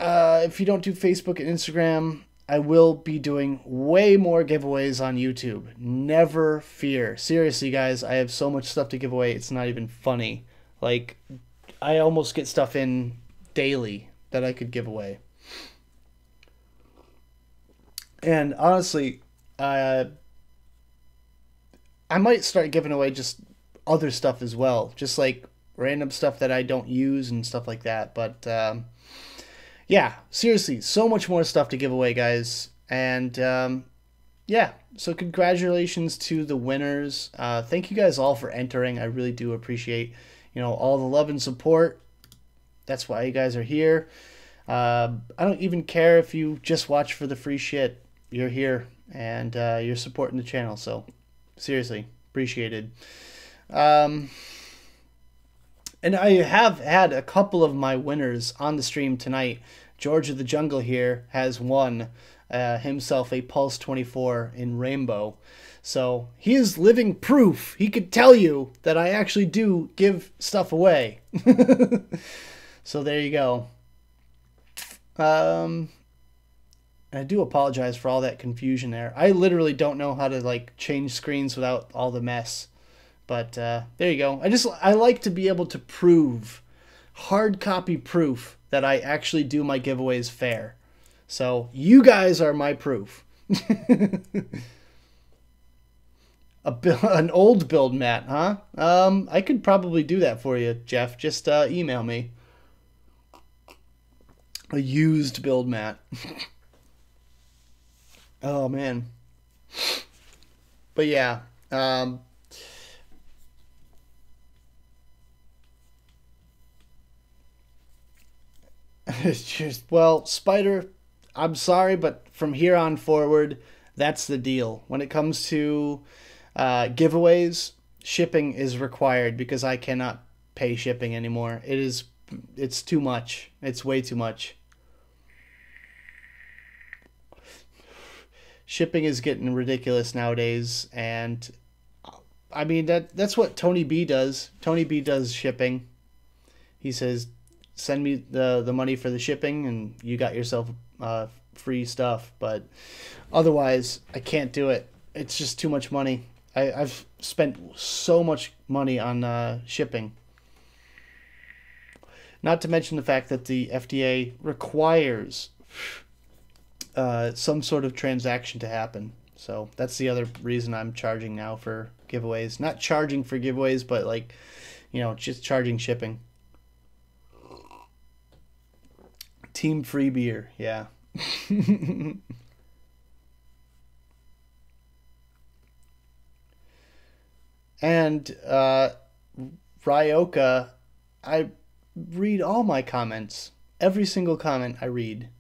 if you don't do Facebook and Instagram, I will be doing way more giveaways on YouTube. Never fear. Seriously, guys, I have so much stuff to give away. It's not even funny. Like, I almost get stuff in daily that I could give away. And honestly, I might start giving away just other stuff as well. Just like random stuff that I don't use and stuff like that. But yeah, seriously, so much more stuff to give away, guys. And yeah, so congratulations to the winners. Thank you guys all for entering. I really do appreciate you know, all the love and support. That's why you guys are here. I don't even care if you just watch for the free shit. You're here, and you're supporting the channel, so seriously, appreciated. And I have had a couple of my winners on the stream tonight. George of the Jungle here has won himself a Pulse 24 in Rainbow. So he is living proof. He could tell you that I actually do give stuff away. So there you go. I do apologize for all that confusion there. I literally don't know how to like change screens without all the mess. But there you go. I like to be able to prove, hard copy proof, that I actually do my giveaways fair. So you guys are my proof. An old build mat, huh? I could probably do that for you, Jeff. Just email me. A used build mat. Oh, man. But yeah. It's just, well, Spider, I'm sorry, but from here on forward, that's the deal. When it comes to giveaways, shipping is required because I cannot pay shipping anymore. It's too much. It's way too much. Shipping is getting ridiculous nowadays, and I mean that's what Tony B does. Tony B does shipping. He says, send me the money for the shipping and you got yourself free stuff. But otherwise, I can't do it. It's just too much money. I've spent so much money on shipping. Not to mention the fact that the FDA requires some sort of transaction to happen. So that's the other reason I'm charging now for giveaways. Not charging for giveaways, but like, you know, just charging shipping. Team free beer, yeah. And Ryoka, I read all my comments. Every single comment I read.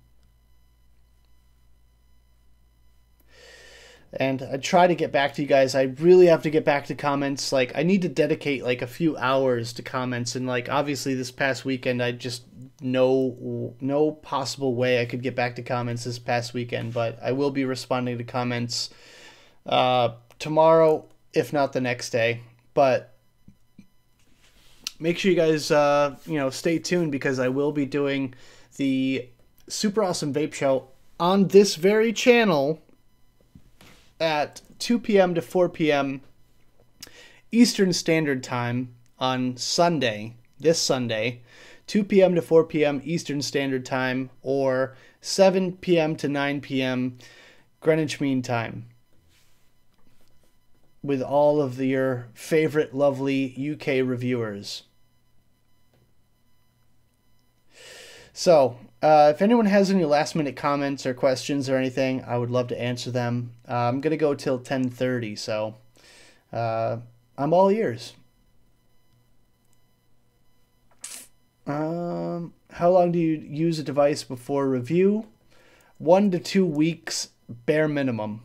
And I try to get back to you guys. I really have to get back to comments. Like, I need to dedicate like a few hours to comments. And like, obviously this past weekend, I just no possible way I could get back to comments this past weekend. But I will be responding to comments tomorrow, if not the next day. But make sure you guys you know, stay tuned, because I will be doing the Super Awesome Vape Show on this very channel at 2 p.m. to 4 p.m. Eastern Standard Time on Sunday, this Sunday, 2 p.m. to 4 p.m. Eastern Standard Time, or 7 p.m. to 9 p.m. Greenwich Mean Time, with all of your favorite lovely UK reviewers. So, if anyone has any last minute comments or questions or anything, I would love to answer them. I'm going to go till 10:30, so I'm all ears. How long do you use a device before review? 1 to 2 weeks, bare minimum.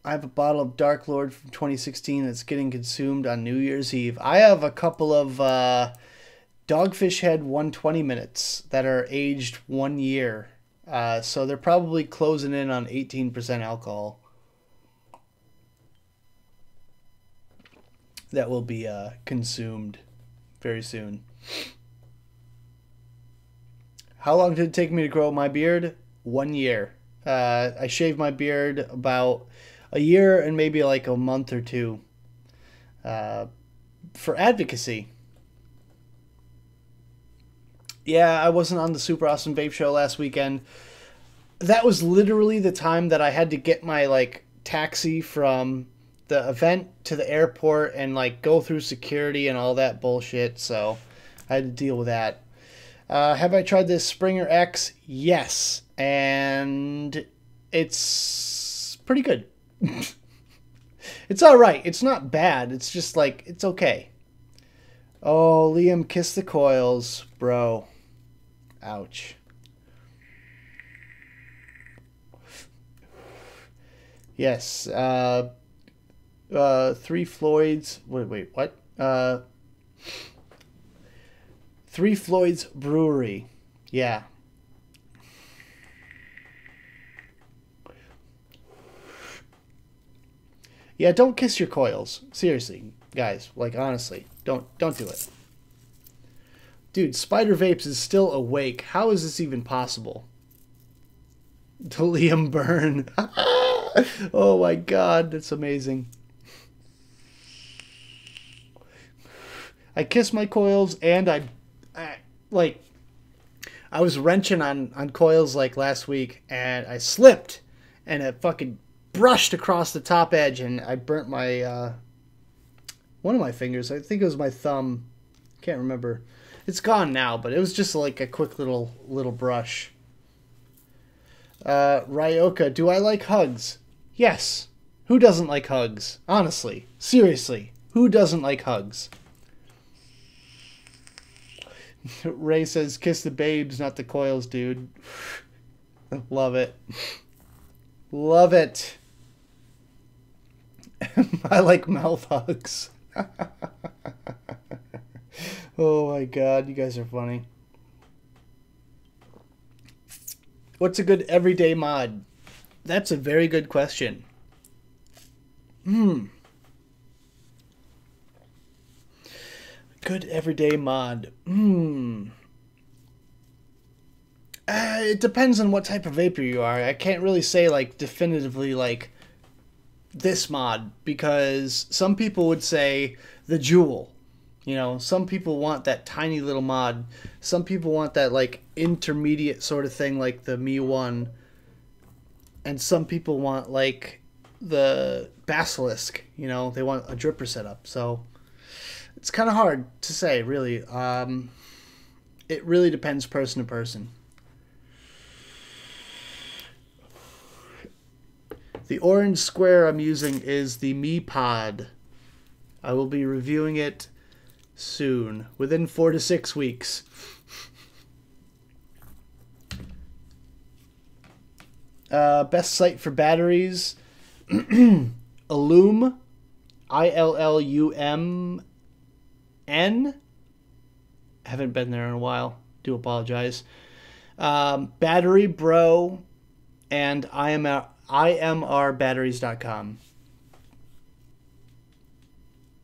I have a bottle of Dark Lord from 2016 that's getting consumed on New Year's Eve. I have a couple of Dogfish Head 120 minutes that are aged 1 year. So they're probably closing in on 18% alcohol. That will be consumed very soon. How long did it take me to grow my beard? 1 year. I shaved my beard about a year and maybe like a month or two for advocacy. Yeah, I wasn't on the Super Awesome Vape Show last weekend. That was literally the time that I had to get my like taxi from the event to the airport and like go through security and all that bullshit. So I had to deal with that. Have I tried this Springer X? Yes. And It's pretty good. It's all right. It's not bad. It's just like, it's okay. Oh, Liam, kiss the coils, bro. Ouch. Yes. 3 Floyds. Wait, what? 3 Floyds Brewery. Yeah. Yeah, don't kiss your coils. Seriously, guys. Like, honestly, don't do it. Dude, Spider Vapes is still awake. How is this even possible? To Liam Byrne. Oh my god, that's amazing. I kissed my coils, and I was wrenching on coils like last week, and I slipped, and it fucking brushed across the top edge, and I burnt my one of my fingers. I think it was my thumb. Can't remember. It's gone now, but it was just like a quick little brush. Ryoka, do I like hugs? Yes. Who doesn't like hugs? Honestly, seriously, who doesn't like hugs? Ray says, kiss the babes, not the coils, dude. Love it. Love it. I like mouth hugs. Oh my god, you guys are funny. What's a good everyday mod? That's a very good question. Good everyday mod. It depends on what type of vapor you are. I can't really say like definitively like this mod, because some people would say the Jewel. You know, some people want that tiny little mod. Some people want that like intermediate sort of thing like the Mi 1. And some people want like the Basilisk, you know, they want a dripper setup. So it's kind of hard to say, really. It really depends person to person. The orange square I'm using is the Mi Pod. I will be reviewing it soon, within 4 to 6 weeks. Best site for batteries, Illum, ILLUMN. Haven't been there in a while. Do apologize. Battery Bro and IMRbatteries.com.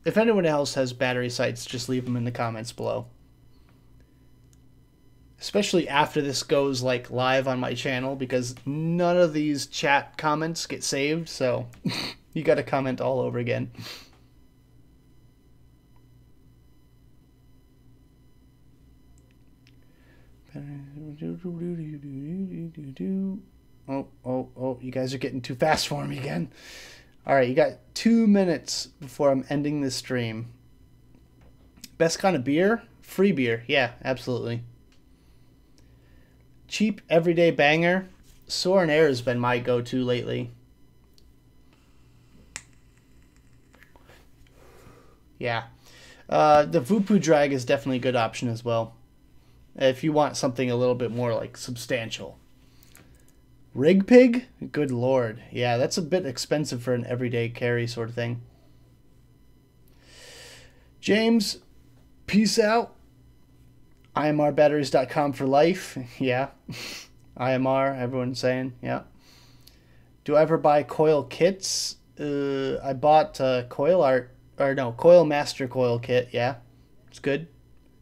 If anyone else has battery sites, just leave them in the comments below. Especially after this goes like live on my channel, because none of these chat comments get saved, so you got to comment all over again. Oh, you guys are getting too fast for me again. All right, you got 2 minutes before I'm ending this stream. Best kind of beer? Free beer. Yeah, absolutely. Cheap everyday banger. Soarin' Air has been my go-to lately. Yeah. The Vupu Drag is definitely a good option as well, if you want something a little bit more like substantial. Rig Pig? Good lord. Yeah, that's a bit expensive for an everyday carry sort of thing. James, peace out. IMRbatteries.com for life. Yeah. IMR, everyone's saying. Yeah. Do I ever buy coil kits? I bought Coil Master coil kit. Yeah. It's good.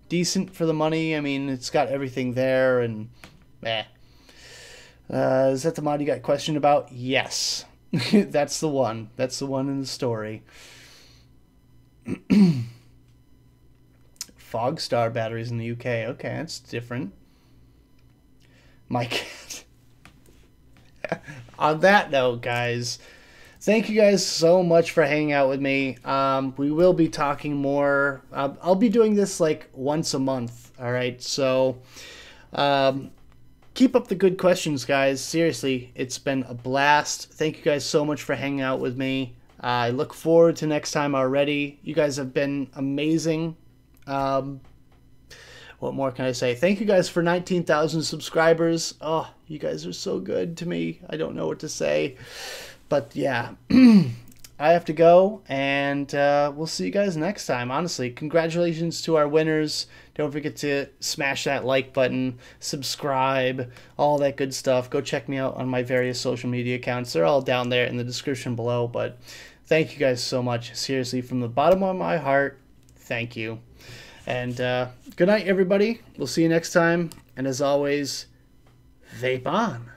Decent for the money. I mean, it's got everything there, and is that the mod you got questioned about? Yes. That's the one. That's the one in the story. Fogstar batteries in the UK. Okay, that's different. My cat. On that note, guys, thank you guys so much for hanging out with me. We will be talking more. I'll be doing this like once a month. All right, so keep up the good questions, guys. Seriously, it's been a blast. Thank you guys so much for hanging out with me. I look forward to next time already. You guys have been amazing. What more can I say? Thank you guys for 19,000 subscribers. Oh, you guys are so good to me. I don't know what to say. But yeah, I have to go, and we'll see you guys next time. Honestly, congratulations to our winners. Don't forget to smash that like button, subscribe, all that good stuff. Go check me out on my various social media accounts. They're all down there in the description below. But thank you guys so much. Seriously, from the bottom of my heart, thank you. And good night, everybody. We'll see you next time. And as always, vape on.